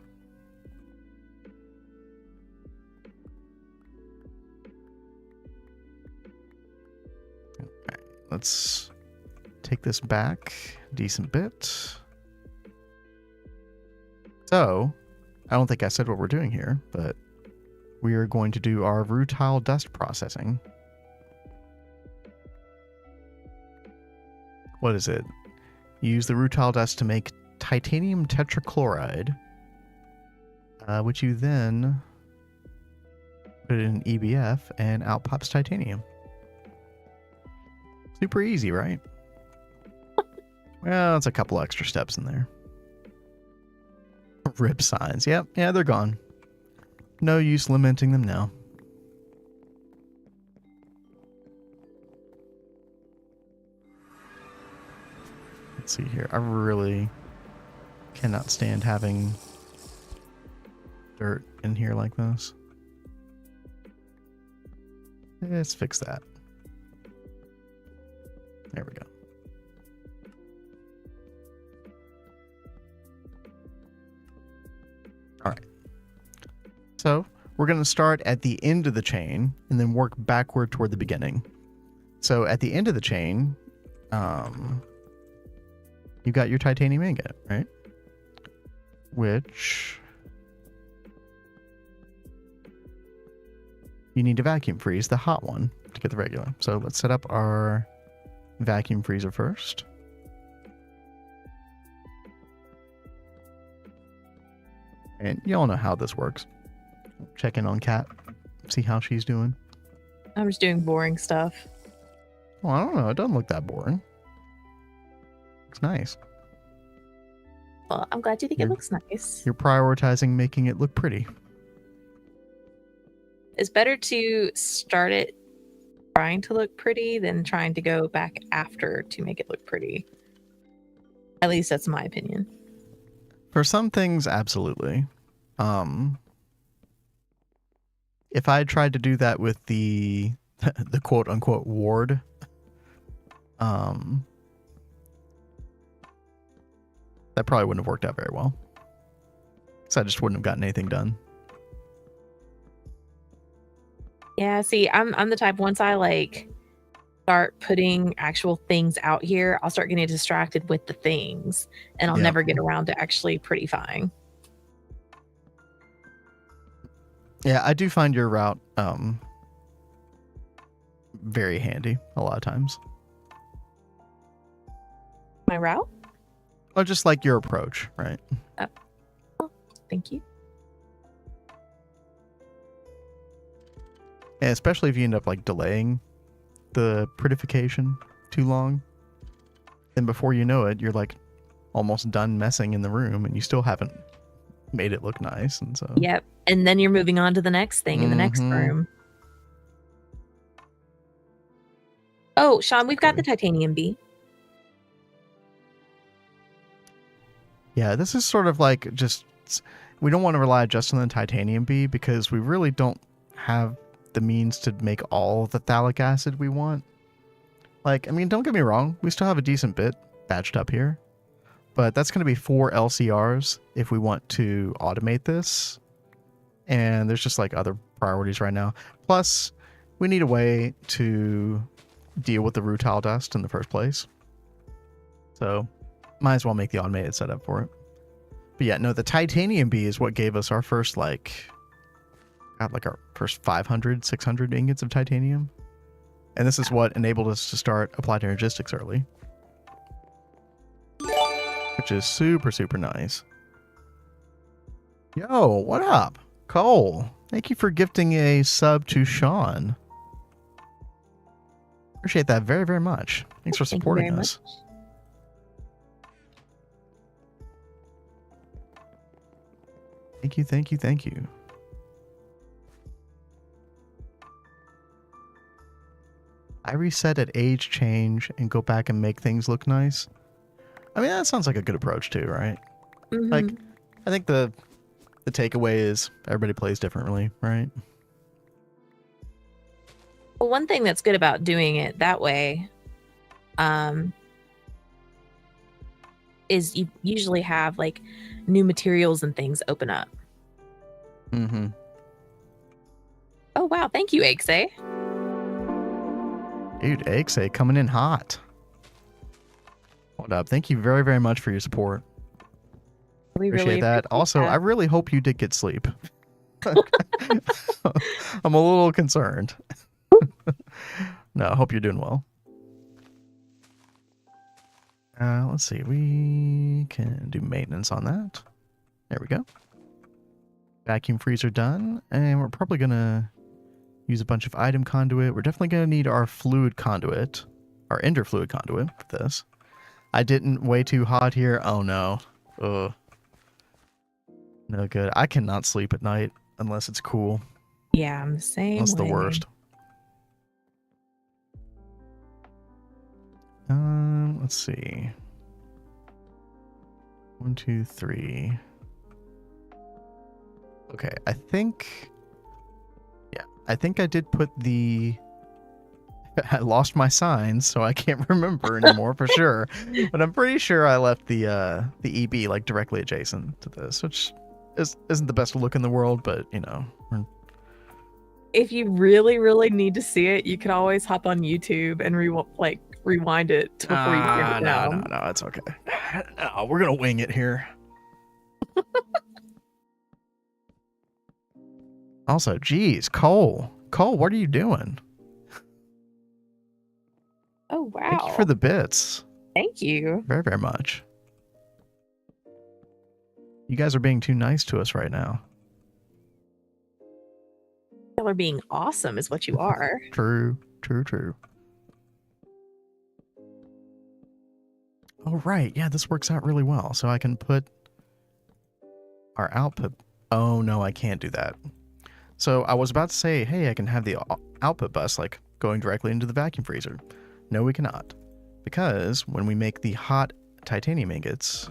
Okay, let's take this back a decent bit. So, I don't think I said what we're doing here, but we are going to do our rutile dust processing. What is it? Use the rutile dust to make titanium tetrachloride, which you then put it in EBF and out pops titanium. Super easy, right? Well, it's a couple extra steps in there. Rip signs. Yep. Yeah, they're gone. No use lamenting them now. Let's see here. I really cannot stand having dirt in here like this. Let's fix that. There we go. All right. So we're going to start at the end of the chain and then work backward toward the beginning. So at the end of the chain, you got your titanium ingot, right? Which you need to vacuum freeze the hot one to get the regular. So let's set up our vacuum freezer first. And y'all know how this works. Check in on Kat, see how she's doing. I'm just doing boring stuff. Well, I don't know. It doesn't look that boring. Looks nice. Well, I'm glad you think it looks nice. You're prioritizing making it look pretty. It's better to start it trying to look pretty than trying to go back after to make it look pretty. At least that's my opinion. For some things, absolutely. If I had tried to do that with the quote unquote ward, that probably wouldn't have worked out very well. So I just wouldn't have gotten anything done. Yeah, see, I'm the type, once I like start putting actual things out here, I'll start getting distracted with the things and I'll never get around to actually prettifying. Yeah, I do find your route very handy a lot of times. My route? Or just like your approach, right? Oh, thank you. Yeah, especially if you end up like delaying the prettification too long. Then before you know it, you're like almost done messing in the room and you still haven't made it look nice. And so Yep. And then you're moving on to the next thing in the next room. Oh, Sean, we've got the titanium bee. Yeah, this is sort of like just, we don't want to rely just on the titanium bee because we really don't have the means to make all the phthalic acid we want. Like, I mean, don't get me wrong, we still have a decent bit batched up here, but that's going to be 4 LCRs if we want to automate this. And there's just like other priorities right now. Plus, we need a way to deal with the rutile dust in the first place. So, might as well make the automated setup for it. But yeah, no, the titanium bee is what gave us our first our first 500, 600 ingots of titanium. And this is what enabled us to start applied energistics early. Which is super, super nice. Yo, what up? Cole, thank you for gifting a sub to Sean. Appreciate that very, very much. Thanks for supporting us. Thank you, thank you, thank you. I reset at age change and go back and make things look nice. I mean, that sounds like a good approach too, right? Mm-hmm. Like, I think the takeaway is everybody plays differently, right? Well, one thing that's good about doing it that way is you usually have like new materials and things open up. Mm-hmm. Oh, wow. Thank you, Eggsay. Dude, Eggsay coming in hot. Hold up. Thank you very, very much for your support. We Appreciate really that. appreciate Also, that. I really hope you did get sleep. I'm a little concerned. No, I hope you're doing well. Let's see. We can do maintenance on that. There we go. Vacuum freezer done. And we're probably going to use a bunch of item conduit. We're definitely going to need our fluid conduit. Our ender fluid conduit for this. I didn't way too hot here. Oh no. Ugh. No good. I cannot sleep at night unless it's cool. Yeah, I'm the same That's the way. worst. Let's see. 1, 2, 3. Okay, I think I did put the. I lost my signs, so I can't remember anymore for sure. But I'm pretty sure I left the EB like directly adjacent to this, which isn't the best look in the world, but you know. If you really, really need to see it, you can always hop on YouTube and rewind it before you turn it down. No, it's okay. No, we're gonna wing it here. Also, geez, Cole, what are you doing? Oh wow! Thank you for the bits. Thank you very, very much. You guys are being too nice to us right now. Y'all are being awesome, is what you are. True. Oh, right. Yeah, this works out really well. So I can put our output. Oh, no, I can't do that. So I was about to say, hey, I can have the output bus like going directly into the vacuum freezer. No, we cannot. Because when we make the hot titanium ingots,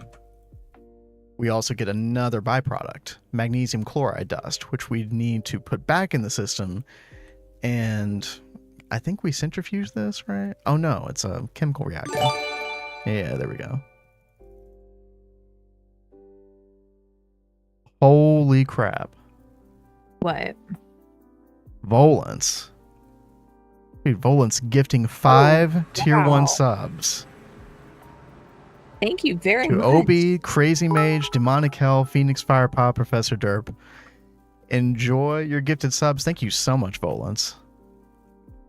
we also get another byproduct, magnesium chloride dust, which we need to put back in the system. And I think we centrifuge this, right? Oh, no, it's a chemical reactor. Yeah, there we go. Holy crap. What? Volance. Dude, Volance gifting 5 tier 1 subs. Thank you very to much. Obi, Crazy Mage, Demonic Hell, Phoenix Firepaw, Professor Derp. Enjoy your gifted subs. Thank you so much, Volance.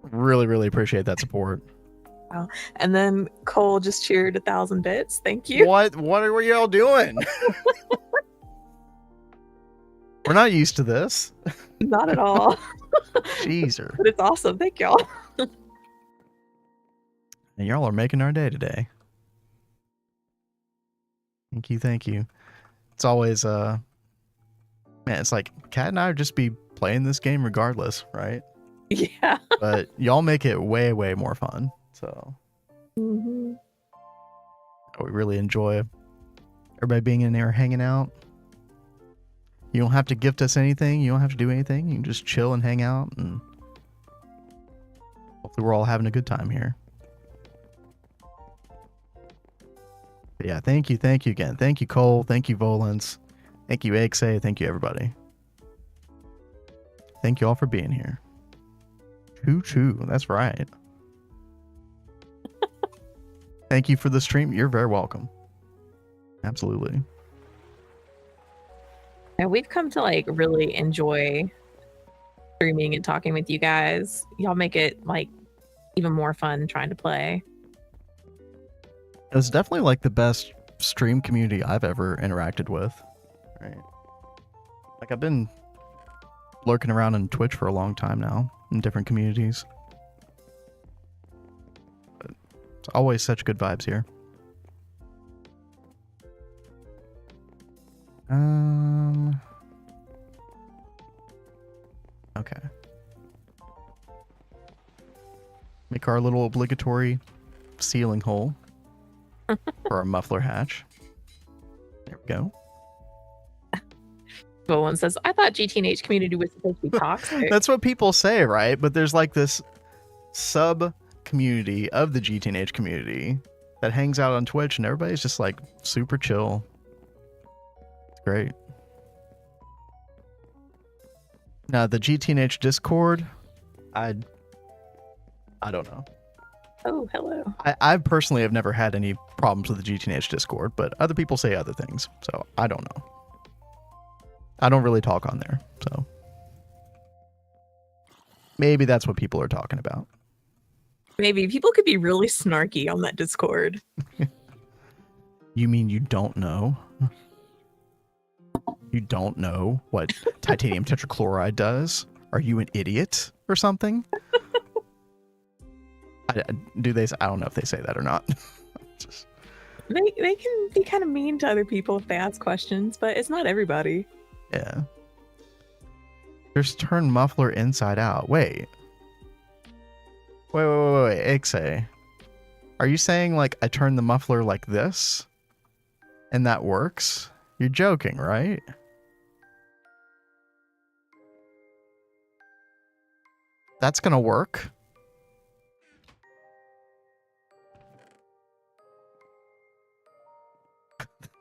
Really, really appreciate that support. Wow. And then Cole just cheered 1,000 bits. Thank you. What are y'all doing? We're not used to this. Not at all. Jeezer. But it's awesome. Thank y'all. And y'all are making our day today. Thank you. It's always man, it's like Kat and I would just be playing this game regardless, right? Yeah. But y'all make it way, way more fun. So we really enjoy everybody being in there hanging out. You don't have to gift us anything. You don't have to do anything. You can just chill and hang out, and hopefully we're all having a good time here. But yeah, thank you again. Thank you, Cole. Thank you, Volance. Thank you, Exe. Thank you, everybody. Thank you all for being here. Choo-choo. That's right. Thank you for the stream. You're very welcome. Absolutely. And we've come to like really enjoy streaming and talking with you guys. Y'all make it like even more fun trying to play. It's definitely like the best stream community I've ever interacted with. Right. Like I've been lurking around on Twitch for a long time now in different communities. But it's always such good vibes here. Okay. Make our little obligatory ceiling hole for our muffler hatch. There we go. One says, I thought GTNH community was supposed to be toxic. That's what people say, right? But there's like this sub community of the GTNH community that hangs out on Twitch, and everybody's just like super chill. It's great. Now the GTNH Discord, I don't know. Oh, hello. I personally have never had any problems with the GTNH Discord, but other people say other things, so I don't know. I don't really talk on there, so maybe that's what people are talking about. Maybe people could be really snarky on that Discord. You mean you don't know? You don't know what titanium tetrachloride does? Are you an idiot or something? I don't know if they say that or not. They can be kind of mean to other people if they ask questions, but it's not everybody. Yeah. Just turn muffler inside out. Wait. Wait. Ixe. Are you saying like I turn the muffler like this? And that works? You're joking, right? That's gonna work?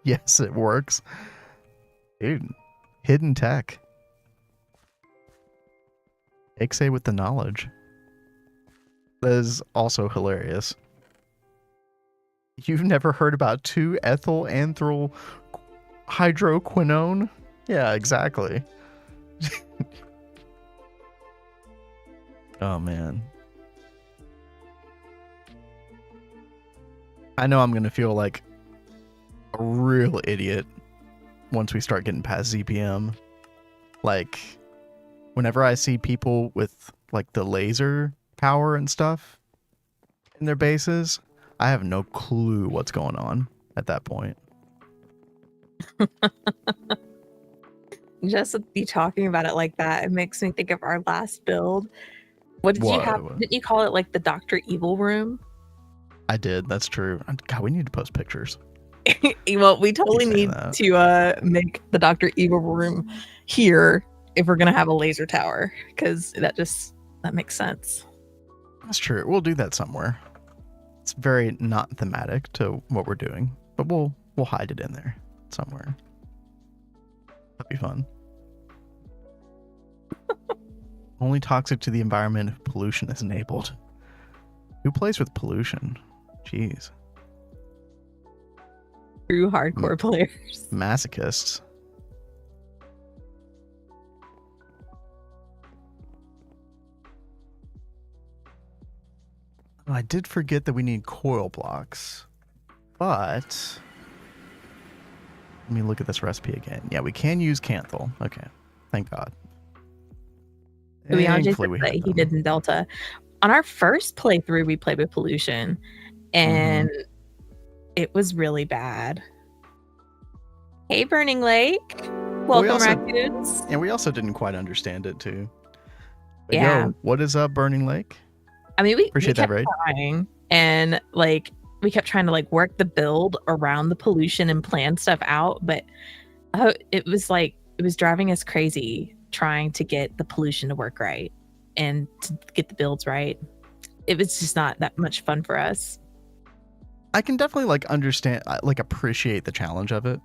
Yes, it works. Dude, hidden tech. Ixe with the knowledge. That is also hilarious. You've never heard about 2-ethyl anthral hydroquinone? Yeah, exactly. Oh, man. I know I'm going to feel like a real idiot once we start getting past ZPM. Like, whenever I see people with, like, the laser power and stuff in their bases, I have no clue what's going on at that point. Just with you talking about it like that, it makes me think of our last build. What did you have? Didn't you call it like the Dr. Evil room? I did. That's true. God, we need to post pictures. Well, we totally need to make the Dr. Evil room here if we're gonna have a laser tower, because that makes sense. That's true. We'll do that somewhere. It's very not thematic to what we're doing, but we'll hide it in there somewhere. That'd be fun. Only toxic to the environment if pollution is enabled. Who plays with pollution? Jeez. True hardcore players. Masochists. I did forget that we need coil blocks, but let me look at this recipe again. Yeah, we can use Canthal. Okay, thank God. He did in Delta. On our first playthrough, we played with pollution, and it was really bad. Hey, Burning Lake. Welcome, raccoons. And we also didn't quite understand it, too. But yeah. Yo, what is up, Burning Lake? I mean, we appreciate that, right? And like, we kept trying to like work the build around the pollution and plan stuff out, but it was driving us crazy trying to get the pollution to work right and to get the builds right. It was just not that much fun for us. I can definitely like understand, like appreciate the challenge of it,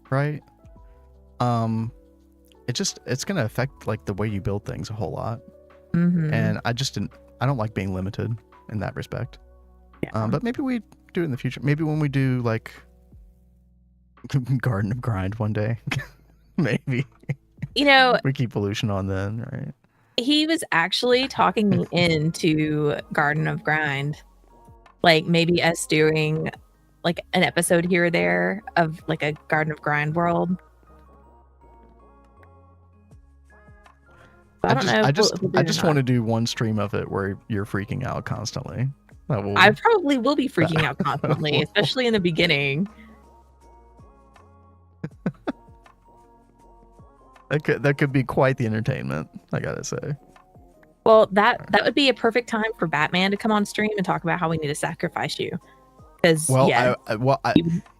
right? It's gonna affect like the way you build things a whole lot, and I don't like being limited in that respect. Yeah. But maybe we do it in the future. Maybe when we do like Garden of Grind one day, maybe. You know, we keep pollution on then, right? He was actually talking me into Garden of Grind, like maybe us doing like an episode here or there of like a Garden of Grind world. I just want to do one stream of it where you're freaking out constantly. I probably will be freaking out constantly, especially in the beginning. That could be quite the entertainment, I gotta say. Well, that would be a perfect time for Batman to come on stream and talk about how we need to sacrifice you. Because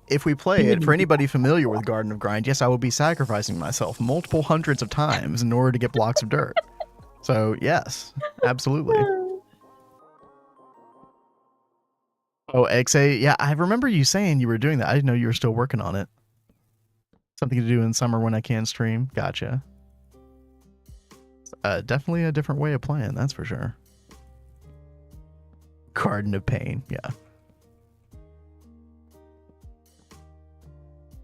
if we play it, for anybody familiar with Garden of Grind, yes, I will be sacrificing myself multiple hundreds of times in order to get blocks of dirt. So yes, absolutely. Oh, XA, yeah, I remember you saying you were doing that. I didn't know you were still working on it. Something to do in summer when I can stream. Gotcha. Definitely a different way of playing, that's for sure. Garden of Pain, yeah.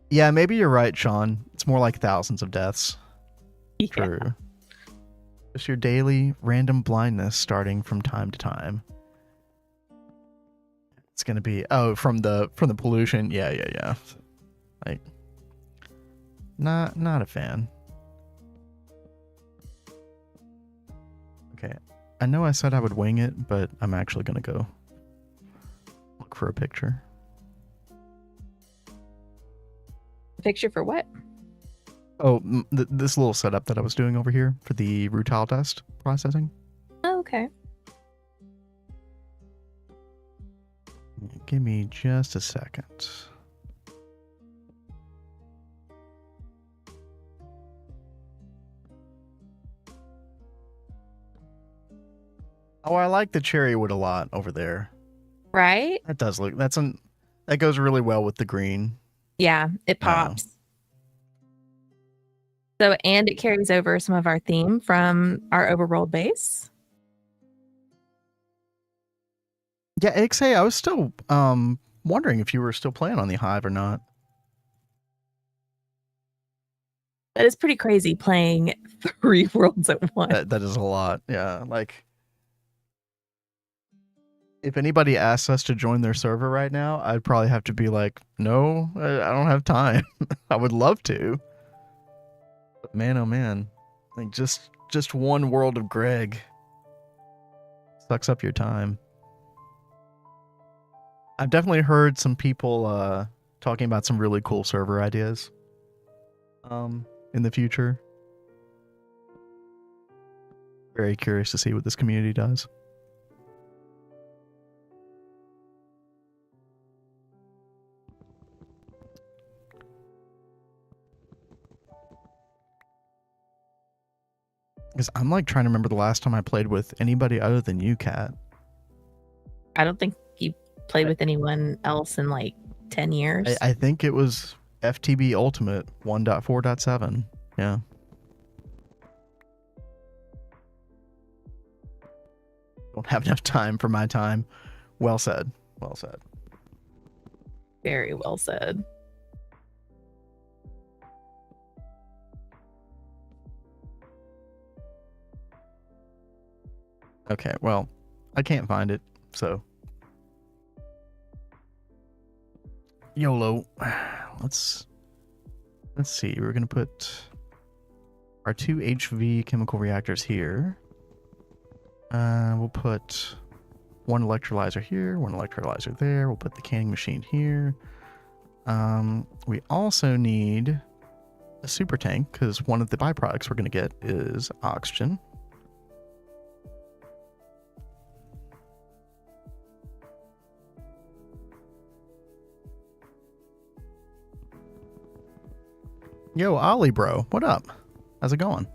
Yeah, maybe you're right, Sean. It's more like thousands of deaths. Yeah. True. Just your daily random blindness starting from time to time. It's gonna be from the pollution. Yeah. Like, not a fan. Okay, I know I said I would wing it, but I'm actually gonna go look for a picture. Picture for what? Oh, this little setup that I was doing over here for the rutile dust processing. Oh, okay. Give me just a second. Oh, I like the cherry wood a lot over there. Right? That does look, that goes really well with the green. Yeah, it pops. So, and it carries over some of our theme from our overworld base. Yeah, Ixay, I was still wondering if you were still playing on the Hive or not. That is pretty crazy playing 3 worlds at once. That is a lot. Yeah, like if anybody asks us to join their server right now, I'd probably have to be like, no, I don't have time. I would love to. But man, oh man. Like just one world of Greg sucks up your time. I've definitely heard some people talking about some really cool server ideas in the future. Very curious to see what this community does. Because I'm like trying to remember the last time I played with anybody other than you, Kat. I don't think you played with anyone else in like 10 years. I think it was FTB Ultimate 1.4.7. Yeah. Don't have enough time for my time. Well said. Well said. Very well said. Okay, well, I can't find it, so YOLO. Let's see. We're gonna put our 2 HV chemical reactors here. We'll put one electrolyzer here, one electrolyzer there. We'll put the canning machine here. We also need a super tank because one of the byproducts we're gonna get is oxygen. Yo, Ollie, bro. What up? How's it going?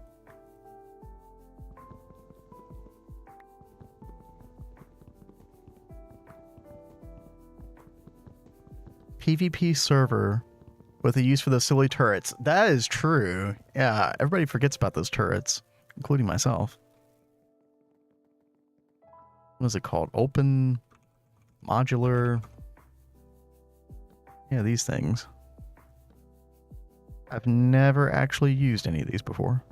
PvP server with a use for those silly turrets. That is true. Yeah, everybody forgets about those turrets, including myself. What is it called? Open, modular. Yeah, these things. I've never actually used any of these before.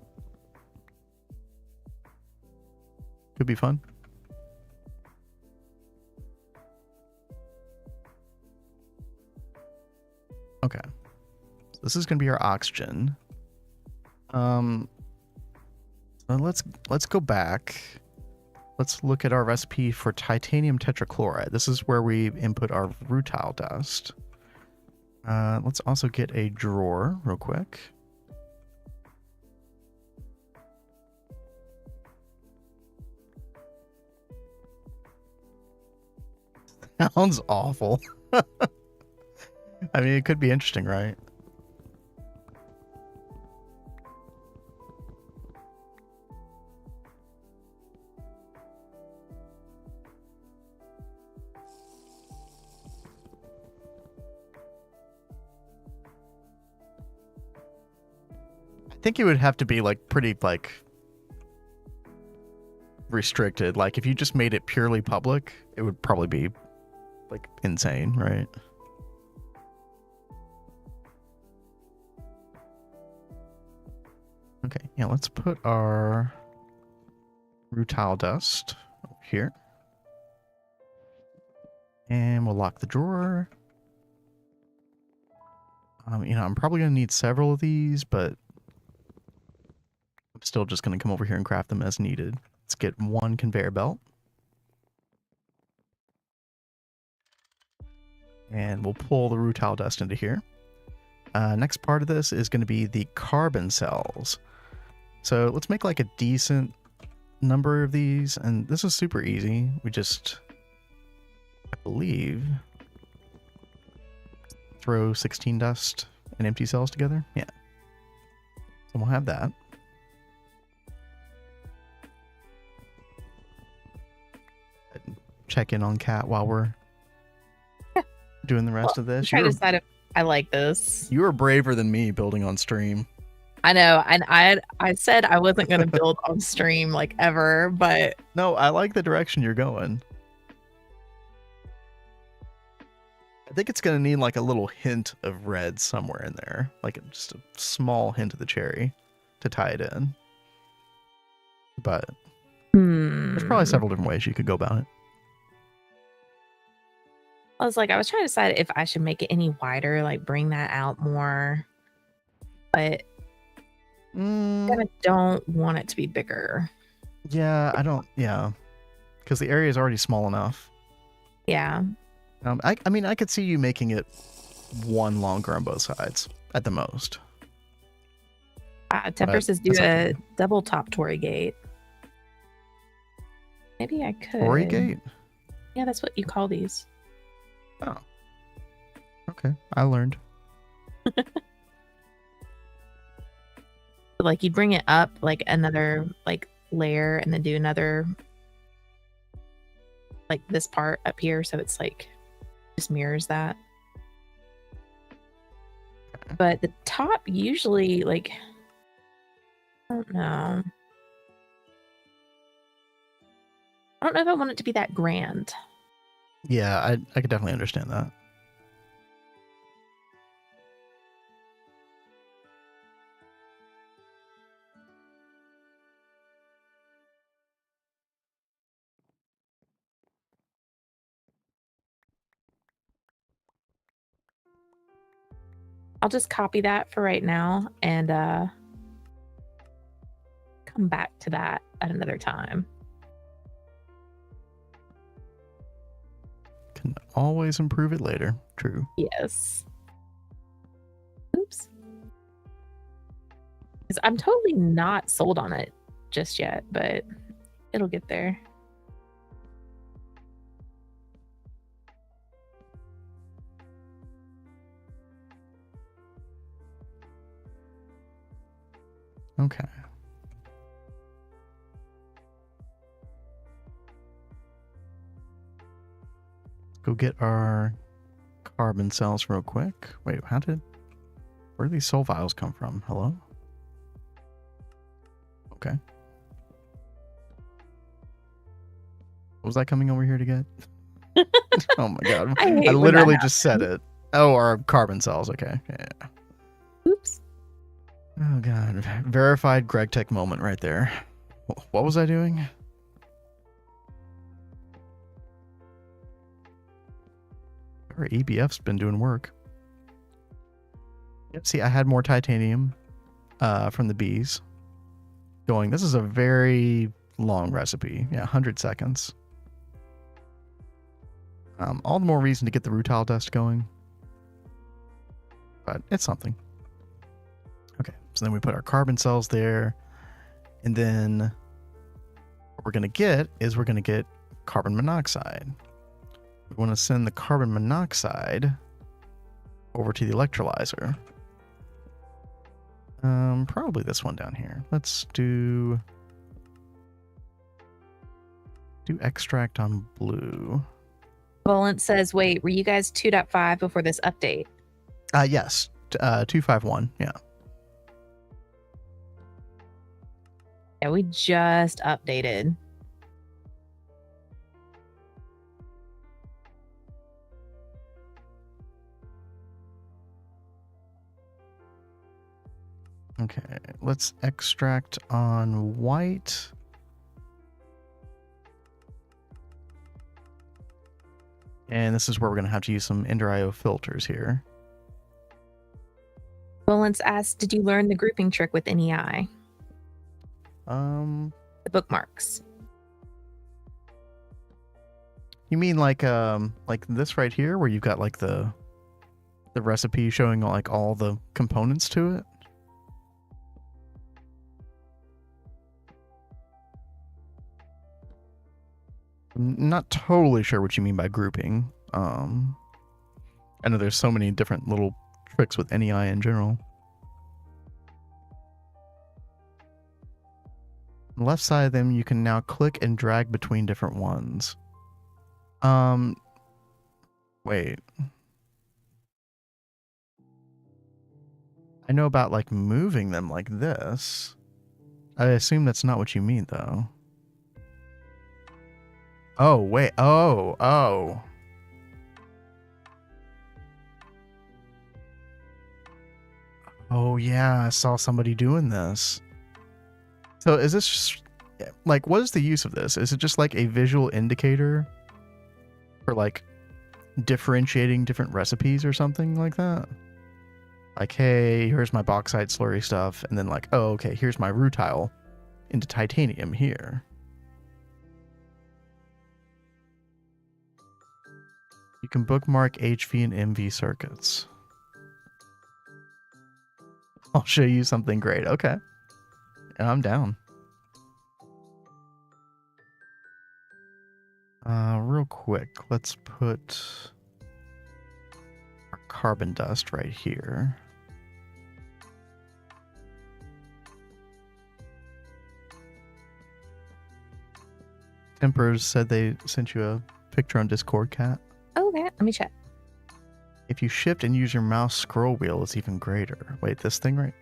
Could be fun. Okay. So this is going to be our oxygen. So let's go back. Let's look at our recipe for titanium tetrachloride. This is where we input our rutile dust. Let's also get a drawer real quick. Sounds awful. I mean, it could be interesting, right? I think it would have to be like pretty like restricted. Like if you just made it purely public, it would probably be like insane, right? Okay, yeah, let's put our rutile dust over here. And we'll lock the drawer. You know, I'm probably going to need several of these, but I'm still just going to come over here and craft them as needed. Let's get one conveyor belt. And we'll pull the rutile dust into here. next part of this is going to be the carbon cells. So let's make like a decent number of these, and this is super easy. We just, I believe, throw 16 dust and empty cells together. Yeah. So we'll have that. Check in on Kat while we're doing the rest of I'm this. trying to decide if I like this. You were braver than me building on stream. I know, and I said I wasn't going to build on stream like ever, but No, I like the direction you're going. I think it's going to need like a little hint of red somewhere in there. Like just a small hint of the cherry to tie it in. But there's probably several different ways you could go about it. I was trying to decide if I should make it any wider, like bring that out more. But I kind of don't want it to be bigger. Yeah, I don't. Yeah, because the area is already small enough. Yeah. I mean, I could see you making it one longer on both sides at the most. Temper says do a double top Tory gate. Maybe I could. Tory gate? Yeah, that's what you call these. Oh. Okay, I learned. Like you bring it up like another like layer and then do another like this part up here, so it's like just mirrors that. Okay. But the top usually like I don't know. I don't know if I want it to be that grand. Yeah, I could definitely understand that. I'll just copy that for right now and come back to that at another time. Can always improve it later. True. Yes. Oops. Because I'm totally not sold on it just yet, but it'll get there. Okay. Go get our carbon cells real quick. Wait, where do these soul vials come from? Hello? Okay. What was I coming over here to get? Oh my god. I literally just said it. Oh, our carbon cells. Okay. Yeah. Oops. Oh god. Verified Gregtech moment right there. What was I doing? Our EBF's been doing work. Yep, see, I had more titanium from the bees going. This is a very long recipe. Yeah, 100 seconds. All the more reason to get the rutile dust going. But it's something. Okay, so then we put our carbon cells there. And then what we're going to get is we're going to get carbon monoxide. We want to send the carbon monoxide over to the electrolyzer. Probably this one down here. Let's do extract on blue. Volent says, wait, were you guys 2.5 before this update? Yes. 251. Yeah. Yeah, we just updated. Okay, let's extract on white. And this is where we're going to have to use some Ender IO filters here. Volent's asked, did you learn the grouping trick with NEI? The bookmarks. You mean like this right here, where you've got like the the recipe showing like all the components to it. I'm not totally sure what you mean by grouping. I know there's so many different little tricks with NEI in general. On the left side of them, you can now click and drag between different ones. Wait. I know about like moving them like this. I assume that's not what you mean though. Oh, wait. Oh. Oh, yeah. I saw somebody doing this. So is this just, like, what is the use of this? Is it just like a visual indicator for like differentiating different recipes or something like that? Like, hey, here's my bauxite slurry stuff. And then like, oh, okay, here's my rutile into titanium here. You can bookmark HV and MV circuits. I'll show you something great. Okay. I'm down. Real quick, let's put our carbon dust right here. Tempers said they sent you a picture on Discord, Cat. Okay, let me check. If you shift and use your mouse scroll wheel, it's even greater. Wait, this thing, right?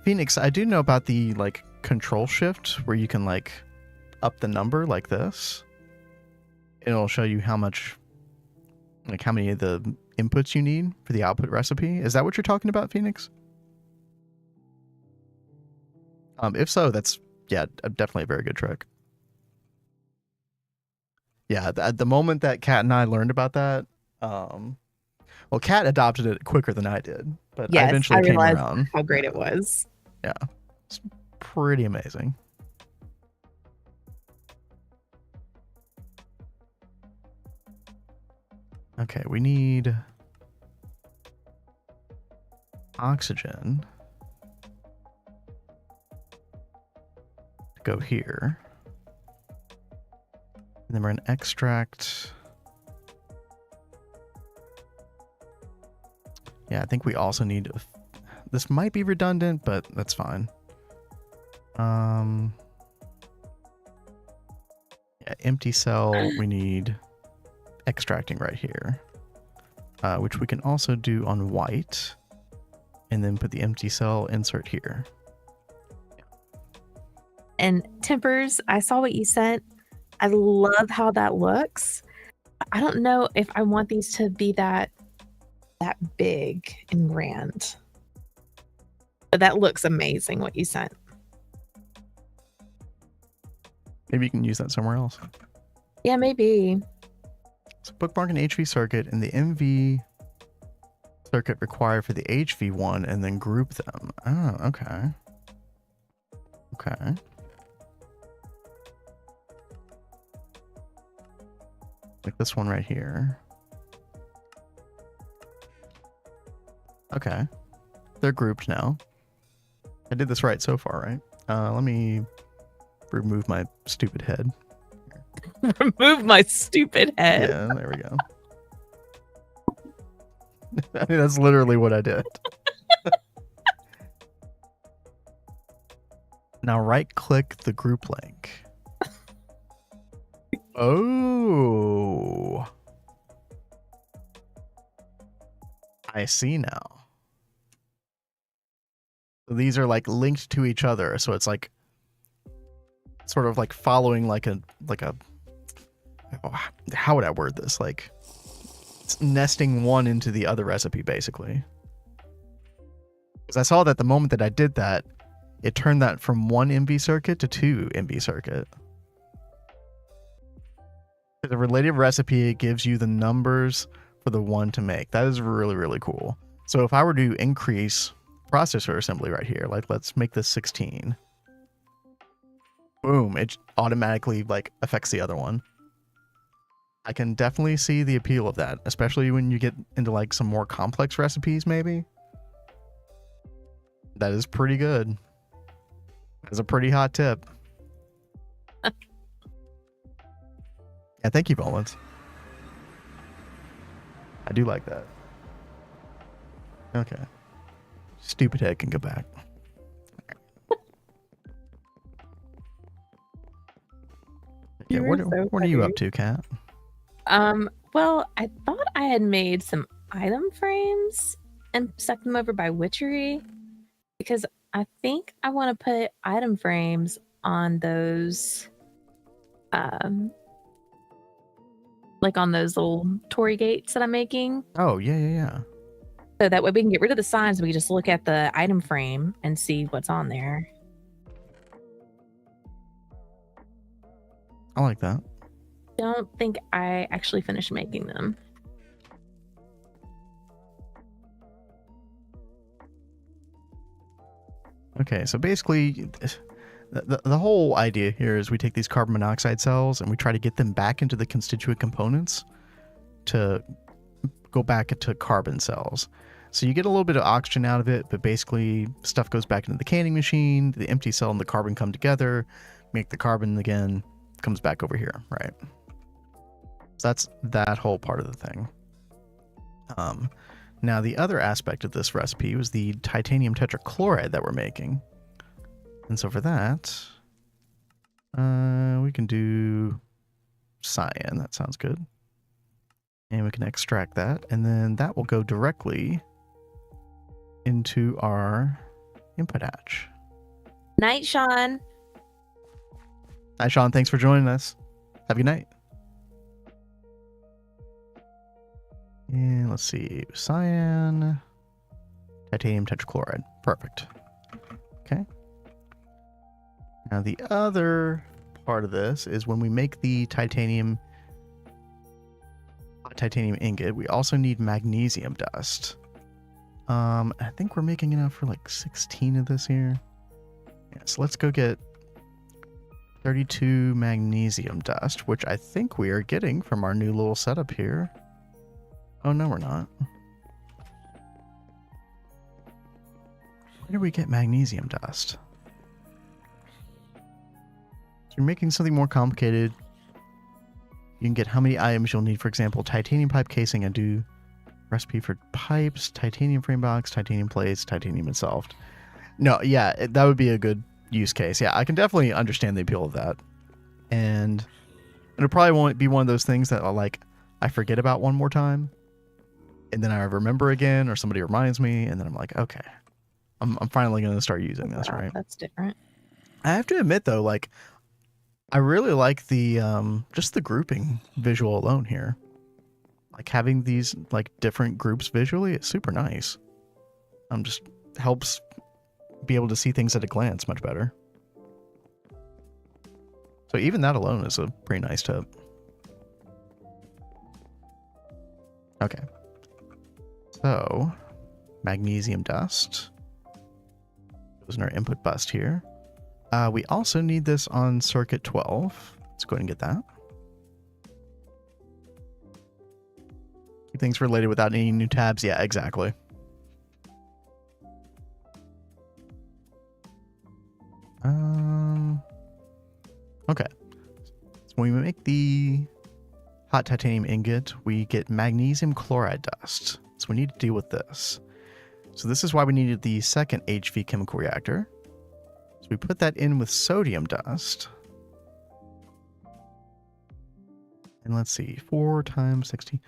Phoenix, I do know about the like control shift where you can like up the number like this. It'll show you how much, like how many of the inputs you need for the output recipe. Is that what you're talking about, Phoenix? If so, that's, yeah, definitely a very good trick. Yeah, at the moment that Kat and I learned about that, well, Kat adopted it quicker than I did, but Yes, I eventually came realized around. how great it was. Yeah, it's pretty amazing. Okay, we need oxygen to go here. And then we're going to extract. Yeah, I think we also need. This might be redundant, but that's fine. Yeah, empty cell, we need extracting right here, which we can also do on white, and then put the empty cell insert here. And Tempers, I saw what you sent. I love how that looks. I don't know if I want these to be that big and grand. But that looks amazing what you sent. Maybe you can use that somewhere else. Yeah, maybe. So bookmark an HV circuit and the MV circuit required for the HV one, and then group them. Oh, okay. Okay. Like this one right here. Okay. They're grouped now. I did this right so far, right? Let me remove my stupid head. Remove my stupid head. Yeah, there we go. I mean, that's literally what I did. Now right-click the group link. Oh. I see now. So these are like linked to each other, so it's like sort of like following like a oh, how would I word this? Like it's nesting one into the other recipe basically. Because I saw that the moment that I did that, it turned that from one MV circuit to two MV circuit. The related recipe, it gives you the numbers for the one to make. That is really, really cool. So if I were to increase processor assembly right here, like let's make this 16. Boom, it automatically like affects the other one. I can definitely see the appeal of that, especially when you get into like some more complex recipes, maybe. That is pretty good. That's a pretty hot tip. Yeah, thank you, Volans. I do like that. Okay. Stupid head can go back. Yeah, You were so what are you funny. up to, Kat? Well, I thought I had made some item frames and stuck them over by Witchery because I think I want to put item frames on those, like on those little Tory gates that I'm making. Oh, yeah. So that way we can get rid of the signs. We can just look at the item frame and see what's on there. I like that. Don't think I actually finished making them. Okay, so basically, the whole idea here is we take these carbon monoxide cells and we try to get them back into the constituent components to go back into carbon cells. So you get a little bit of oxygen out of it, but basically stuff goes back into the canning machine, the empty cell and the carbon come together, make the carbon again, comes back over here, right? So that's that whole part of the thing. Now the other aspect of this recipe was the titanium tetrachloride that we're making. And so for that, we can do cyan, that sounds good. And we can extract that, and then that will go directly into our input hatch. Night, Sean. Hi, Sean. Thanks for joining us. Have a good night. And let's see. Cyan, titanium tetrachloride. Perfect. Okay. Now, the other part of this is when we make the titanium ingot, we also need magnesium dust. I think we're making enough for like 16 of this here. Yeah, so let's go get 32 magnesium dust, which I think we are getting from our new little setup here. Oh, no, we're not. Where did we get magnesium dust? So you're making something more complicated. You can get how many items you'll need. For example, titanium pipe casing. I do recipe for pipes, titanium frame box, titanium plates, titanium itself. No, yeah, that would be a good use case. Yeah, I can definitely understand the appeal of that. And it probably won't be one of those things that I forget about one more time. And then I remember again, or somebody reminds me, and then I'm like, okay, I'm finally going to start using this, Wow, right? that's different. I have to admit, though, I really like the just the grouping visual alone here. Like having these different groups visually is super nice. Just helps be able to see things at a glance much better. So even that alone is a pretty nice tip. Okay. So magnesium dust goes in our input bus here. We also need this on circuit 12. Let's go ahead and get that. Keep things related without any new tabs. Yeah, exactly. Okay. So when we make the hot titanium ingot, we get magnesium chloride dust. So we need to deal with this. So this is why we needed the second HV chemical reactor. So we put that in with sodium dust. And let's see, 4 times 60.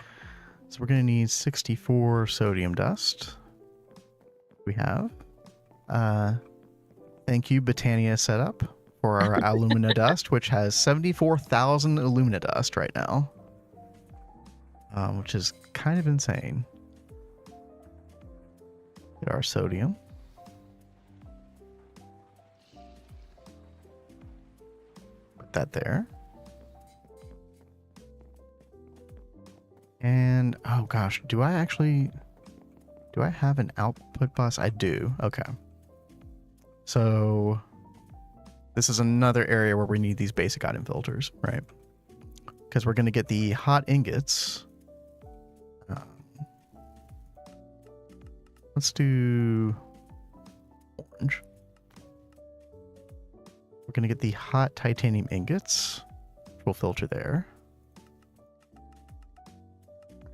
So we're going to need 64 sodium dust. We have. Thank you, Botania Setup, for our alumina dust, which has 74,000 alumina dust right now. Which is kind of insane. Get our sodium. Put that there. And, oh gosh, do I have an output bus? I do. Okay. So this is another area where we need these basic item filters, right? because we're going to get the hot ingots. Let's do orange. We're going to get the hot titanium ingots. We'll filter there.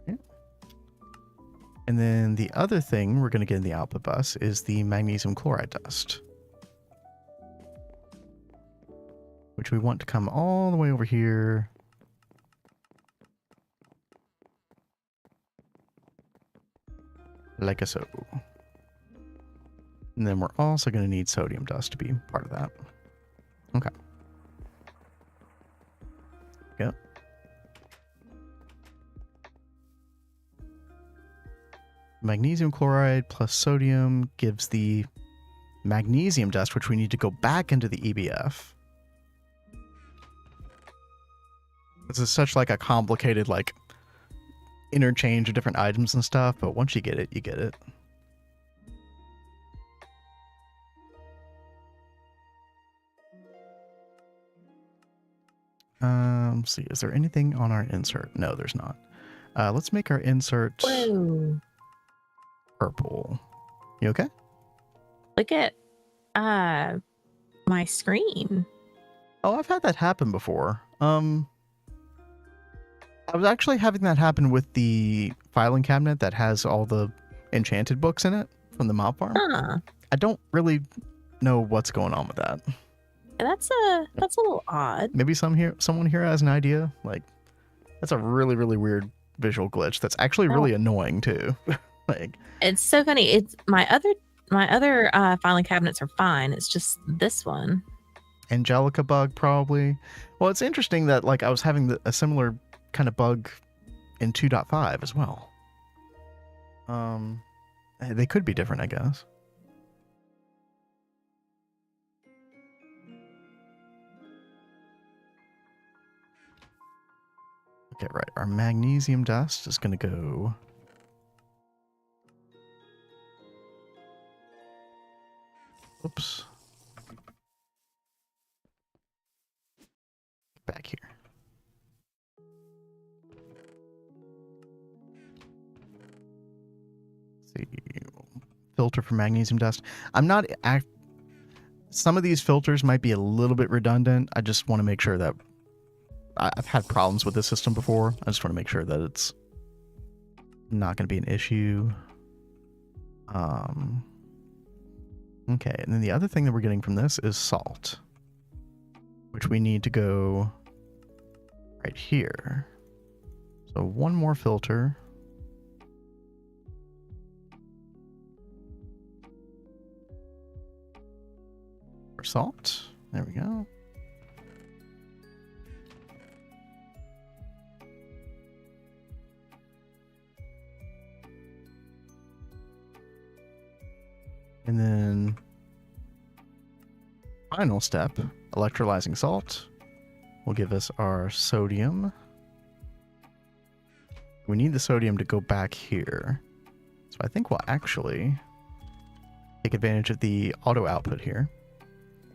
Okay. And then the other thing we're going to get in the output bus is the magnesium chloride dust, which we want to come all the way over here. Like so. And then we're also going to need sodium dust to be part of that. Okay. Yep. Magnesium chloride plus sodium gives the magnesium dust, which we need to go back into the EBF. This is such like a complicated like interchange of different items and stuff, but once you get it, you get it. Let's see, is there anything on our insert? No, there's not. Let's make our insert purple. You okay? Look at my screen. Oh, I've had that happen before. I was actually having that happen with the filing cabinet that has all the enchanted books in it from the mob farm. Huh. I don't really know what's going on with that. That's a little odd. Maybe someone here has an idea. Like, that's a really, really weird visual glitch. That's actually really annoying too. Like, it's so funny. It's my other filing cabinets are fine. It's just this one. Angelica bug probably. Well, it's interesting that like I was having a similar kind of bug in 2.5 as well. They could be different, I guess. Okay, right. Our magnesium dust is going to go oops. Back here. Let's see. Filter for magnesium dust. Some of these filters might be a little bit redundant. I just want to make sure that I've had problems with this system before. I just want to make sure that it's not going to be an issue. Okay, and then the other thing that we're getting from this is salt, which we need to go right here. So one more filter. For salt. There we go. And then final step, electrolyzing salt will give us our sodium. We need the sodium to go back here. So I think we'll actually take advantage of the auto output here.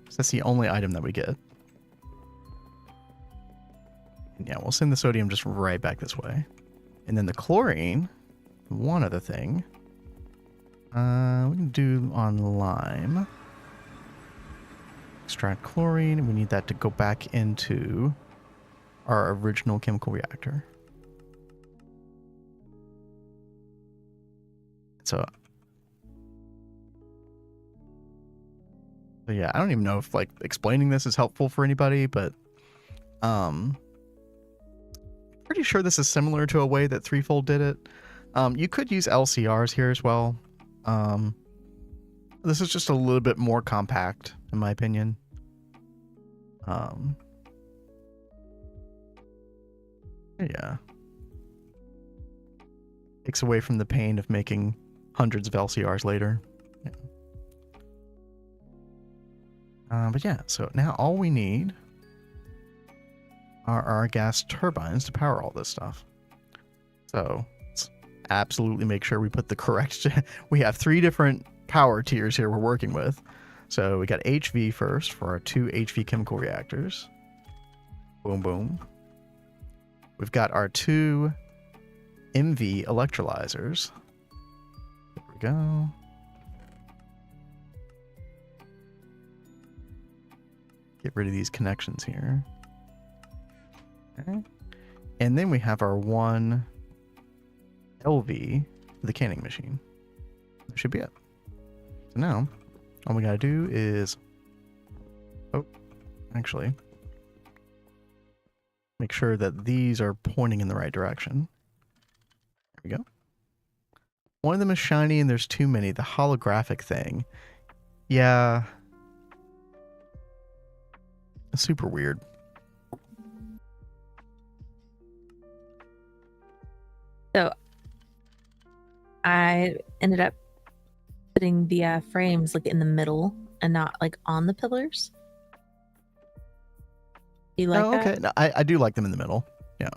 So that's the only item that we get. And yeah, we'll send the sodium just right back this way. And then the chlorine, one other thing. We can do on lime. Extract chlorine, and we need that to go back into our original chemical reactor. So yeah, I don't even know if like explaining this is helpful for anybody, but pretty sure this is similar to a way that Threefold did it. You could use LCRs here as well. This is just a little bit more compact, in my opinion. Yeah. Takes away from the pain of making hundreds of LCRs later. Yeah. But yeah, so now all we need are our gas turbines to power all this stuff. So let's absolutely make sure we put the correct... We have 3 different power tiers here we're working with. So we got HV first for our 2 HV chemical reactors. Boom, boom. we've got our 2 MV electrolyzers. There we go. Get rid of these connections here. Okay. And then we have our 1 LV for the canning machine. That should be it. So now, all we gotta do is... Oh, actually... Make sure that these are pointing in the right direction. There we go. One of them is shiny and there's too many. The holographic thing. Yeah. It's super weird. So I ended up putting the frames like in the middle and not like on the pillars. Do you like that? Okay. No, I do like them in the middle. Yeah.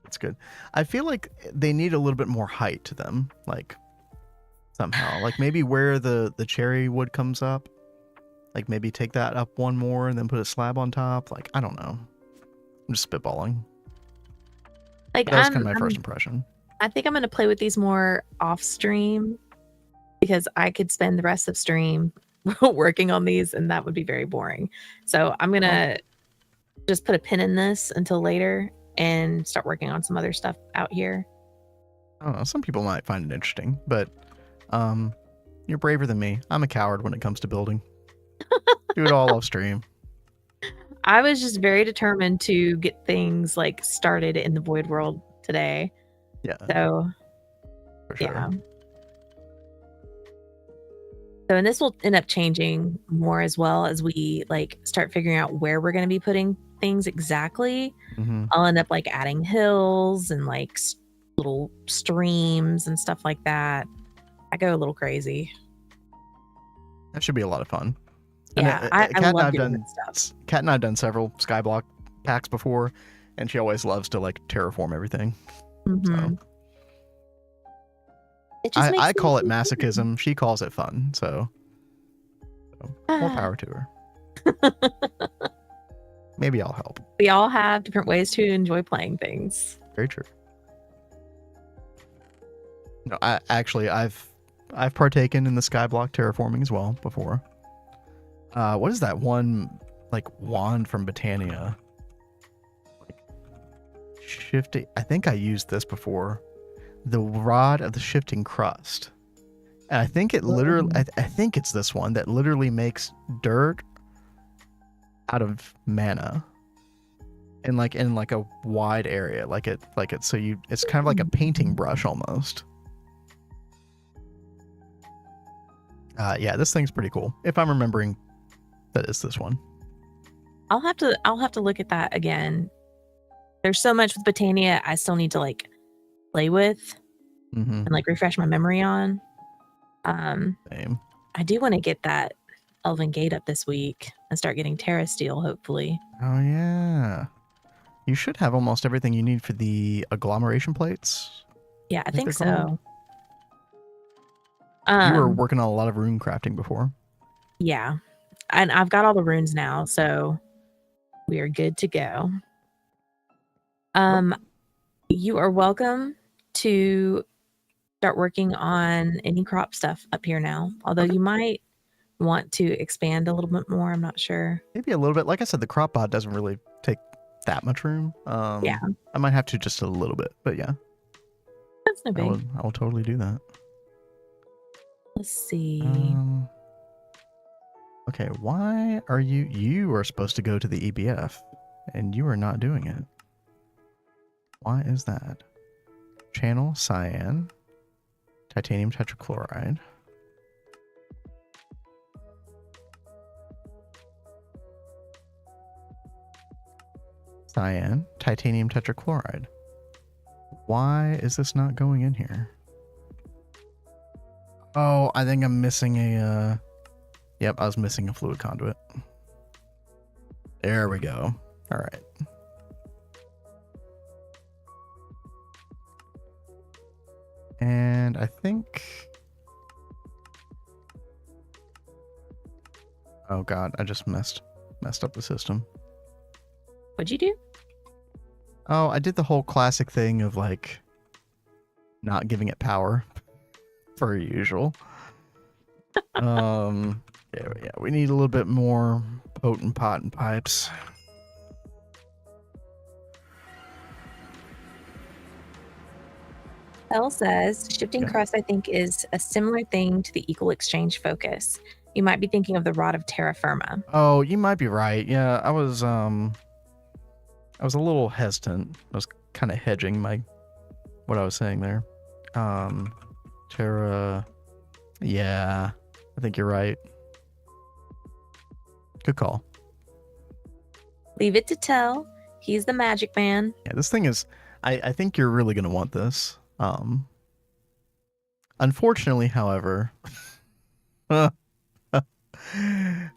It's good. I feel like they need a little bit more height to them. Like, somehow. Like, maybe where the cherry wood comes up. Like, maybe take that up one more and then put a slab on top. Like, I don't know. I'm just spitballing. Like, But that was kind of my first impression. I think I'm going to play with these more off stream because I could spend the rest of stream working on these and that would be very boring. So I'm going to just put a pin in this until later and start working on some other stuff out here. I don't know. Some people might find it interesting, but you're braver than me. I'm a coward when it comes to building. Do it all off stream. I was just very determined to get things like started in the Void World today. Yeah. So, For sure. yeah. So, and this will end up changing more as well as we like start figuring out where we're going to be putting things exactly. Mm-hmm. I'll end up like adding hills and like little streams and stuff like that. I go a little crazy. That should be a lot of fun. Yeah, I love doing that stuff. Kat and I've done several Skyblock packs before, and she always loves to like terraform everything. Mm-hmm. So I call it masochism. She calls it fun. So more power to her. Maybe I'll help. We all have different ways to enjoy playing things. Very true. No, I've partaken in the Skyblock terraforming as well before. What is that one like wand from Britannia? Like shifting. I think I used this before. The rod of the shifting crust. And I think it literally. I think it's this one that literally makes dirt out of mana. In like a wide area, it's kind of like a painting brush almost. Yeah, this thing's pretty cool. If I'm remembering, that is this one. I'll have to look at that again. There's so much with Britannia I still need to like play with and like refresh my memory on. Same. I do want to get that Elven Gate up this week and start getting Terra Steel, hopefully. Oh yeah. You should have almost everything you need for the agglomeration plates. Yeah, I think they're so. called. You were working on a lot of rune crafting before. Yeah. And I've got all the runes now, so we are good to go. You are welcome to start working on any crop stuff up here now. Although you might want to expand a little bit more. I'm not sure. Maybe a little bit. Like I said, the crop pod doesn't really take that much room. Yeah. I might have to just a little bit, but yeah. That's no big. I will totally do that. Let's see. Okay, why are you are supposed to go to the EBF and you are not doing it? Why is that? Channel cyan, titanium tetrachloride. Cyan, titanium tetrachloride. Why is this not going in here? Oh, I think I'm missing a, yep, I was missing a fluid conduit. There we go. All right. And I think, oh God, I just messed up the system. What'd you do? Oh, I did the whole classic thing of like not giving it power per usual. Yeah, we need a little bit more potent pot and pipes. Elle says shifting Yeah. crust, I think, is a similar thing to the equal exchange focus. You might be thinking of the rod of terra firma. Oh, you might be right. Yeah, I was a little hesitant. I was kind of hedging what I was saying there. Terra. Yeah, I think you're right. Good call. Leave it to Tell. He's the magic man. Yeah, this thing is. I think you're really gonna want this. Unfortunately, however,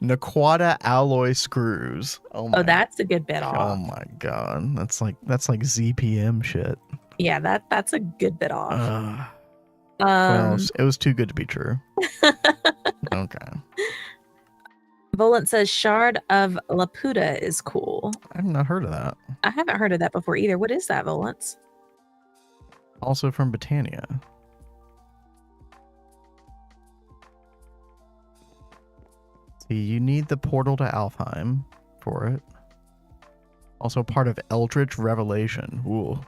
Naquata alloy screws. Oh, that's a good bit Oh off. my god, that's like ZPM shit. Yeah, that's a good bit off. Well, it was too good to be true. Okay. Volant says Shard of Laputa is cool. I've not heard of that. I haven't heard of that before either. What is that, Volants? Also from Britannia. See, you need the portal to Alfheim for it. Also part of Eldritch Revelation. Ooh.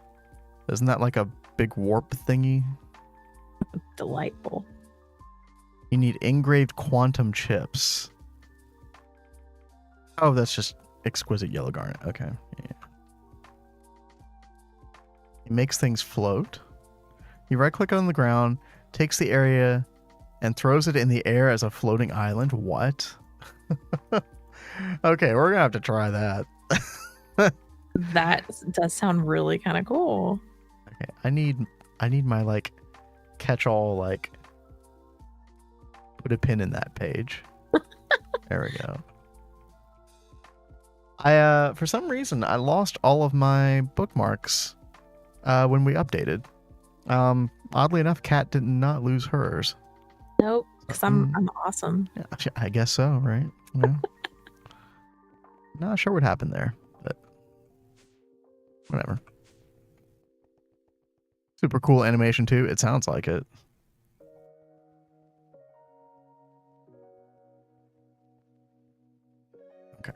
Isn't that like a big warp thingy? Delightful. You need engraved quantum chips. Oh, that's just exquisite yellow garnet. Okay. Yeah. It makes things float. You right click on the ground, takes the area, and throws it in the air as a floating island. What? Okay, we're gonna have to try that. That does sound really kind of cool. Okay, I need my like catch-all, like put a pin in that page. There we go. For some reason I lost all of my bookmarks when we updated. Oddly enough, Kat did not lose hers. Nope, because I'm awesome. Yeah, I guess so, right? Yeah. Not sure what happened there, but whatever. Super cool animation too. It sounds like it. Okay.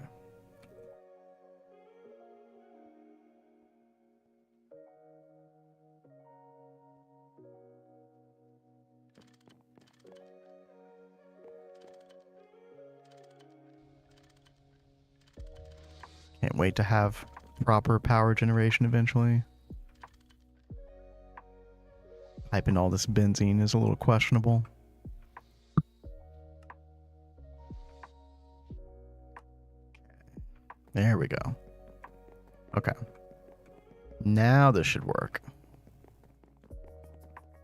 Can't wait to have proper power generation eventually. Piping all this benzene is a little questionable. There we go. Okay. Now this should work.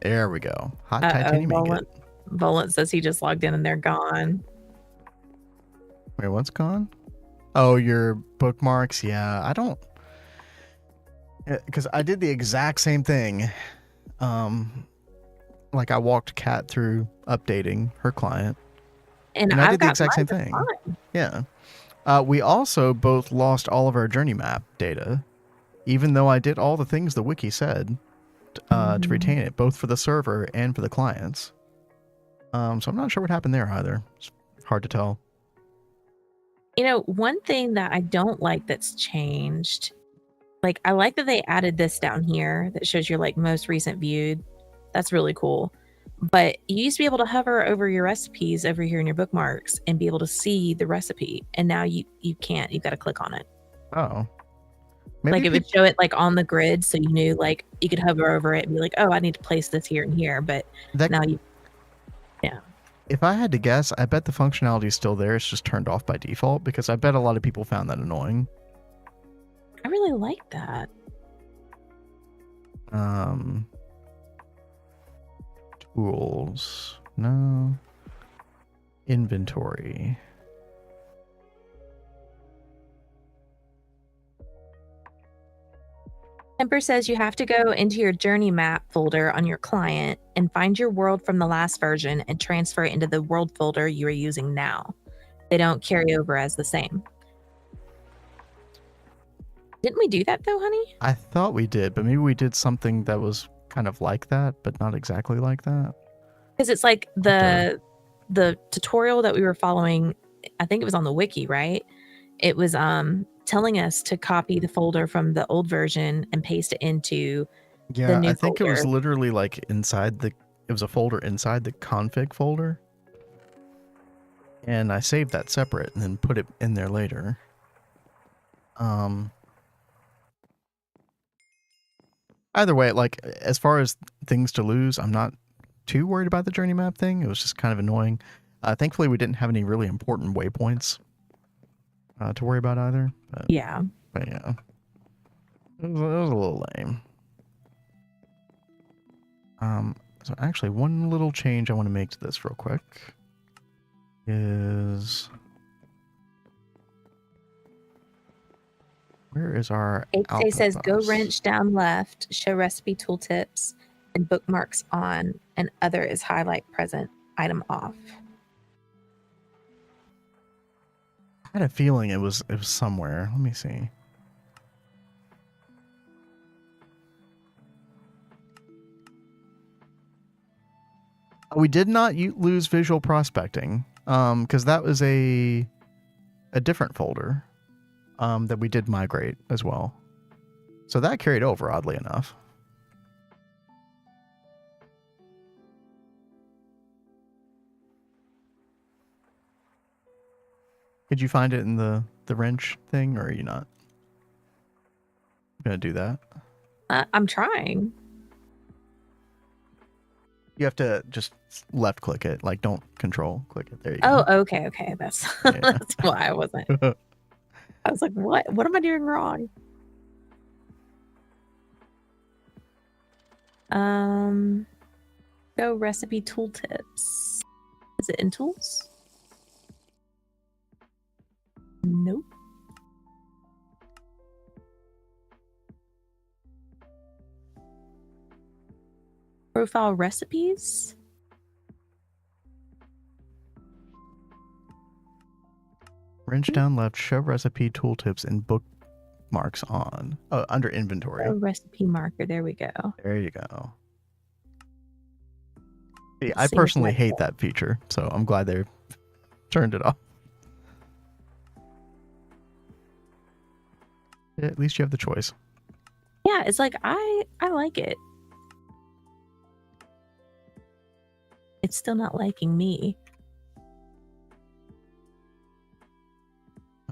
There we go. Hot titanium ingot. Volant says he just logged in and they're gone. Wait, what's gone? Oh, your bookmarks? Yeah, I don't... Because I did the exact same thing. Like I walked Kat through updating her client. And I I've did the got exact same mine thing. fine. Yeah. We also both lost all of our journey map data, even though I did all the things the wiki said to retain it, both for the server and for the clients. So I'm not sure what happened there either. It's hard to tell. You know, one thing that I don't like that's changed, like I like that they added this down here that shows your like most recent viewed. That's really cool. But you used to be able to hover over your recipes over here in your bookmarks and be able to see the recipe. And now you can't. You've got to click on it. Oh. Maybe Like it would show it like on the grid, so you knew like you could hover over it and be like, oh, I need to place this here and here. But now you, yeah. If I had to guess, I bet the functionality is still there. It's just turned off by default because I bet a lot of people found that annoying. I really like that. Tools. No. Inventory. Temper says you have to go into your journey map folder on your client and find your world from the last version and transfer it into the world folder you are using now. They don't carry over as the same. Didn't we do that though, honey? I thought we did, but maybe we did something that was kind of like that, but not exactly like that. Because it's like the tutorial that we were following, I think it was on the wiki, right? It was telling us to copy the folder from the old version and paste it into the Yeah, new I think it was folder. literally like it was a folder inside the config folder. And I saved that separate and then put it in there later. Either way, like as far as things to lose, I'm not too worried about the journey map thing. It was just kind of annoying. Thankfully, we didn't have any really important waypoints to worry about either. But Yeah. yeah, it was a little lame. So actually, one little change I want to make to this real quick is where is our HA says go bus? wrench down left, show recipe tooltips and bookmarks on, and other is highlight present item off. I had a feeling it was somewhere. Let me see. We did not lose visual prospecting, because that was a different folder that we did migrate as well. So that carried over, oddly enough. Did you find it in the wrench thing, or are you not gonna do that? I'm trying. You have to just left click it, like don't control click it. There you Oh, go. okay. That's Yeah. that's why I wasn't. I was like, what? What am I doing wrong? Go recipe tooltips. Is it in tools? Nope. Profile recipes. Wrench down left, show recipe tooltips and bookmarks on. Oh, under inventory. Oh, recipe marker. There we go. There you go. See, Let's I see personally if hate that feature, so I'm glad they turned it off. Yeah, at least you have the choice. Yeah, it's like I like it. It's still not liking me.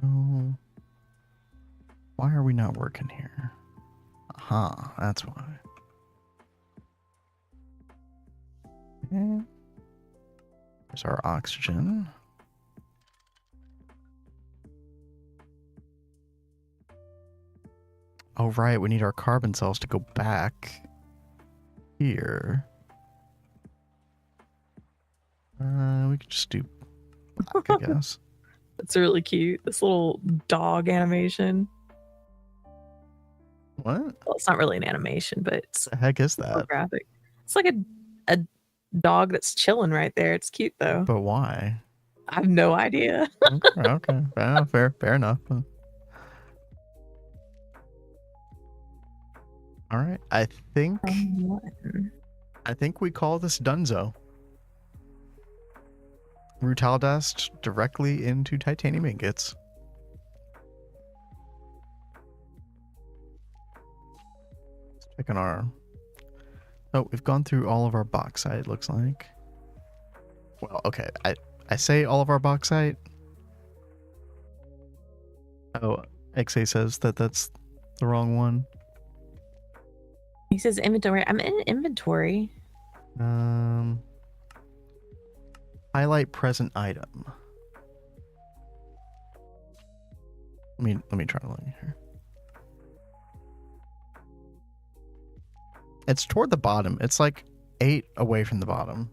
Oh, why are we not working here? Aha, that's why. Okay. There's our oxygen. Oh, right, we need our carbon cells to go back here. We could just do black, I guess. It's really cute. This little dog animation. What? Well, it's not really an animation, but it's The heck is so that? graphic. It's like a dog that's chilling right there. It's cute though. But why? I have no idea. Okay. Fair enough. All right. I think we call this Dunzo. Rutile dust directly into titanium ingots. Check on our... Oh, we've gone through all of our bauxite, it looks like. Well, okay. I say all of our bauxite. Oh, XA says that that's the wrong one. He says inventory. I'm in inventory. Highlight present item. Let me try to look here. It's toward the bottom. It's like 8 away from the bottom.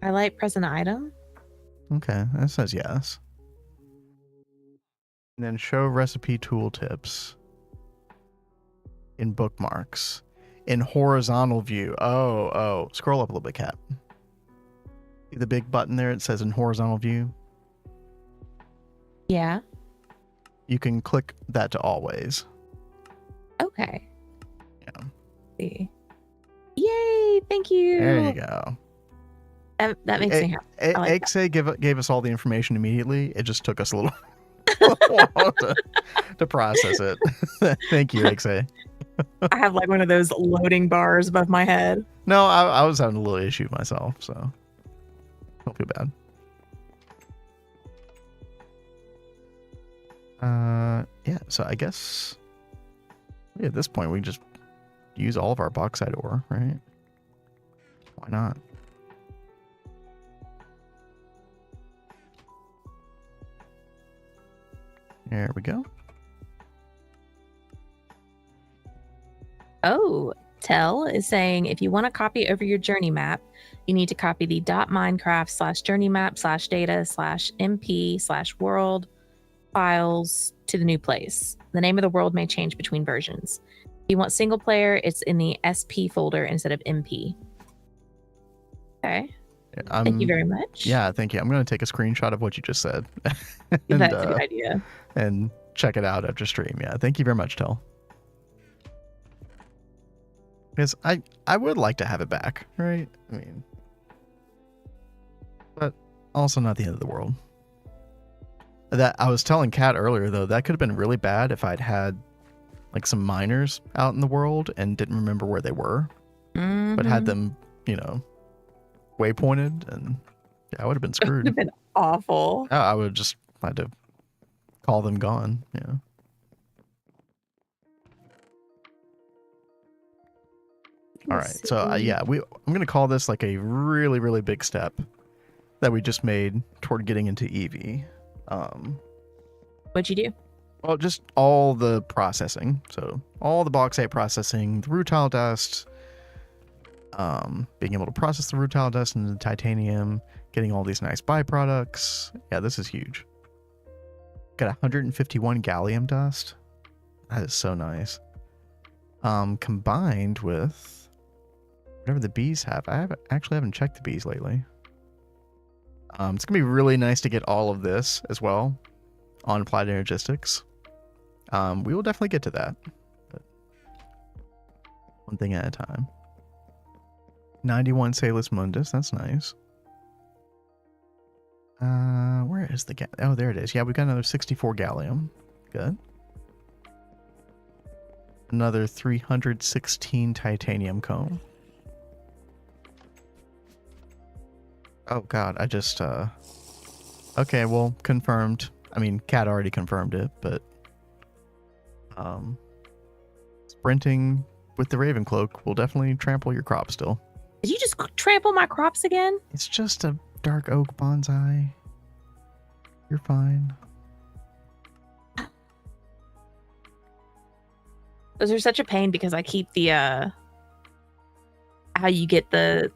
Highlight present item. Okay, that says yes. And then show recipe tooltips in bookmarks in horizontal view. Oh, scroll up a little bit, Cap. See the big button there? It says in horizontal view. Yeah. You can click that to always. Okay. Yeah. See. Yay! Thank you. There you go. That makes me happy. I like that. Exe gave us all the information immediately. It just took us a little while to process it. Thank you, Exe. I have like one of those loading bars above my head. No, I was having a little issue myself, so don't feel bad. Yeah, so I guess at this point we can just use all of our bauxite ore, right? Why not? There we go. Oh, Tell is saying if you want to copy over your journey map, you need to copy the .minecraft/journey map/data/mp/world files to the new place. The name of the world may change between versions. If you want single player, it's in the SP folder instead of MP. Okay. Thank you very much. Yeah, thank you. I'm going to take a screenshot of what you just said. And, that's a good idea. And check it out after stream. Yeah, thank you very much, Tell. Because I would like to have it back, right? I mean, but also not the end of the world. That I was telling Kat earlier, though, that could have been really bad if I'd had like some miners out in the world and didn't remember where they were, but had them, waypointed, and yeah, I would have been screwed. It would have been awful. I would have just had to call them gone. Yeah. All right. So yeah, I'm gonna call this like a really, really big step that we just made toward getting into EV. What'd you do? Well, just all the processing. So all the bauxite processing, the rutile dust, being able to process the rutile dust into titanium, getting all these nice byproducts. Yeah, this is huge. Got 151 gallium dust. That is so nice. Combined with whatever the bees have. I haven't checked the bees lately. It's gonna be really nice to get all of this as well on Applied Energistics. We will definitely get to that, but one thing at a time. 91 Salus Mundus, that's nice. Where is the oh, there it is. Yeah, we got another 64 gallium. Good. Another 316 titanium comb. Oh god, I just okay, well, confirmed. I mean, Kat already confirmed it, but sprinting with the Raven Cloak will definitely trample your crop still. Did you just trample my crops again? It's just a dark oak bonsai. You're fine. Those are such a pain because I keep the how you get the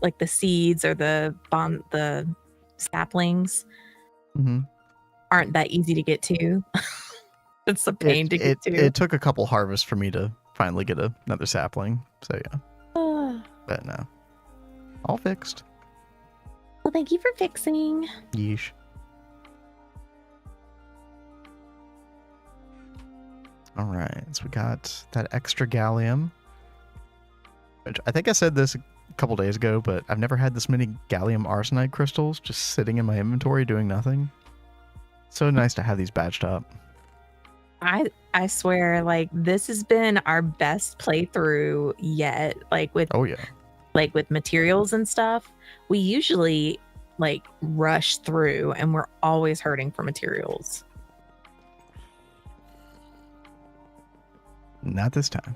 like the seeds or the saplings aren't that easy to get to. It's a pain to get to. It took a couple harvests for me to finally get another sapling. So yeah. But no. All fixed. Well, thank you for fixing. Yeesh. All right, so we got that extra gallium, which I think I said this a couple days ago, but I've never had this many gallium arsenide crystals just sitting in my inventory doing nothing. So nice to have these batched up. I swear, like, this has been our best playthrough yet. Like with like with materials and stuff, we usually like rush through and we're always hurting for materials. Not this time.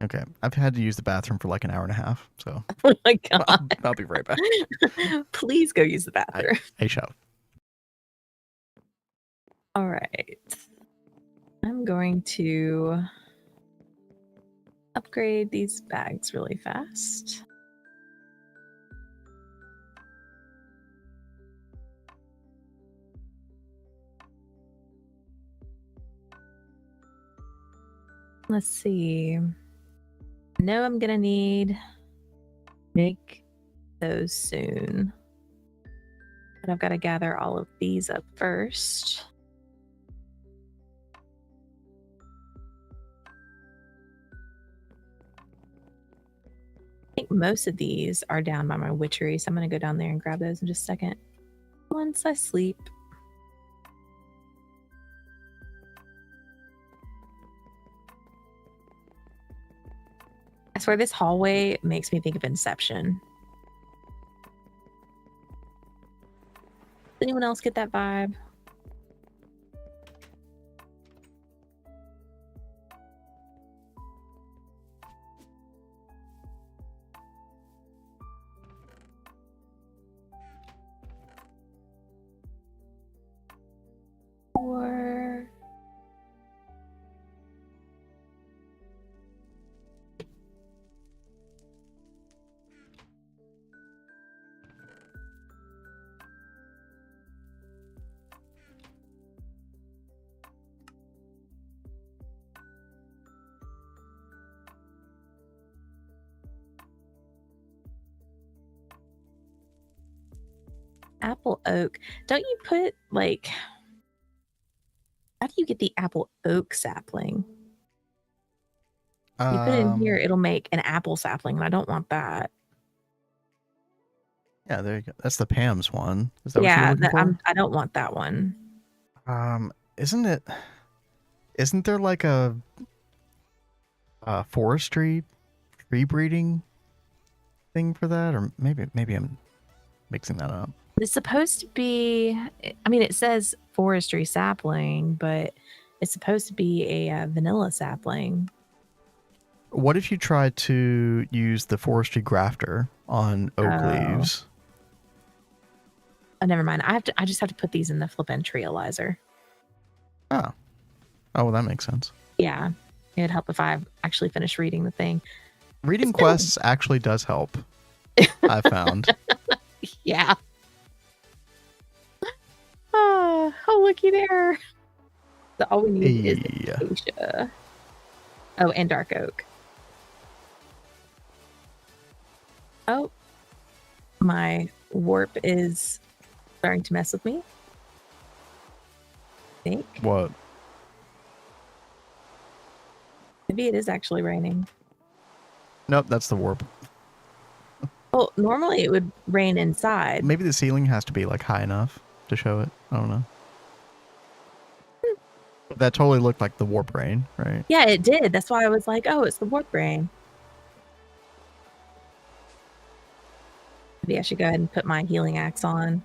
Okay, I've had to use the bathroom for like an hour and a half, so oh my god, I'll be right back. Please go use the bathroom. I shall. All right, I'm going to upgrade these bags really fast. Let's see. I know I'm gonna need make those soon. But I've got to gather all of these up first. I think most of these are down by my witchery, so I'm going to go down there and grab those in just a second. Once I sleep. I swear this hallway makes me think of Inception. Does anyone else get that vibe? Or apple oak. Don't you put like, how do you get the apple oak sapling? You put it in here, it'll make an apple sapling, and I don't want that. Yeah, there you go. That's the Pam's one. Is that what you're looking for? I don't want that one. Isn't there like a forestry tree breeding thing for that? Or maybe I'm mixing that up. It's supposed to be, I mean, it says forestry sapling, but it's supposed to be a vanilla sapling. What if you try to use the forestry grafter on oak leaves? Oh, never mind. I just have to put these in the flippin' treealizer. Oh, well, that makes sense. Yeah, it'd help if I actually finished reading the thing. Reading quests actually does help. I've found. Yeah. Oh, looky there. So all we need is acacia. Oh, and dark oak. Oh, my warp is starting to mess with me. I think. What? Maybe it is actually raining. Nope, that's the warp. Well, normally it would rain inside. Maybe the ceiling has to be like high enough to show it. I don't know. That totally looked like the warp rain, right? Yeah, it did. That's why I was like, oh, it's the warp rain. Maybe I should go ahead and put my healing axe on.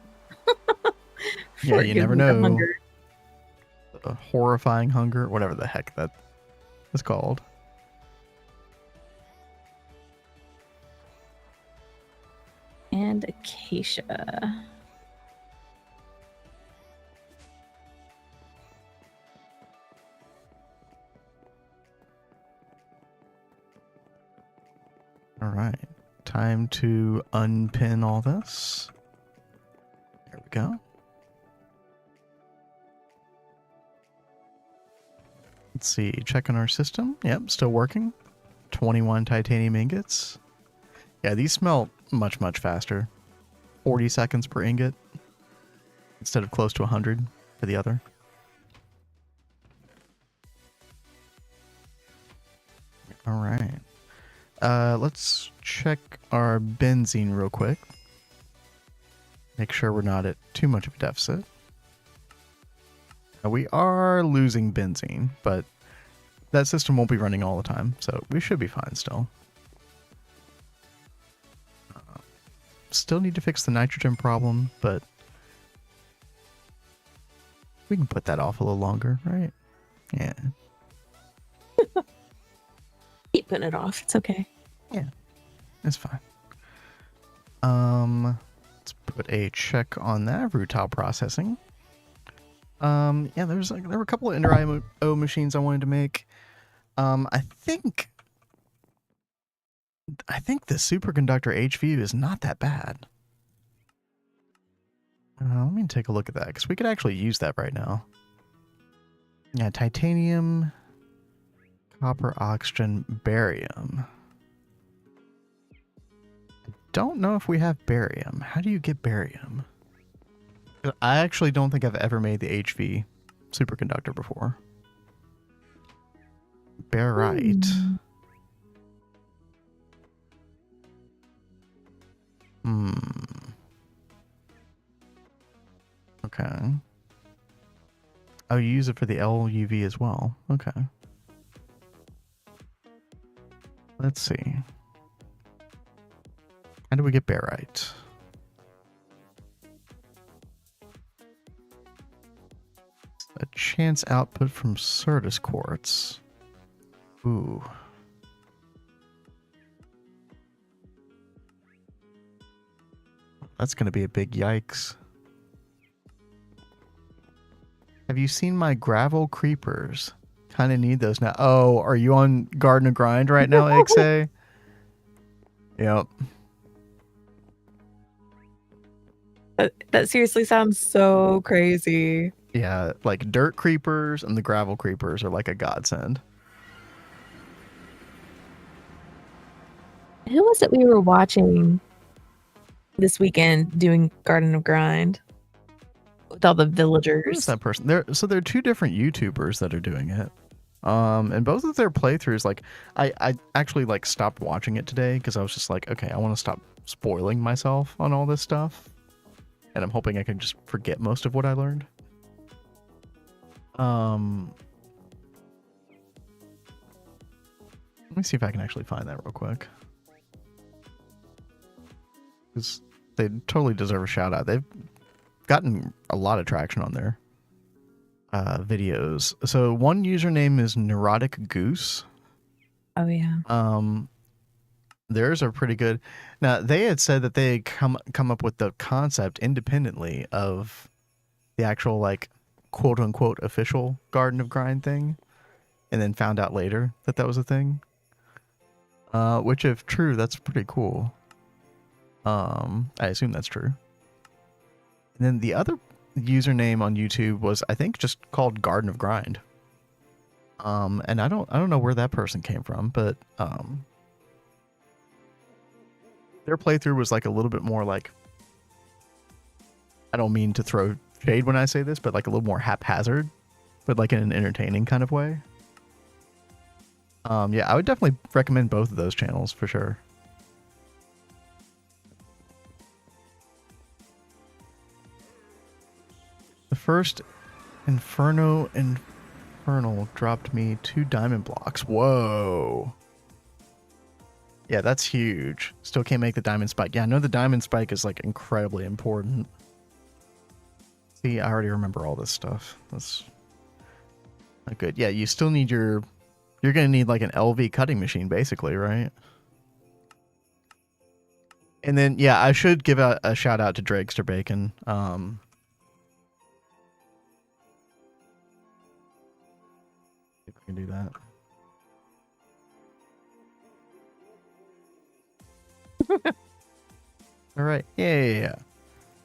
Yeah, you never know. A horrifying hunger, whatever the heck that is called. And acacia. All right. Time to unpin all this. There we go. Let's see. Checking our system. Yep, still working. 21 titanium ingots. Yeah, these smelt much, much faster. 40 seconds per ingot instead of close to 100 for the other. All right. Let's check our benzene real quick. Make sure we're not at too much of a deficit. Now, we are losing benzene, but that system won't be running all the time, so we should be fine still. Still need to fix the nitrogen problem, but we can put that off a little longer, right? Yeah. Keep putting it off. It's okay. Yeah, it's fine. Let's put a check on that. Rutile processing. Yeah, there were a couple of Ender IO machines I wanted to make. I think the superconductor HVU is not that bad. Let me take a look at that, because we could actually use that right now. Yeah, titanium, Copper, oxygen, barium. Don't know if we have barium. How do you get barium? I actually don't think I've ever made the HV superconductor before. Barite. Okay. Oh, you use it for the LUV as well. Okay. Let's see. How do we get barite? A chance output from Certus quartz. Ooh. That's going to be a big yikes. Have you seen my gravel creepers? Kind of need those now. Oh, are you on Garden of Grind right now, Ixe? Yep. That seriously sounds so crazy. Yeah, like dirt creepers and the gravel creepers are like a godsend. Who was it we were watching this weekend doing Garden of Grind with all the Who's villagers? that person? There are two different YouTubers that are doing it. And both of their playthroughs, like I actually like stopped watching it today because I was just like, okay, I want to stop spoiling myself on all this stuff. And I'm hoping I can just forget most of what I learned. Let me see if I can actually find that real quick. Because they totally deserve a shout out. They've gotten a lot of traction on their videos. So one username is Neurotic Goose. Oh yeah. Theirs are pretty good. Now they had said that they had come up with the concept independently of the actual like quote unquote official Garden of Grind thing, and then found out later that that was a thing. Which if true, that's pretty cool. I assume that's true. And then the other username on YouTube was I think just called Garden of Grind. And I don't know where that person came from, but their playthrough was like a little bit more like, I don't mean to throw shade when I say this, but like a little more haphazard, but like in an entertaining kind of way. Yeah, I would definitely recommend both of those channels for sure. The first Infernal dropped me 2 diamond blocks. Whoa. Yeah, that's huge. Still can't make the diamond spike. Yeah, I know the diamond spike is like incredibly important. See, I already remember all this stuff. That's not good. Yeah, you still need you're going to need like an LV cutting machine basically, right? And then, yeah, I should give a shout out to Drakester Bacon. If I can do that. All right. Yeah.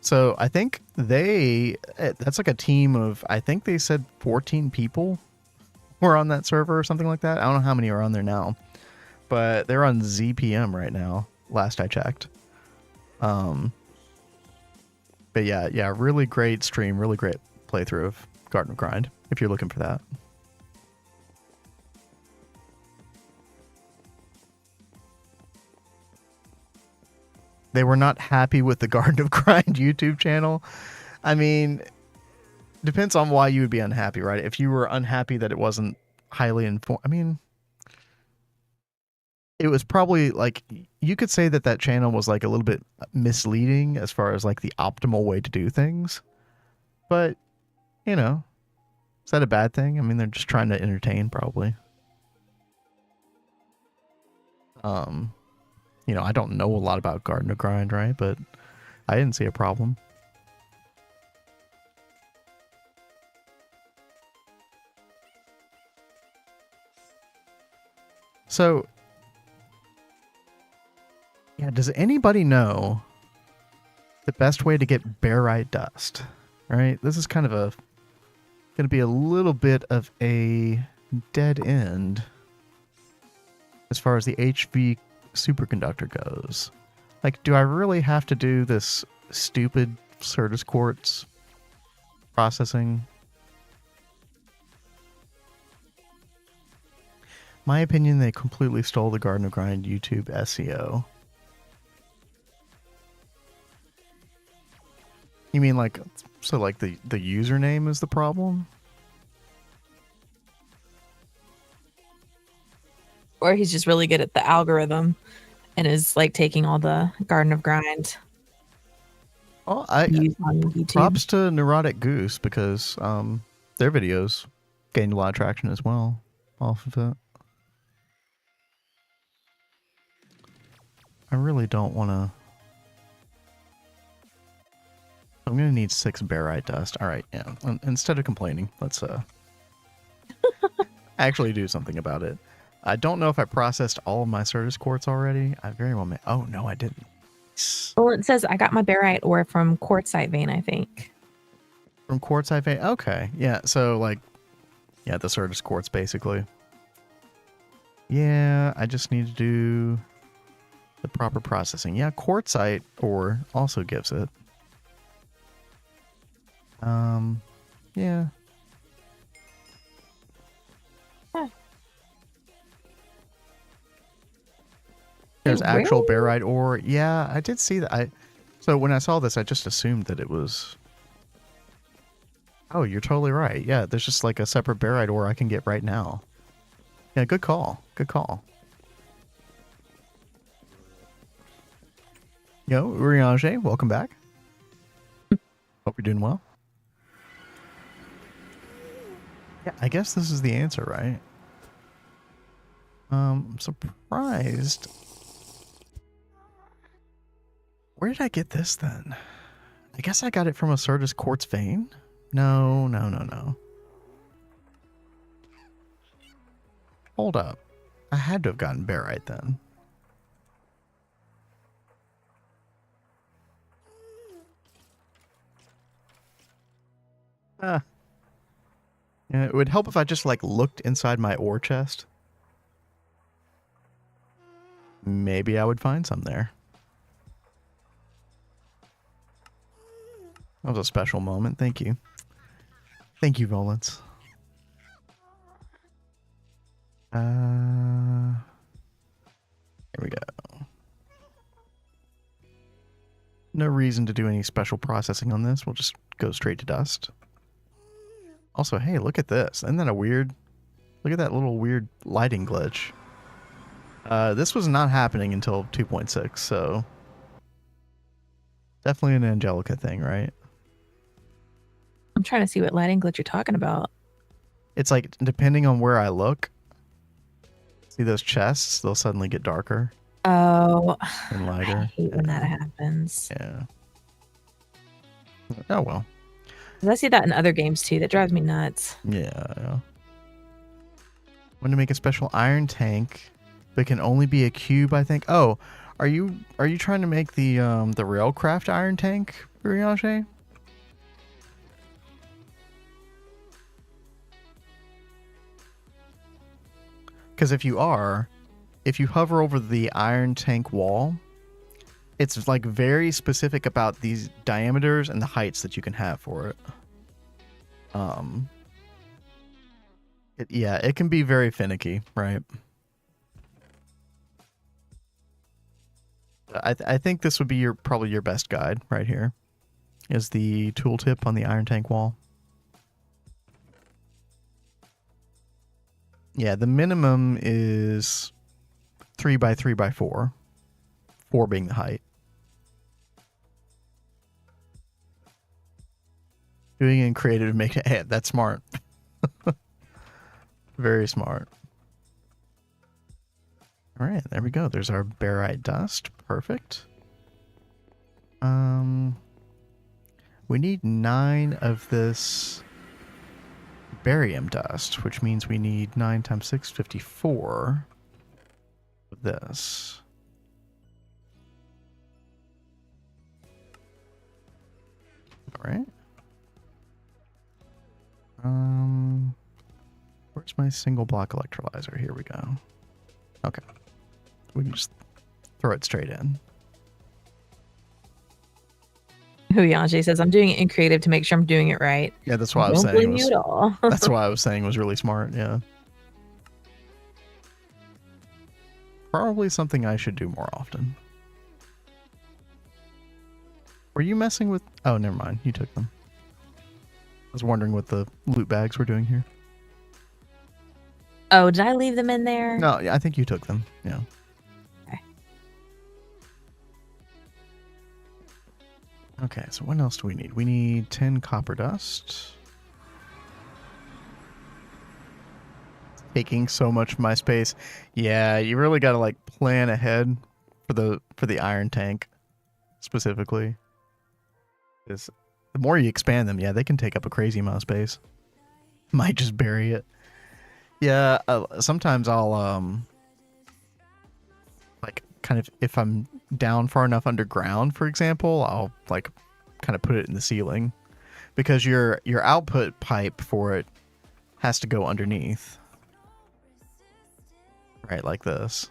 So I think that's like a team of, I think they said 14 people were on that server or something like that. I don't know how many are on there now, but they're on ZPM right now. Last I checked. But yeah, really great stream, really great playthrough of Garden of Grind if you're looking for that. They were not happy with the Garden of Grind YouTube channel. I mean, depends on why you would be unhappy, right? If you were unhappy that it wasn't highly informed, I mean, it was probably like, you could say that channel was like a little bit misleading as far as like the optimal way to do things. But, you know, is that a bad thing? I mean, they're just trying to entertain probably. You know, I don't know a lot about Garden of Grind, right? But I didn't see a problem. So, yeah, does anybody know the best way to get barite dust? Right? This is kind of going to be a little bit of a dead end. as far as the HV superconductor goes. Like, do I really have to do this stupid Certus quartz processing? My opinion, they completely stole the Garden of Grind YouTube SEO. You mean like, so like the username is the problem? Or he's just really good at the algorithm and is like taking all the Garden of Grind Oh, views on YouTube. props to Neurotic Goose because their videos gained a lot of traction as well off of it. I really don't want to. I'm going to need 6 barite dust. All right, yeah. Instead of complaining, let's actually do something about it. I don't know if I processed all of my Certus quartz already. I very well may. Oh, no, I didn't. Well, it says I got my barite ore from quartzite vein, I think. From quartzite vein? Okay, yeah, so like, yeah, the Certus quartz basically. Yeah, I just need to do the proper processing. Yeah, quartzite ore also gives it. Yeah. Huh. There's Hey, actual really? barite ore. Yeah, I did see that. So when I saw this, I just assumed that it was. Oh, you're totally right. Yeah, there's just like a separate barite ore I can get right now. Yeah, good call. Good call. Yo, Uriange, welcome back. Hope you're doing well. Yeah, I guess this is the answer, right? I'm surprised. Where did I get this then? I guess I got it from a Certus quartz vein? No. Hold up. I had to have gotten barite then. Yeah, it would help if I just like looked inside my ore chest. Maybe I would find some there. That was a special moment. Thank you. Thank you, Volants. Here we go. No reason to do any special processing on this. We'll just go straight to dust. Also, hey, look at this. Isn't that a weird... Look at that little weird lighting glitch. This was not happening until 2.6, so... Definitely an Angelica thing, right? I'm trying to see what lighting glitch you're talking about. It's like, depending on where I look... See those chests? They'll suddenly get darker Oh, and I lighter. hate when that happens. Yeah. Oh, well. 'Cause I see that in other games too. That drives me nuts. Yeah. I'm going to make a special iron tank that can only be a cube, I think. Oh, are you trying to make the Railcraft iron tank, Uriange? Because if you hover over the iron tank wall, it's like very specific about these diameters and the heights that you can have for it. It can be very finicky, right? I think this would be probably your best guide right here, is the tooltip on the iron tank wall. Yeah, the minimum is 3 by 3 by 4, 4 being the height. Doing it in creative to make it. Hey, that's smart. Very smart. All right, there we go. There's our barite dust. Perfect. We need 9 of this barium dust, which means we need 9 times 6, 54 of this. All right. Where's my single block electrolyzer? Here we go. Okay. we can just throw it straight in. Huyanji says, I'm doing it in creative to make sure I'm doing it right. Yeah, that's why I was Don't saying. blame you at all. That's why I was saying it was really smart. Yeah. Probably something I should do more often. Were you messing with... Oh, never mind. You took them. I was wondering what the loot bags were doing here. Oh, did I leave them in there? No, yeah, I think you took them. Yeah. Okay. Okay, so what else do we need? We need 10 copper dust. Taking so much of my space. Yeah, you really got to like plan ahead for the iron tank specifically. Is the more you expand them, yeah, they can take up a crazy amount of space. Might just bury it. Yeah, sometimes I'll like kind of, if I'm down far enough underground, for example, I'll like kind of put it in the ceiling because your output pipe for it has to go underneath. Right, like this.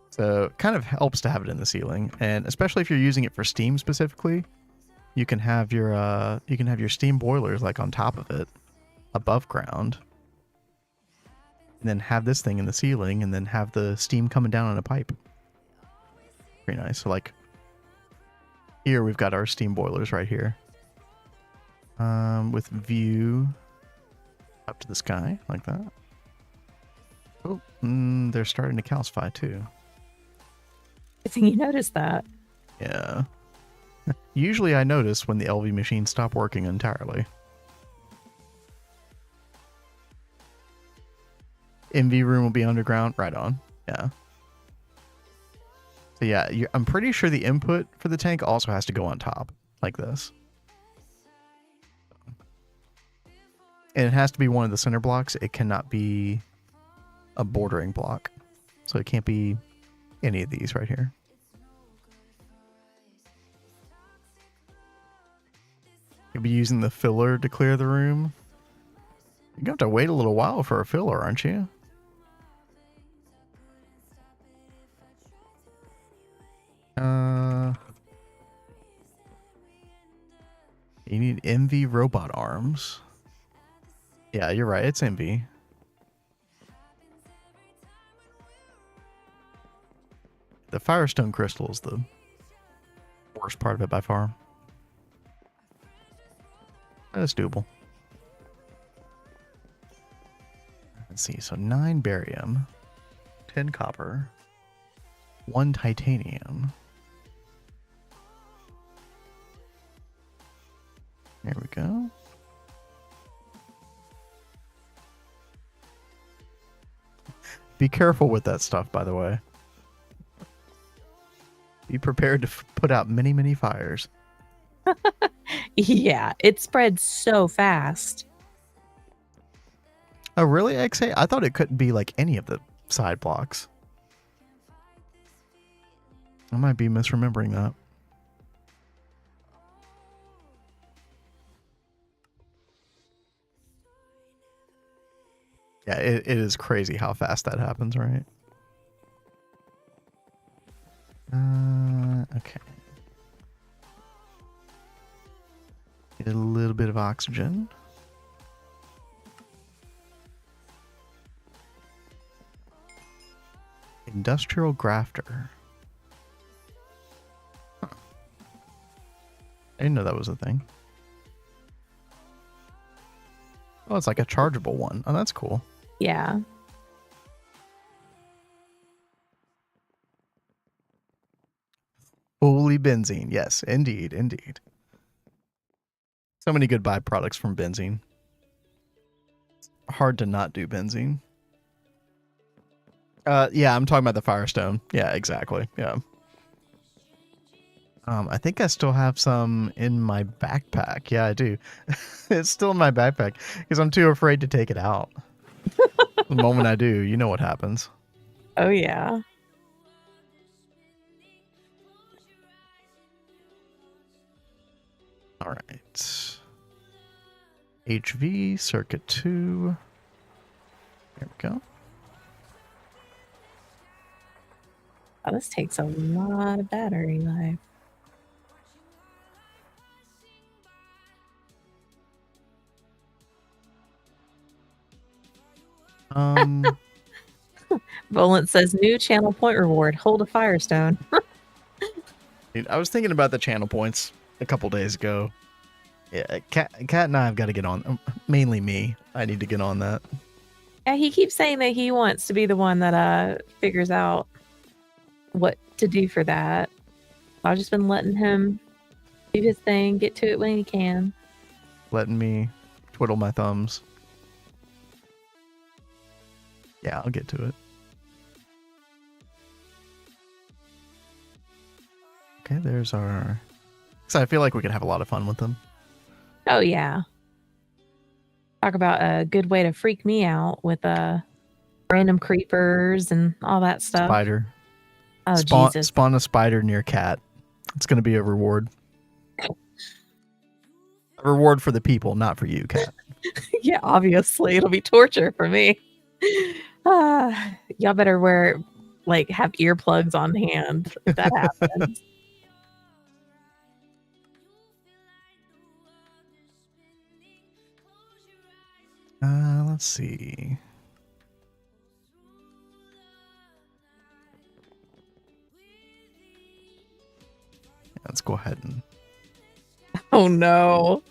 So it kind of helps to have it in the ceiling, and especially if you're using it for steam specifically, you can have your steam boilers like on top of it, above ground, and then have this thing in the ceiling, and then have the steam coming down on a pipe. Pretty nice. So like here we've got our steam boilers right here, with view up to the sky like that. Oh, they're starting to calcify too. I think you noticed that. Yeah. Usually I notice when the LV machines stop working entirely. MV room will be underground. Right on. Yeah. So yeah, I'm pretty sure the input for the tank also has to go on top, like this. And it has to be one of the center blocks. It cannot be a bordering block. So it can't be any of these right here. You'll be using the filler to clear the room. You're going to have to wait a little while for a filler, aren't you? You need MV robot arms. Yeah, you're right. It's MV. The Firestone crystal is the worst part of it by far. That's doable. Let's see. So 9 barium, 10 copper, 1 titanium. There we go. Be careful with that stuff, by the way. Be prepared to put out many, many fires. Yeah, it spreads so fast. Oh, really, XA? I thought it couldn't be like any of the side blocks. I might be misremembering that. Yeah, it is crazy how fast that happens, right? Okay. Get a little bit of oxygen. Industrial grafter. Huh. I didn't know that was a thing. Oh, it's like a chargeable one. Oh, that's cool. Yeah. Holy benzene. Yes, indeed, indeed. So many good byproducts from benzene. Hard to not do benzene. Yeah, I'm talking about the Firestone. Yeah, exactly. Yeah. I think I still have some in my backpack. Yeah, I do. It's still in my backpack because I'm too afraid to take it out. The moment I do, you know what happens. Oh, yeah. All right. HV, circuit 2. There we go. Oh, this takes a lot of battery life. Volant says new channel point reward. Hold a firestone. Dude, I was thinking about the channel points a couple days ago. Yeah, Cat and I have got to get on. Mainly me. I need to get on that. Yeah, he keeps saying that he wants to be the one that figures out what to do for that. I've just been letting him do his thing, get to it when he can. Letting me twiddle my thumbs. Yeah, I'll get to it. Okay, there's our... So I feel like we could have a lot of fun with them. Oh, yeah. Talk about a good way to freak me out with random creepers and all that stuff. Spider. Oh, Jesus. Spawn a spider near Cat. It's going to be a reward. A reward for the people, not for you, Cat. Yeah, obviously. It'll be torture for me. Y'all better have earplugs on hand if that happens. Let's see. Let's go ahead and... Oh no.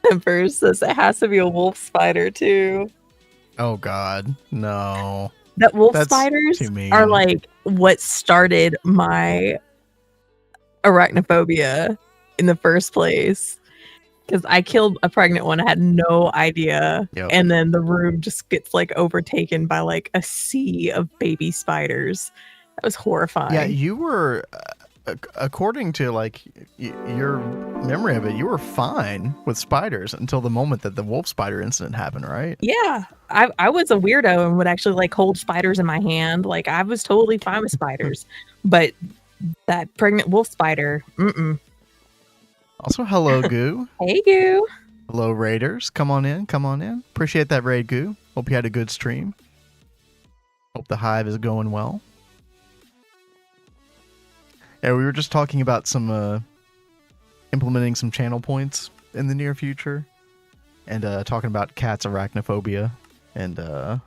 Emperor says it has to be a wolf spider too. Oh god, no. That wolf That's spiders too mean. are like what started my arachnophobia in the first place. Because I killed a pregnant one, I had no idea. Yep. And then the room just gets like overtaken by like a sea of baby spiders. That was horrifying. Yeah, you were, according to like your memory of it, you were fine with spiders until the moment that the wolf spider incident happened, right? Yeah, I was a weirdo and would actually like hold spiders in my hand. Like I was totally fine with spiders, but that pregnant wolf spider, Also, hello, Goo. Hey, Goo. Hello, Raiders. Come on in. Come on in. Appreciate that raid, Goo. Hope you had a good stream. Hope the hive is going well. Yeah, we were just talking about some implementing some channel points in the near future, and talking about Cat's arachnophobia, and I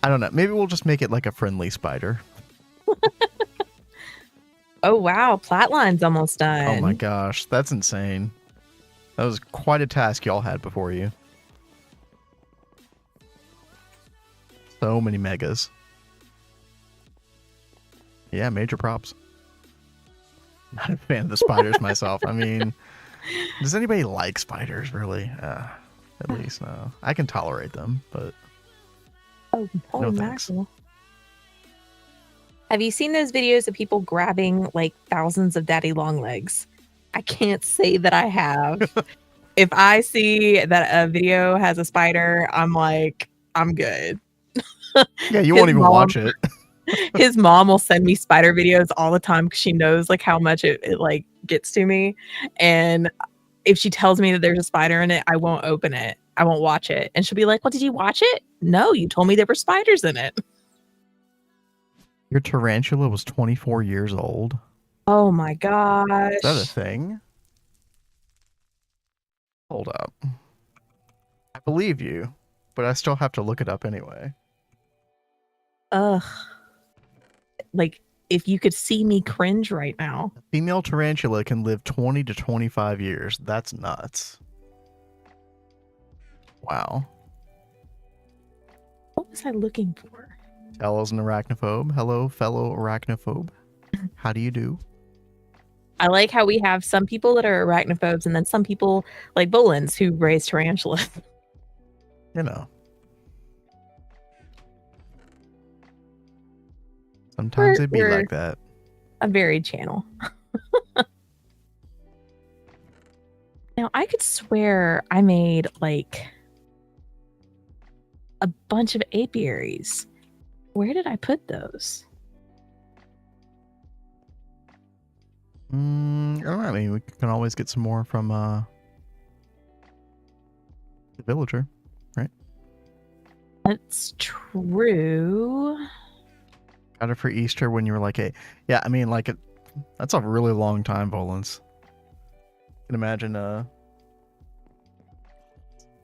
don't know. Maybe we'll just make it like a friendly spider. Oh wow, Flatline's almost done. Oh my gosh, that's insane. That was quite a task y'all had before you. So many megas. Yeah, major props. Not a fan of the spiders myself. I mean, does anybody like spiders, really? At least, no. I can tolerate them, but Oh, holy no thanks. mackerel. Have you seen those videos of people grabbing like thousands of daddy long legs? I can't say that I have. If I see that a video has a spider, I'm like, I'm good. Yeah, you won't even watch it. His mom will send me spider videos all the time because she knows like how much it like gets to me. And if she tells me that there's a spider in it, I won't open it. I won't watch it. And she'll be like, well, did you watch it? No, you told me there were spiders in it. Your tarantula was 24 years old. Oh my gosh. Is that a thing? Hold up. I believe you, but I still have to look it up anyway. Ugh. Like, if you could see me cringe right now. A female tarantula can live 20 to 25 years. That's nuts. Wow. What was I looking for? Ella's an arachnophobe. Hello, fellow arachnophobe. How do you do? I like how we have some people that are arachnophobes and then some people like Bolins who raise tarantulas. You know. Sometimes it'd be We're like that. a varied channel. Now, I could swear I made like a bunch of apiaries. Where did I put those? I don't know. I mean, we can always get some more from the villager, right? That's true. Got it for Easter when you were like, yeah, I mean, like, that's a really long time, Volans. I can imagine,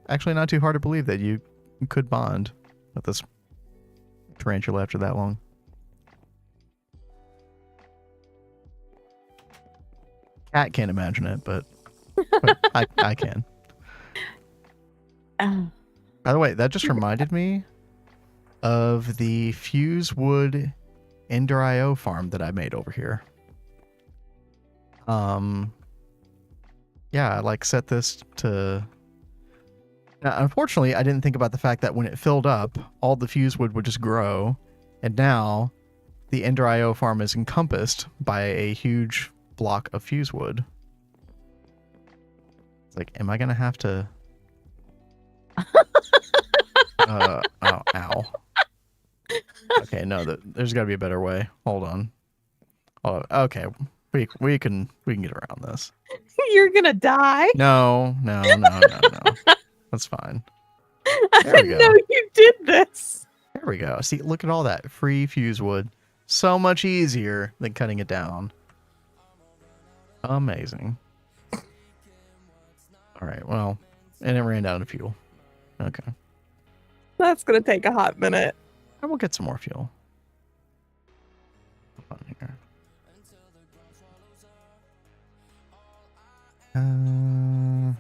actually not too hard to believe that you could bond with this tarantula after that long. Cat can't imagine it, but I can. By the way, that just reminded me of the Fusewood Ender.io farm that I made over here. Yeah, I like set this to... Now, unfortunately, I didn't think about the fact that when it filled up, all the Fusewood would just grow, and now the Ender.io farm is encompassed by a huge block of Fusewood. It's like, am I gonna have to... oh, ow. Okay, no, there's got to be a better way. Hold on. Oh, okay, we can get around this. You're gonna die. No. That's fine. I didn't know you did this. There we go. See, look at all that free Fusewood. So much easier than cutting it down. Amazing. All right, well, and it ran out of fuel. Okay. That's gonna take a hot minute. I will get some more fuel. Hold on here. An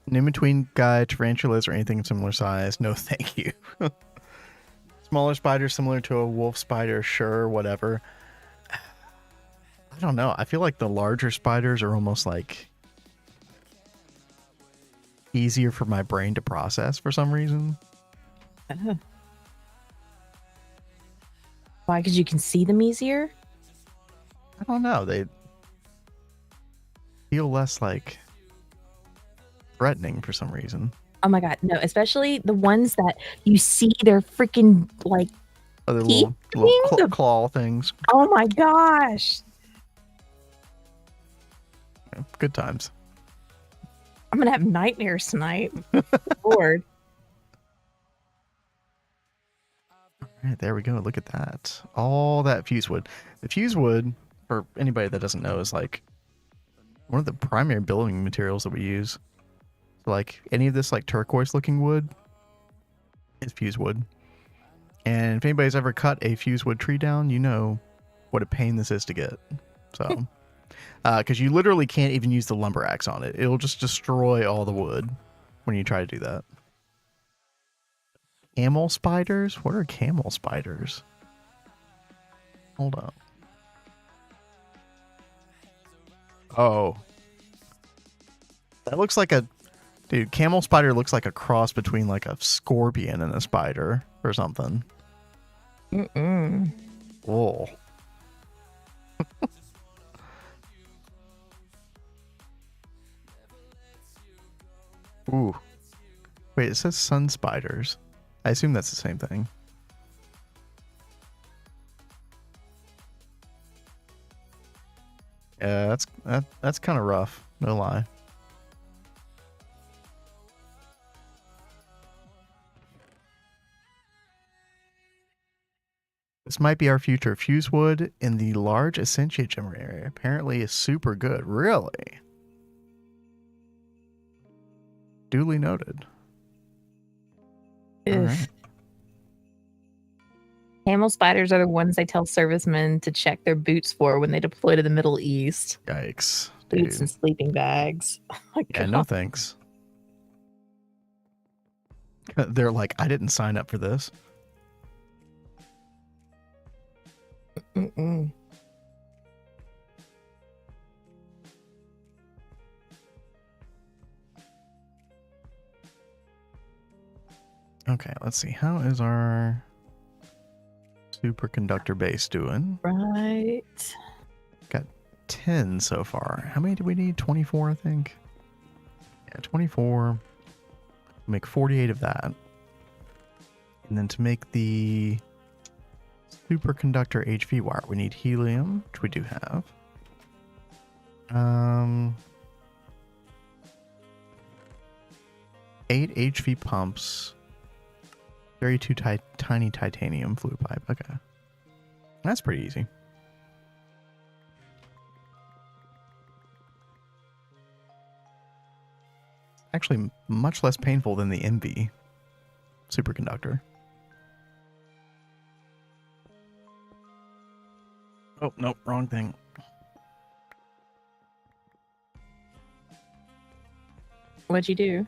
in-between guy, tarantulas, or anything similar size. No, thank you. Smaller spider similar to a wolf spider, sure, whatever. I don't know. I feel like the larger spiders are almost like easier for my brain to process for some reason. Why? Because you can see them easier? I don't know. They feel less like threatening for some reason. Oh my god, no! Especially the ones that you see their freaking like other teeth little claw things. Oh my gosh! Yeah, good times. I'm gonna have nightmares tonight. Lord. All right, there we go. Look at that. All that Fusewood. The Fusewood, for anybody that doesn't know, is like one of the primary building materials that we use. So like any of this like turquoise looking wood is Fusewood. And if anybody's ever cut a Fusewood tree down, you know what a pain this is to get. So, because you literally can't even use the lumber axe on it. It'll just destroy all the wood when you try to do that. Camel spiders? What are camel spiders? Hold up. Oh. That looks like a... Dude, camel spider looks like a cross between like a scorpion and a spider or something. Whoa. Ooh. Wait, it says sun spiders. I assume that's the same thing. Yeah, that's kind of rough, no lie. This might be our future. Fusewood in the large Essentia gem area apparently is super good. Really? Duly noted. All right. Camel spiders are the ones they tell servicemen to check their boots for when they deploy to the Middle East. Yikes. Boots Dude. and sleeping bags. Oh my Yeah, God. no thanks. They're like, I didn't sign up for this. Mm-mm. Okay, let's see. How is our superconductor base doing? Right. Got 10 so far. How many do we need? 24, I think. Yeah, 24. Make 48 of that. And then to make the superconductor HV wire, we need helium, which we do have. 8 HV pumps. 32 tiny titanium fluid pipe. Okay. That's pretty easy. Actually, much less painful than the MV superconductor. Oh, nope, wrong thing. What'd you do?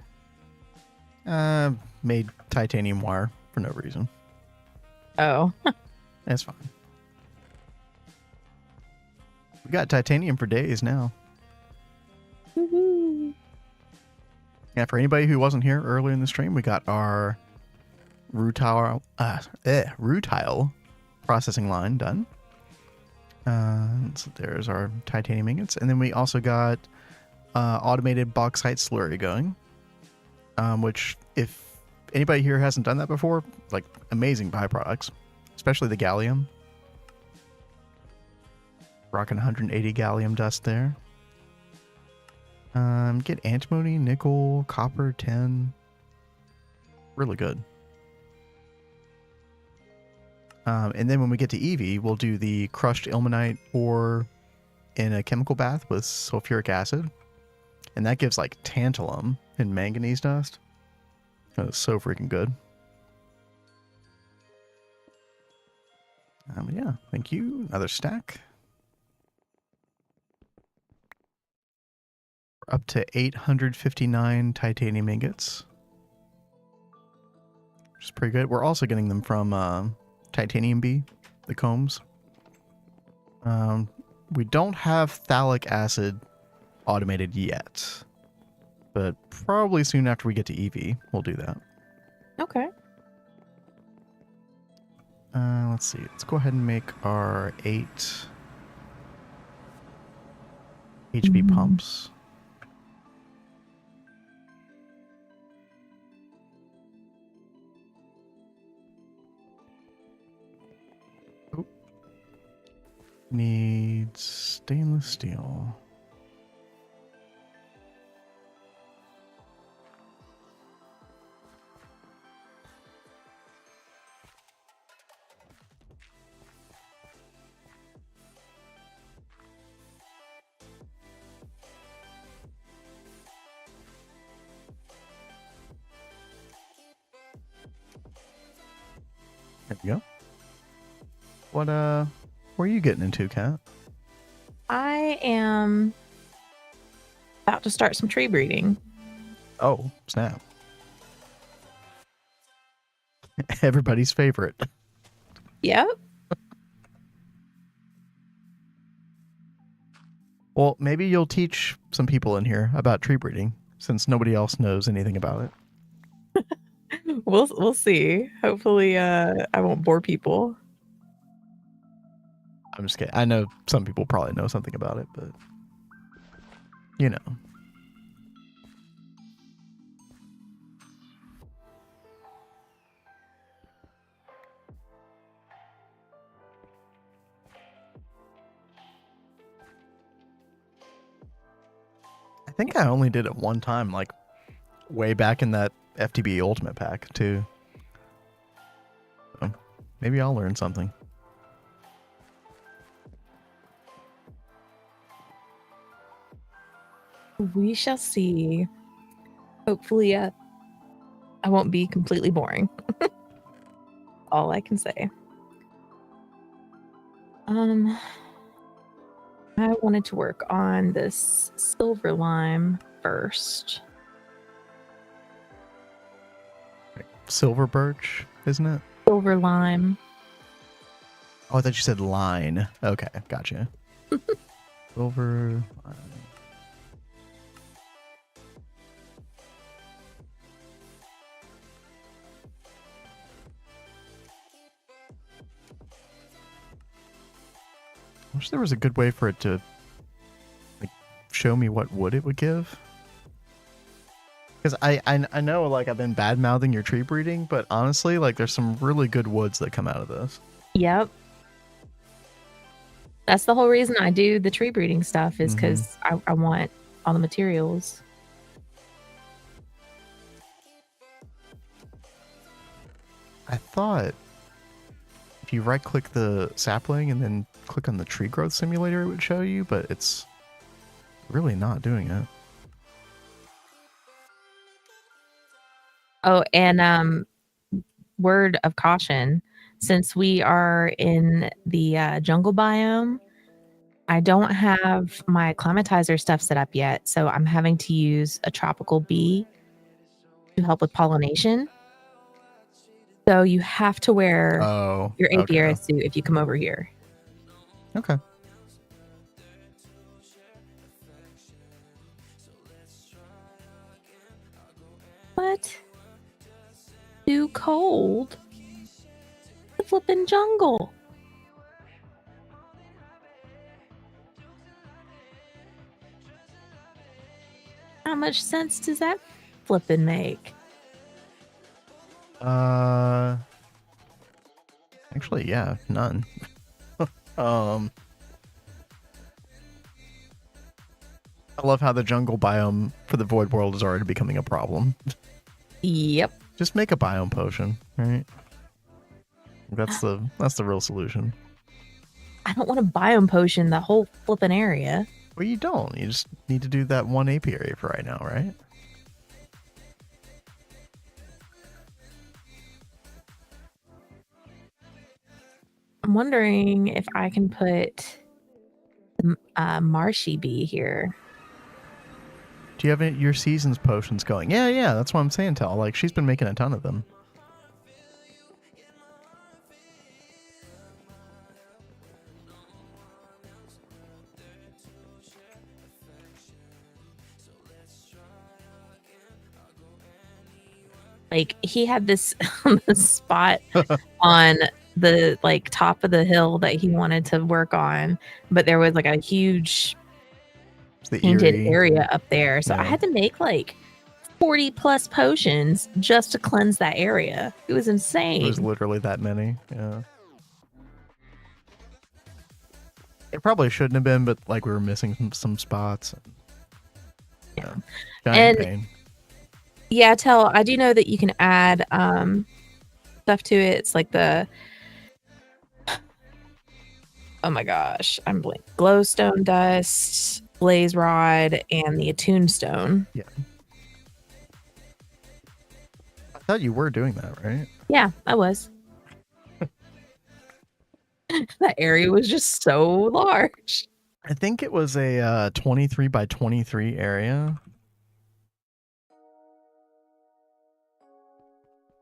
Made titanium wire for no reason. Oh. That's fine. We got titanium for days now. Woohoo. Yeah, for anybody who wasn't here earlier in the stream, we got our rutile processing line done. So there's our titanium ingots. And then we also got automated bauxite slurry going, which if anybody here hasn't done that before, like amazing byproducts, especially the gallium. Rocking 180 gallium dust there. Get antimony, nickel, copper, tin. Really good. And then when we get to EV, we'll do the crushed ilmenite ore in a chemical bath with sulfuric acid. And that gives like tantalum and manganese dust. That's so freaking good. Yeah, thank you. Another stack. We're up to 859 titanium ingots. Which is pretty good. We're also getting them from Titanium B, the combs. We don't have phthalic acid automated yet, but probably soon after we get to EV, we'll do that. Okay. Let's see. Let's go ahead and make our 8 HV pumps. Oh. Needs stainless steel. There we go. What where are you getting into, Kat? I am about to start some tree breeding. Oh, snap. Everybody's favorite. Yep. Well, maybe you'll teach some people in here about tree breeding, since nobody else knows anything about it. We'll see. Hopefully I won't bore people. I'm just kidding. I know some people probably know something about it, but you know. I think I only did it one time, like way back in that FTB Ultimate pack, too. So maybe I'll learn something. We shall see. Hopefully I won't be completely boring. All I can say. I wanted to work on this silver lime first. Silver birch, isn't it? Silver lime. Oh, I thought you said line. Okay, gotcha. Silver line. I wish there was a good way for it to like show me what wood it would give. Because I know like I've been bad mouthing your tree breeding, but honestly, like there's some really good woods that come out of this. Yep. That's the whole reason I do the tree breeding stuff is because I want all the materials. I thought if you right click the sapling and then click on the tree growth simulator, it would show you, but it's really not doing it. Oh, and word of caution, since we are in the jungle biome, I don't have my climatizer stuff set up yet, so I'm having to use a tropical bee to help with pollination. So you have to wear Oh, your okay. apiary suit if you come over here. Okay. What? Too cold? The flippin' jungle. How much sense does that flippin' make? Actually, yeah, none. I love how the jungle biome for the void world is already becoming a problem. Yep. Just make a biome potion, right? That's the real solution. I don't want to biome potion the whole flippin' area. Well, you don't. You just need to do that one apiary for right now, right? I'm wondering if I can put marshy bee here. Do you have your seasons potions going? Yeah, that's what I'm saying, Tal. Like, she's been making a ton of them. Like, he had this spot on the like top of the hill that he wanted to work on, but there was like a huge painted area up there. So I had to make like 40 plus potions just to cleanse that area. It was insane. It was literally that many. Yeah. It probably shouldn't have been, but like we were missing some spots. Yeah. Giant pain. Yeah, Tell, I do know that you can add stuff to it. It's like the oh my gosh, I'm blank. Glowstone dust, blaze rod, and the attune stone. Yeah. I thought you were doing that, right? Yeah, I was. That area was just so large. I think it was a 23 by 23 area.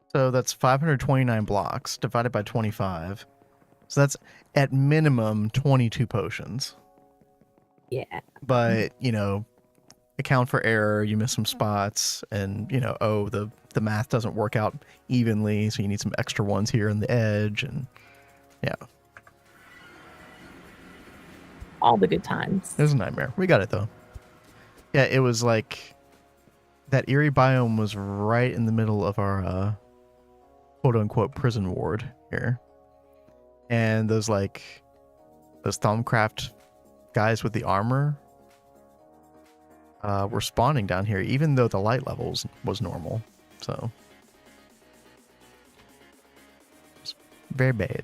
So that's 529 blocks divided by 25. So that's at minimum 22 potions. Yeah. But, you know, account for error, you miss some spots, and, you know, the math doesn't work out evenly, so you need some extra ones here on the edge, and yeah. All the good times. It was a nightmare. We got it, though. Yeah, it was like that eerie biome was right in the middle of our quote-unquote prison ward here. And those Thaumcraft guys with the armor were spawning down here, even though the light levels was normal. So it's very bad.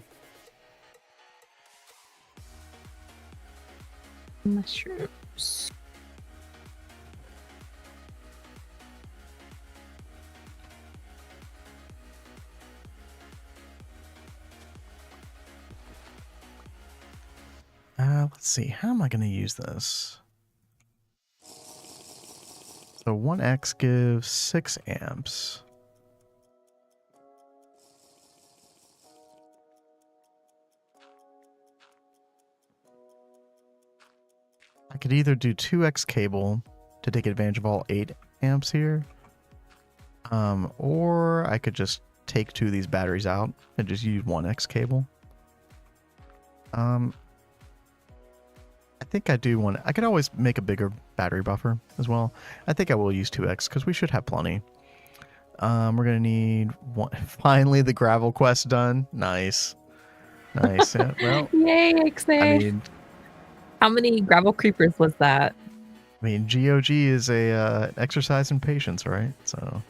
Mushrooms. Let's see. How am I going to use this? So 1x gives 6 amps. I could either do 2x cable to take advantage of all 8 amps here. Or I could just take 2 of these batteries out and just use 1x cable. I think I do want. I could always make a bigger battery buffer as well. I think I will use 2x because we should have plenty. We're gonna need one. Finally, the gravel quest done. Nice. Yeah, well, yay, XA. I mean, how many gravel creepers was that? I mean, GOG is a exercise in patience, right? So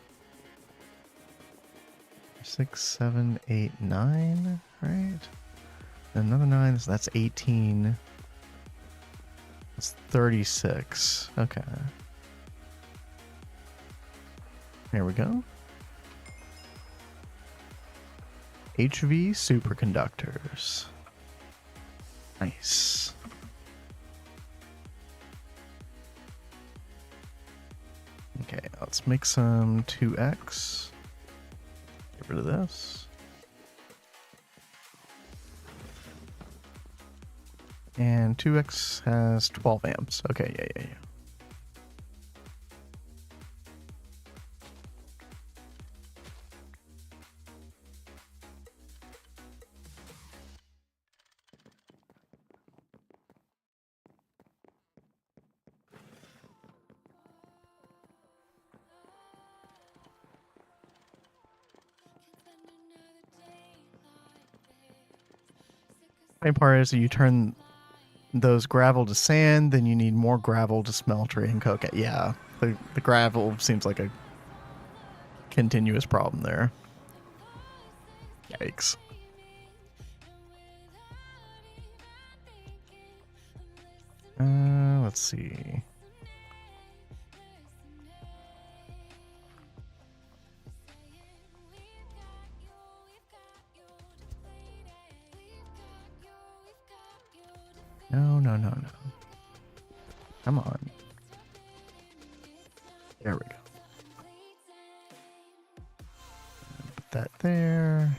6, 7, 8, 9, right? Another 9, so that's 18. That's 36. Okay. There we go. HV superconductors. Nice. Okay, let's make some 2x. Get rid of this. And 2x has 12 amps. Okay, yeah. Main part is you turn those gravel to sand, then you need more gravel to smeltery and coke it. Yeah, the gravel seems like a continuous problem there. Yikes. Let's see. No. Come on. There we go. Put that there.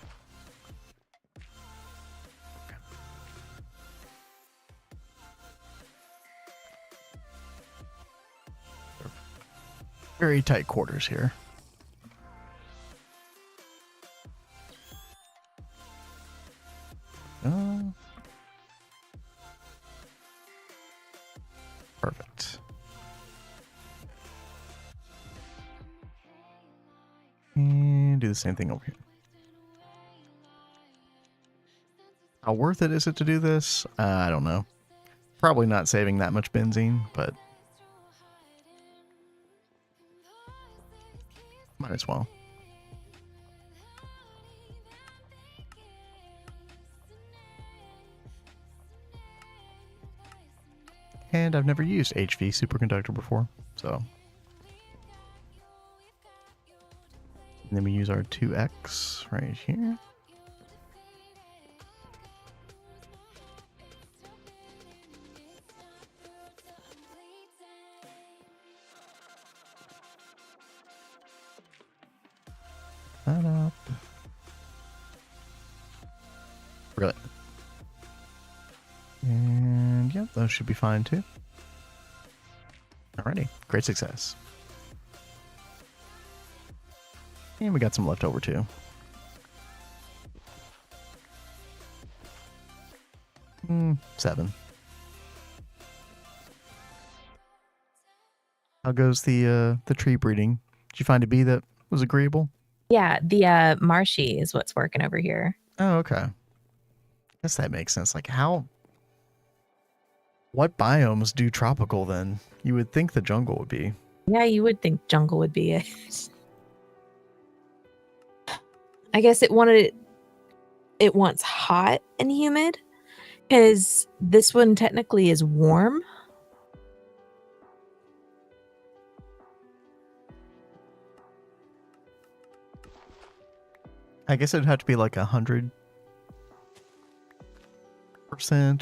Very tight quarters here. Perfect. And do the same thing over here. How worth it is it to do this? I don't know. Probably not saving that much benzene, but might as well. And I've never used HV superconductor before, so. And then we use our 2x right here. That up. Brilliant. And yep, those should be fine too. Alrighty, great success. And we got some left over too. Seven. How goes the tree breeding? Did you find a bee that was agreeable? Yeah, the marshy is what's working over here. Oh, okay. Guess that makes sense. Like what biomes do tropical then? You would think the jungle would be. Yeah, you would think jungle would be it. I guess it wants hot and humid because this one technically is warm. I guess it'd have to be like 100%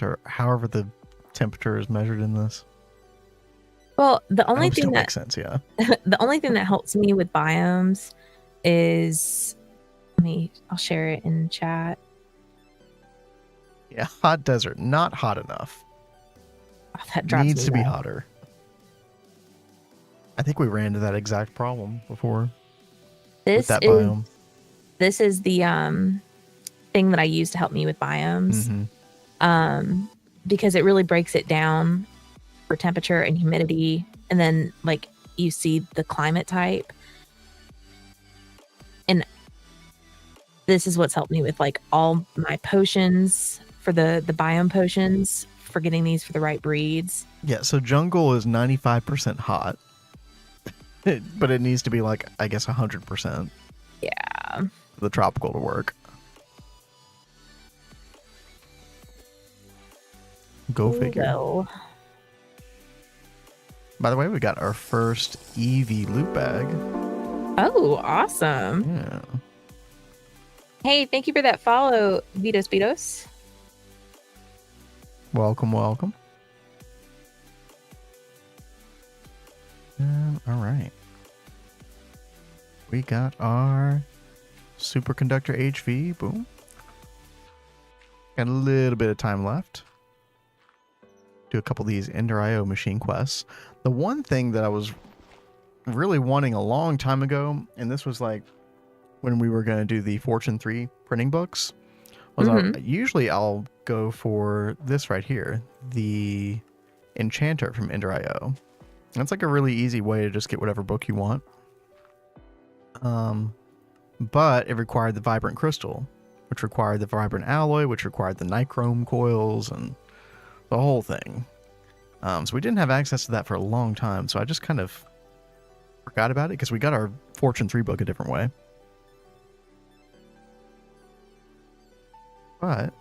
or however the temperature is measured in this. Well, the only thing that makes sense, yeah. the only thing that helps me with biomes is I'll share it in chat. Yeah, hot desert, not hot enough. Oh, that drops Needs me to be low. hotter. I think we ran into that exact problem before with that biome. This is the thing that I use to help me with biomes. Because it really breaks it down for temperature and humidity, and then like you see the climate type. And this is what's helped me with like all my potions for the biome potions for getting these for the right breeds. Yeah, so jungle is 95% hot. But it needs to be like, I guess, 100%. Yeah. the tropical to work. Go figure. Well, By the way, we got our first EV loot bag. oh, awesome. Yeah. Hey, thank you for that follow, Vitos Beatos. Welcome, welcome. All right. We got our superconductor HV. Boom. Got a little bit of time left. Do a couple of these Ender IO machine quests. The one thing that I was really wanting a long time ago, and this was like when we were going to do the Fortune 3 printing books, was usually I'll go for this right here, the Enchanter from Ender IO. That's like a really easy way to just get whatever book you want. But it required the Vibrant Crystal, which required the Vibrant Alloy, which required the Nichrome coils and the whole thing. So we didn't have access to that for a long time, so I just kind of forgot about it because we got our Fortune 3 book a different way. But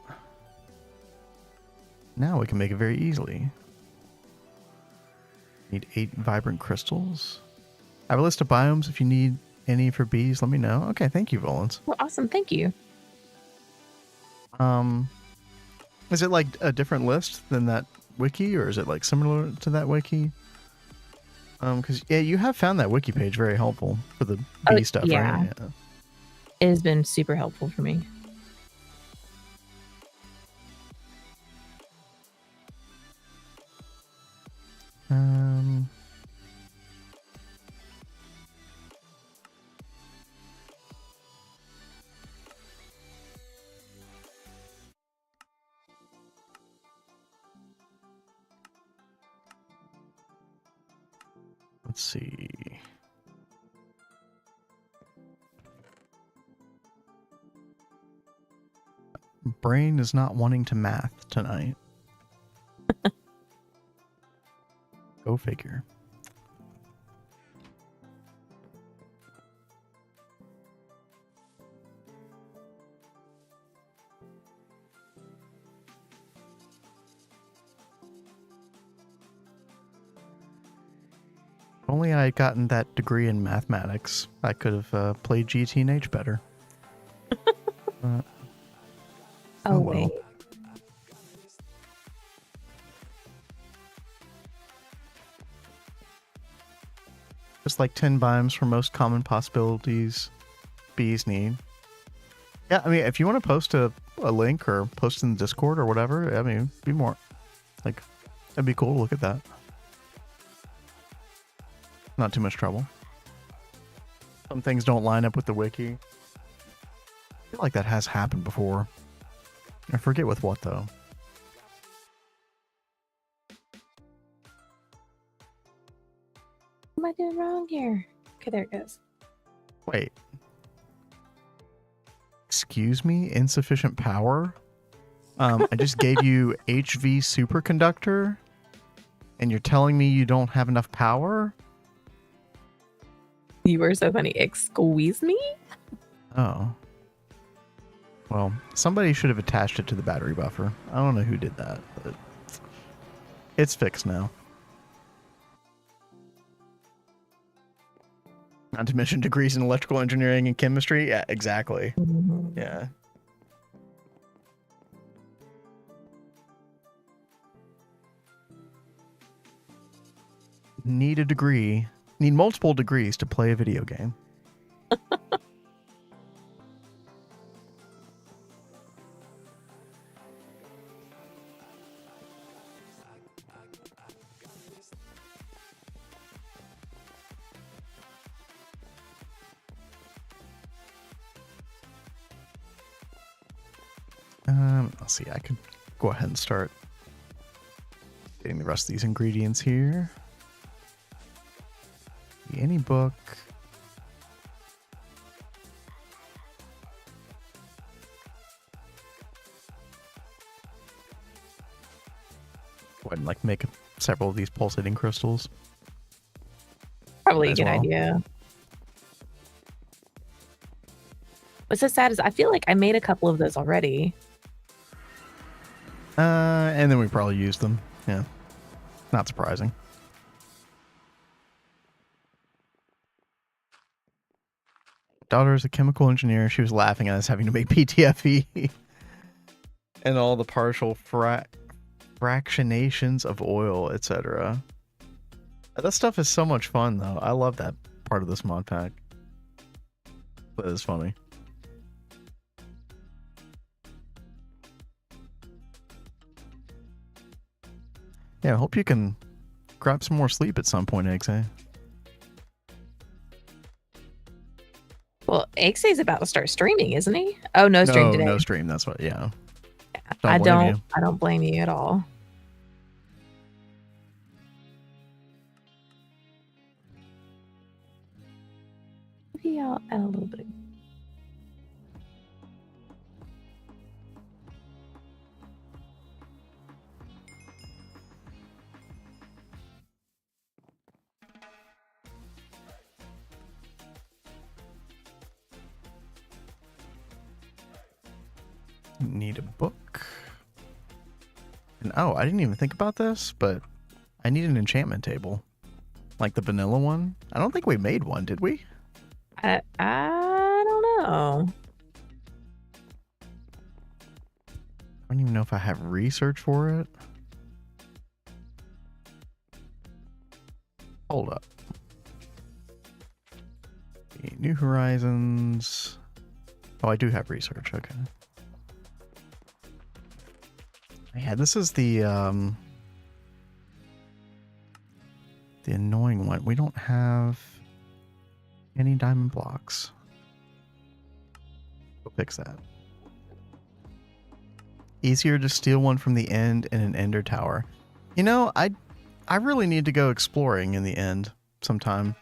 now we can make it very easily. Need 8 vibrant crystals. I have a list of biomes. If you need any for bees, let me know. Okay, thank you, Volans. Well, awesome. Thank you. Is it like a different list than that wiki, or is it like similar to that wiki? Because yeah, you have found that wiki page very helpful for the bee stuff, yeah. right? Yeah. It has been super helpful for me. Let's see. Brain is not wanting to math tonight. Go figure. If only I had gotten that degree in mathematics, I could have played GTNH better. Oh, well. wait. Just like 10 biomes for most common possibilities bees need. Yeah, I mean, if you want to post a link or post in the Discord or whatever, I mean, be more like, it'd be cool to look at that. Not too much trouble. Some things don't line up with the wiki. I feel like that has happened before. I forget with what, though. What am I doing wrong here? Okay, there it goes. Wait. Excuse me? Insufficient power? I just gave you HV superconductor, and you're telling me you don't have enough power? You were so funny. Excuse me? Oh. Well, somebody should have attached it to the battery buffer. I don't know who did that, but it's fixed now. Not to mention degrees in electrical engineering and chemistry. Yeah, exactly. Mm-hmm. Yeah. Need a degree. Need multiple degrees to play a video game. Let's see, I could go ahead and start getting the rest of these ingredients here. Any book. Go ahead and like make several of these pulsating crystals. Probably a as good well. idea. What's so sad is I feel like I made a couple of those already. And then we probably used them. Yeah. Not surprising. Daughter's a chemical engineer. She was laughing at us having to make PTFE. And all the partial fractionations of oil, etc. That stuff is so much fun, though. I love that part of this mod pack. That is funny. Yeah, I hope you can grab some more sleep at some point, XA. Well, XA's about to start streaming, isn't he? Oh, no stream today. No stream. That's what. Yeah. I don't blame you at all. Maybe I'll add a little bit. Need a book. And oh, I didn't even think about this, but I need an enchantment table. Like the vanilla one. I don't think we made one, did we? I don't know. I don't even know if I have research for it. Hold up. New Horizons. Oh, I do have research. Okay. Yeah, this is the annoying one. We don't have any diamond blocks. We'll fix that. Easier to steal one from the end in an ender tower. You know, I really need to go exploring in the end sometime.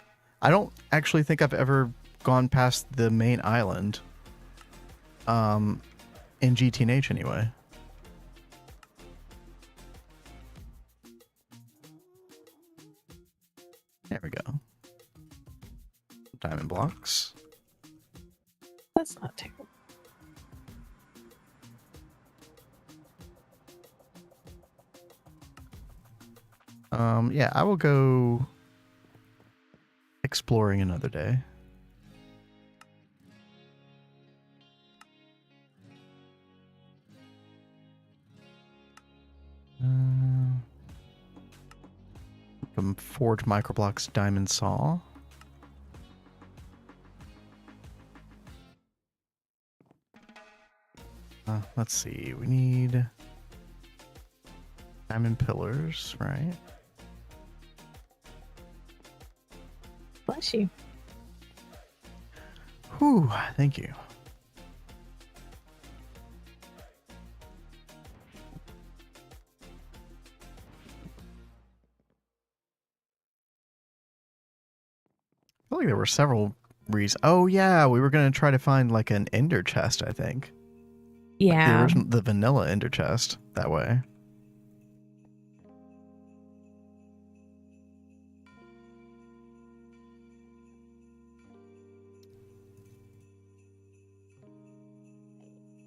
I don't actually think I've ever gone past the main island. In GTNH anyway. There we go. Diamond blocks. That's not terrible. Yeah, I will go exploring another day. From Forge Microblocks Diamond Saw. Let's see. We need diamond pillars, right? Bless you. Whew, thank you. I feel like there were several reasons. Oh yeah, we were gonna try to find like an ender chest, I think. Yeah. Like the vanilla ender chest that way.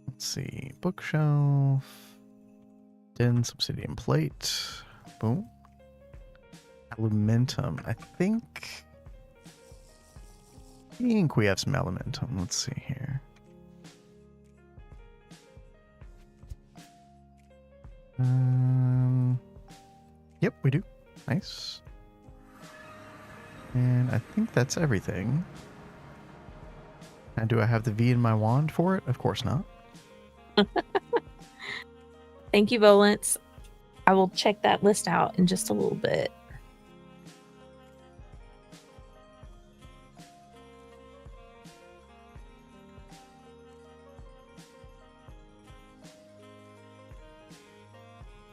Let's see. Bookshelf. Dense obsidian plate. Boom. Alumentum. I think we have some alumentum. Let's see here. Yep, we do. Nice. And I think that's everything. And do I have the V in my wand for it? Of course not. Thank you, Volance. I will check that list out in just a little bit.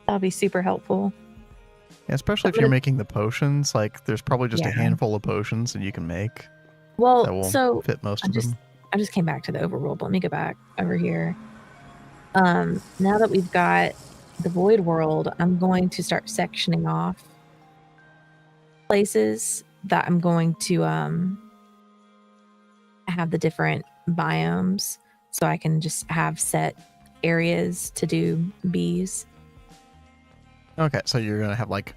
That'll be super helpful. Yeah, especially if you're making the potions. Like, there's probably just a handful of potions that you can make. Well, that will so fit most of them. I just came back to the overworld. Let me go back over here. Now that we've got the void world, I'm going to start sectioning off places that I'm going to have the different biomes, so I can just have set areas to do bees. Okay, so you're gonna have like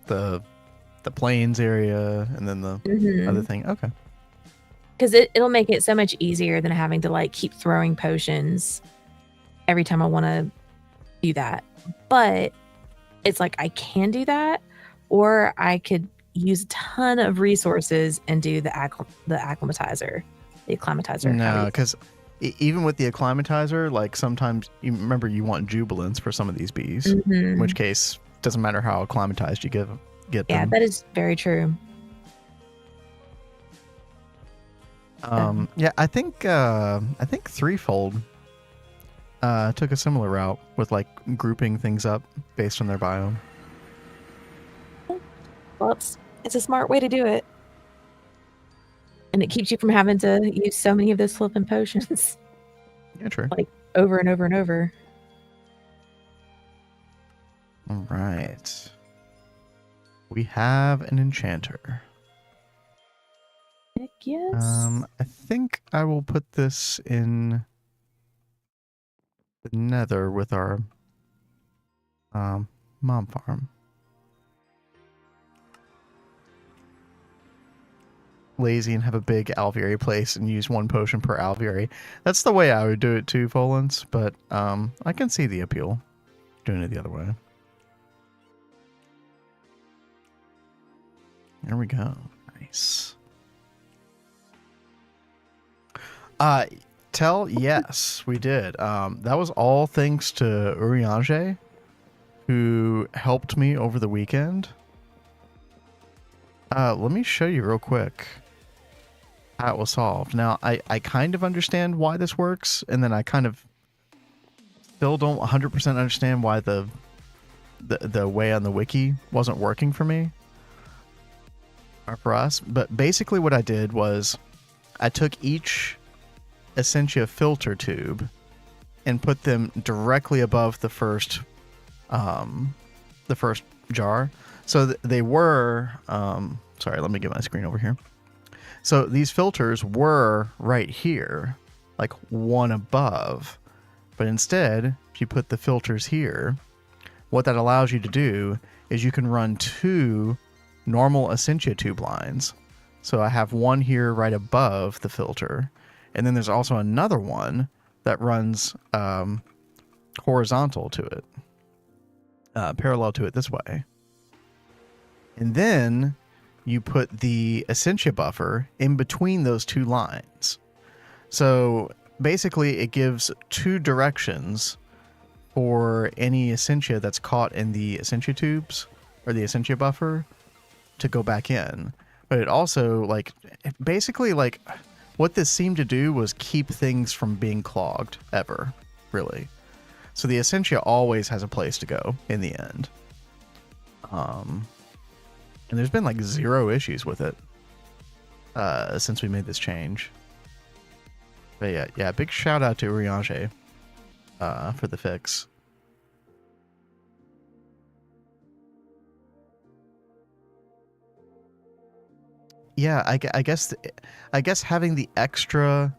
the plains area and then the other thing. Okay. Because it'll make it so much easier than having to like keep throwing potions every time I want to do that. But it's like I can do that, or I could use a ton of resources and do the acclimatizer. No, because even with the acclimatizer, like sometimes you remember you want jubilance for some of these bees, in which case doesn't matter how acclimatized you get them. Yeah, that is very true. Yeah, I think Threefold took a similar route with like grouping things up based on their biome. Well, it's a smart way to do it. And it keeps you from having to use so many of those flipping potions. Yeah, true. Like over and over and over. All right. We have an enchanter. Heck yes. I think I will put this in the nether with our mom farm. Lazy and have a big alveary place and use one potion per alveary. That's the way I would do it too, Folens, but I can see the appeal doing it the other way. There we go. Nice. Yes, we did. That was all thanks to Uriange, who helped me over the weekend. Let me show you real quick how it was solved. Now, I kind of understand why this works, and then I kind of still don't 100% understand why the way on the wiki wasn't working for me or for us. But basically what I did was I took each Essentia filter tube and put them directly above the first jar. So they were sorry, let me get my screen over here. So these filters were right here, like one above. But instead, if you put the filters here, what that allows you to do is you can run two normal Essentia tube lines. So I have one here right above the filter, and then there's also another one that runs horizontal to it, parallel to it this way. And then you put the Essentia buffer in between those two lines. So basically it gives two directions for any Essentia that's caught in the Essentia tubes or the Essentia buffer to go back in. But it also basically what this seemed to do was keep things from being clogged ever, really. So the Essentia always has a place to go in the end. And there's been like zero issues with it since we made this change. But yeah, big shout out to Uriange for the fix. Yeah, I guess having the extra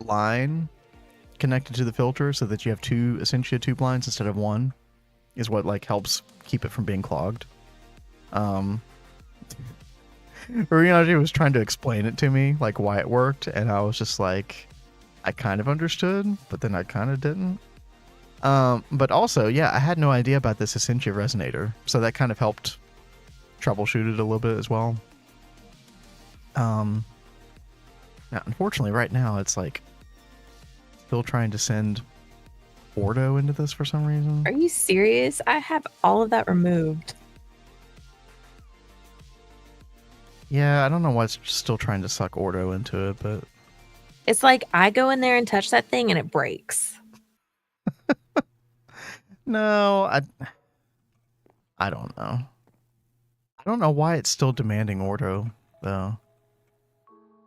line connected to the filter so that you have two Essentia tube lines instead of one is what helps keep it from being clogged. Uriange was trying to explain it to me, like why it worked, and I was just like, I kind of understood, but then I kind of didn't. But also, yeah, I had no idea about this Essentia resonator, so that kind of helped troubleshoot it a little bit as well. Now, unfortunately, right now it's still trying to send Ordo into this for some reason. Are you serious? I have all of that removed. Yeah, I don't know why it's still trying to suck Ordo into it, but it's like I go in there and touch that thing and it breaks. No, I don't know. I don't know why it's still demanding Ordo, though.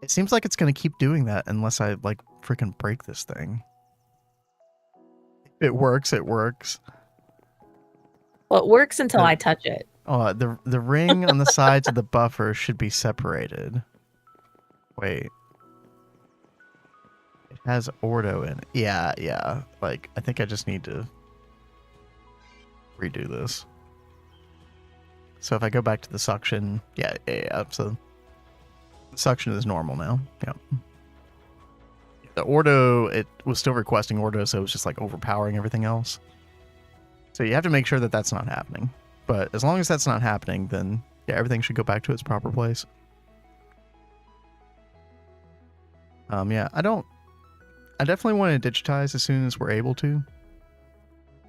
It seems like it's going to keep doing that unless I, freaking break this thing. It works, it works. Well, it works until I touch it. Oh, the ring on the sides of the buffer should be separated. Wait. Has ordo in it. Yeah, yeah. Like, I think I just need to redo this. So if I go back to the suction, yeah. So the suction is normal now. Yeah. The ordo, it was still requesting ordo, so it was just like overpowering everything else. So you have to make sure that that's not happening. But as long as that's not happening, then yeah, everything should go back to its proper place. Yeah, I definitely want to digitize as soon as we're able to.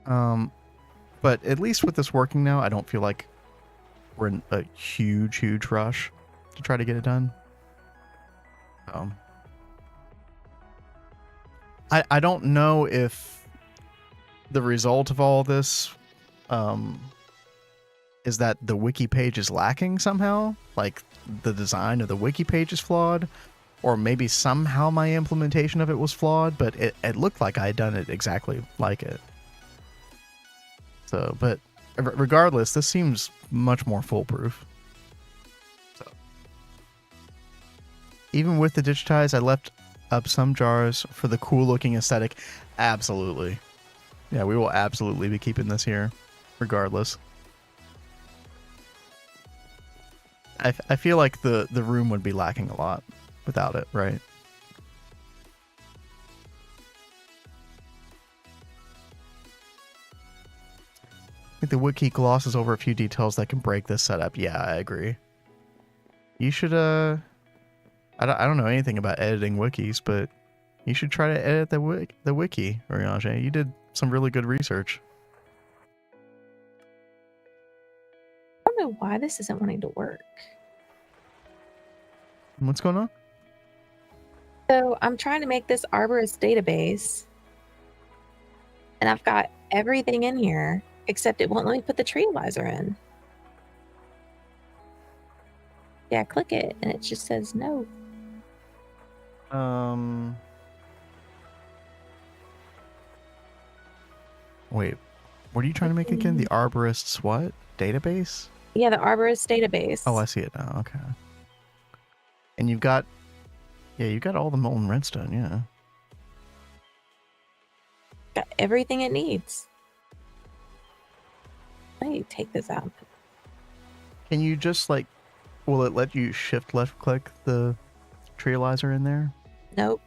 But at least with this working now, I don't feel like we're in a huge rush to try to get it done. I don't know if the result of all this is that the wiki page is lacking somehow, like the design of the wiki page is flawed, or maybe somehow my implementation of it was flawed, but it looked like I had done it exactly like it. So, but regardless, this seems much more foolproof. So, even with the digitize, I left up some jars for the cool looking aesthetic. Absolutely. Yeah, we will absolutely be keeping this here, regardless. I feel like the room would be lacking a lot without it, right? I think the wiki glosses over a few details that can break this setup. Yeah, I agree. You should, I don't know anything about editing wikis, but you should try to edit the wiki, Oriange. You did some really good research. I don't know why this isn't wanting to work. What's going on? So I'm trying to make this arborist database, and I've got everything in here, except it won't let me put the treealizer in. Yeah, click it, and it just says no. Wait, what are you trying to make again? The arborist's what? Database? Yeah, the arborist database. Oh, I see it now. Okay. And you've got all the molten redstone, yeah. Got everything it needs. Let me take this out. Can you just like, will it let you shift left click the treealizer in there? Nope.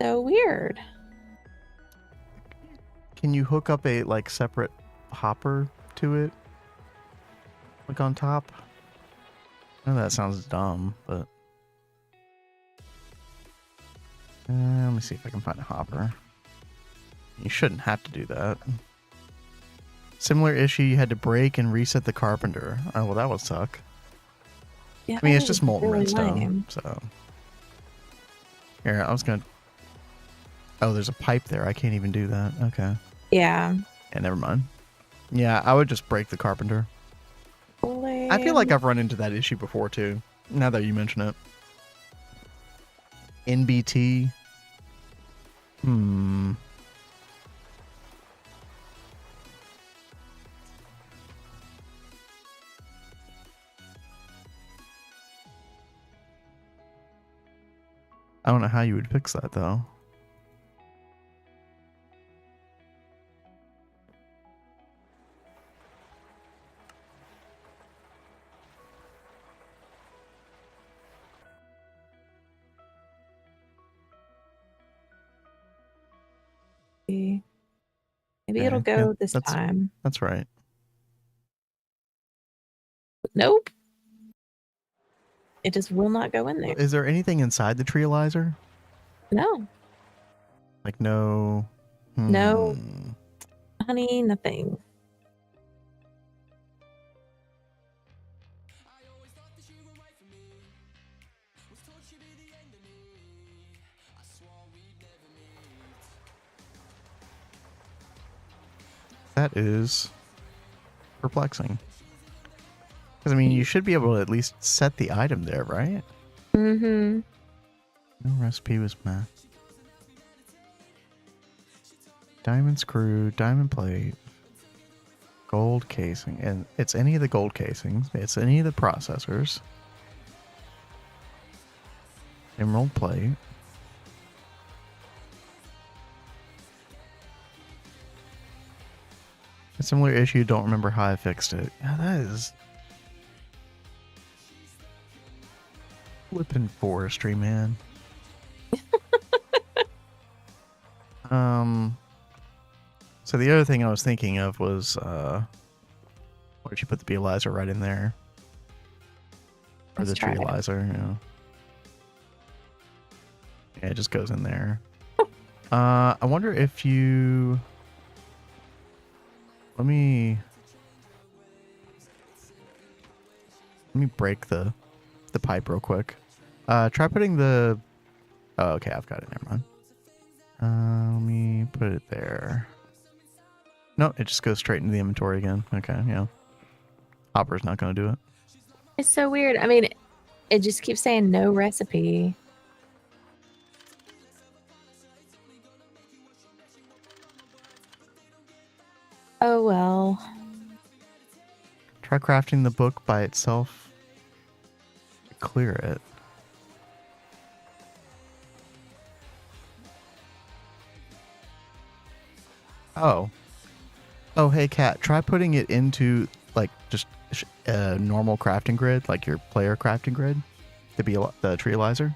So weird. Can you hook up a like separate hopper to it? Like on top? I know that sounds dumb, but let me see if I can find a hopper. You shouldn't have to do that. Similar issue, you had to break and reset the carpenter. Oh, well, that would suck. Yeah, I mean, it's just molten really redstone, lame. so. Here, I was gonna... Oh, there's a pipe there. I can't even do that. Okay. Yeah. Yeah, never mind. Yeah, I would just break the carpenter. Lame. I feel like I've run into that issue before, too. Now that you mention it. NBT. I don't know how you would fix that, though. Maybe Okay, it'll go yeah, this time. That's right. Nope. It just will not go in there. Is there anything inside the treealizer? No. Like no... No. Honey, nothing. That is perplexing. Because, I mean, you should be able to at least set the item there, right? Mm-hmm. No recipe was math. Diamond screw, diamond plate, gold casing. And it's any of the gold casings. It's any of the processors. Emerald plate. A similar issue, don't remember how I fixed it. Yeah, that is flipping forestry, man. So the other thing I was thinking of was where'd you put the Beelizer? Right in there. Or Let's the try it. Treelizer, yeah. Yeah, it just goes in there. I wonder if you let me break the pipe real quick. Try putting the oh, okay, I've got it, never mind. Let me put it there. No, it just goes straight into the inventory again. Okay, yeah. Hopper's not gonna do it. It's so weird. I mean, it just keeps saying no recipe. Oh well. Try crafting the book by itself. Clear it. Oh. Oh, hey, Kat. Try putting it into, like, just a normal crafting grid, like your player crafting grid, the Treelizer.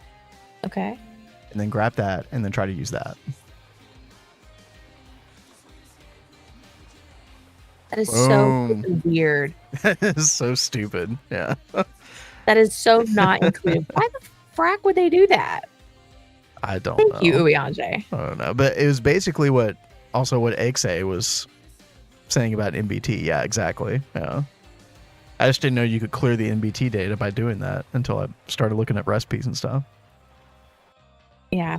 Okay. And then grab that, and then try to use that. That is so Boom. weird. That is so stupid. Yeah. That is so not included. Why the frack would they do that? I don't Thank know. you, Uyanjay. I don't know. But it was basically what Exe was saying about NBT. Yeah, exactly. Yeah. I just didn't know you could clear the NBT data by doing that until I started looking at recipes and stuff. Yeah.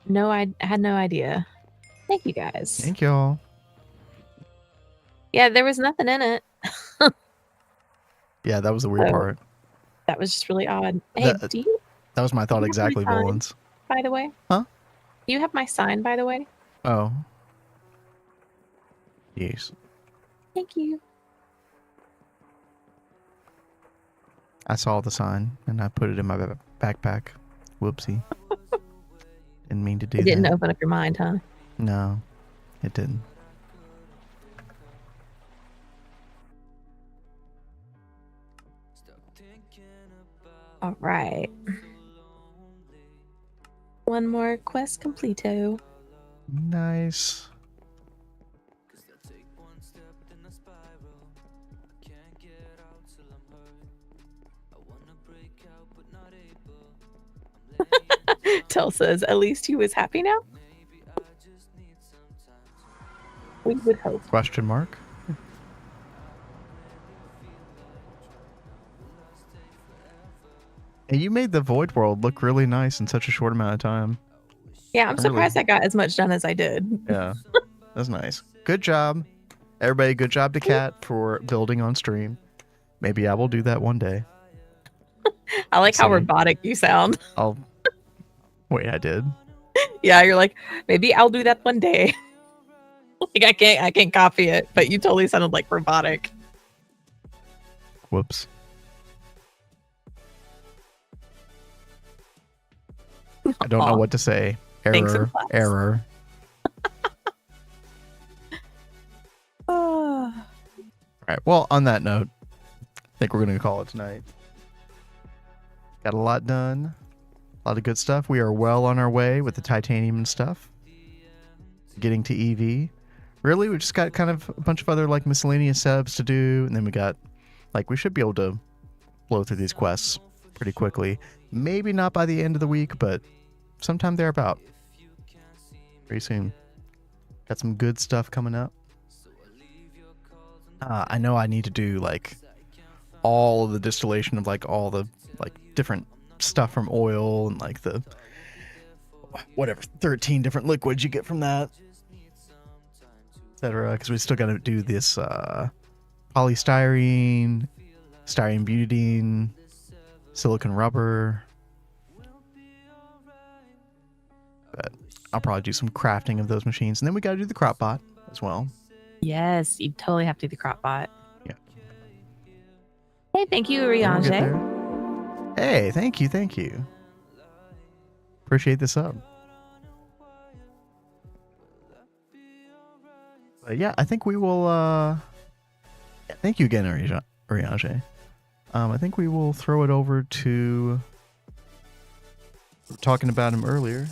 No, I had no idea. Thank you guys. Thank y'all. Yeah, there was nothing in it. Yeah, that was the weird part. That was just really odd. Hey, that was my thought exactly, Volans. By the way? Huh? Do you have my sign, by the way? Oh. Yes. Thank you. I saw the sign and I put it in my backpack. Whoopsie. Didn't mean to do that. It didn't open up your mind, huh? No, it didn't. All right. One more quest completo. Nice. Tell says, at least he was happy now? We would hope. Question mark? And you made the Void World look really nice in such a short amount of time. Yeah, I'm surprised I got as much done as I did. Yeah, that's nice. Good job. Everybody, good job to Kat for building on stream. Maybe I will do that one day. I like how robotic you sound. Wait, I did? Yeah, you're like, maybe I'll do that one day. Like I can't copy it, but you totally sounded like robotic. Whoops. I don't know what to say. Error. Error. All right. Well, on that note, I think we're going to call it tonight. Got a lot done. A lot of good stuff. We are well on our way with the titanium and stuff. Getting to EV. Really, we just got kind of a bunch of other like miscellaneous setups to do. And then we got, like, we should be able to blow through these quests pretty quickly. Maybe not by the end of the week, but sometime thereabout. Pretty soon. Got some good stuff coming up. I know I need to do like all of the distillation of like all the like different stuff from oil and like the whatever 13 different liquids you get from that, etc. Because we still got to do this polystyrene, styrene butadiene, silicon rubber. But I'll probably do some crafting of those machines, and then we got to do the crop bot as well. Yes, you totally have to do the crop bot. Yeah. Hey, thank you, Rianjay. Hey, thank you. Appreciate the sub. But yeah, I think we will. Thank you again, Ariage. I think we will throw it over to. We were talking about him earlier.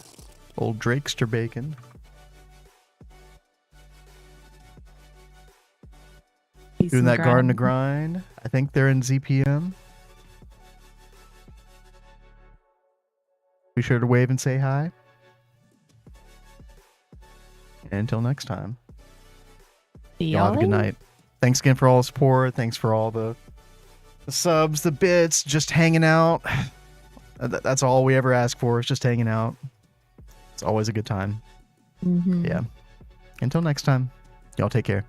Old Drakester Bacon. Doing that garden to grind. I think they're in ZPM. Be sure to wave and say hi. And until next time. Y'all have a good night. Thanks again for all the support. Thanks for all the subs, the bits, just hanging out. That's all we ever ask for, is just hanging out. It's always a good time. Yeah. Until next time, y'all take care.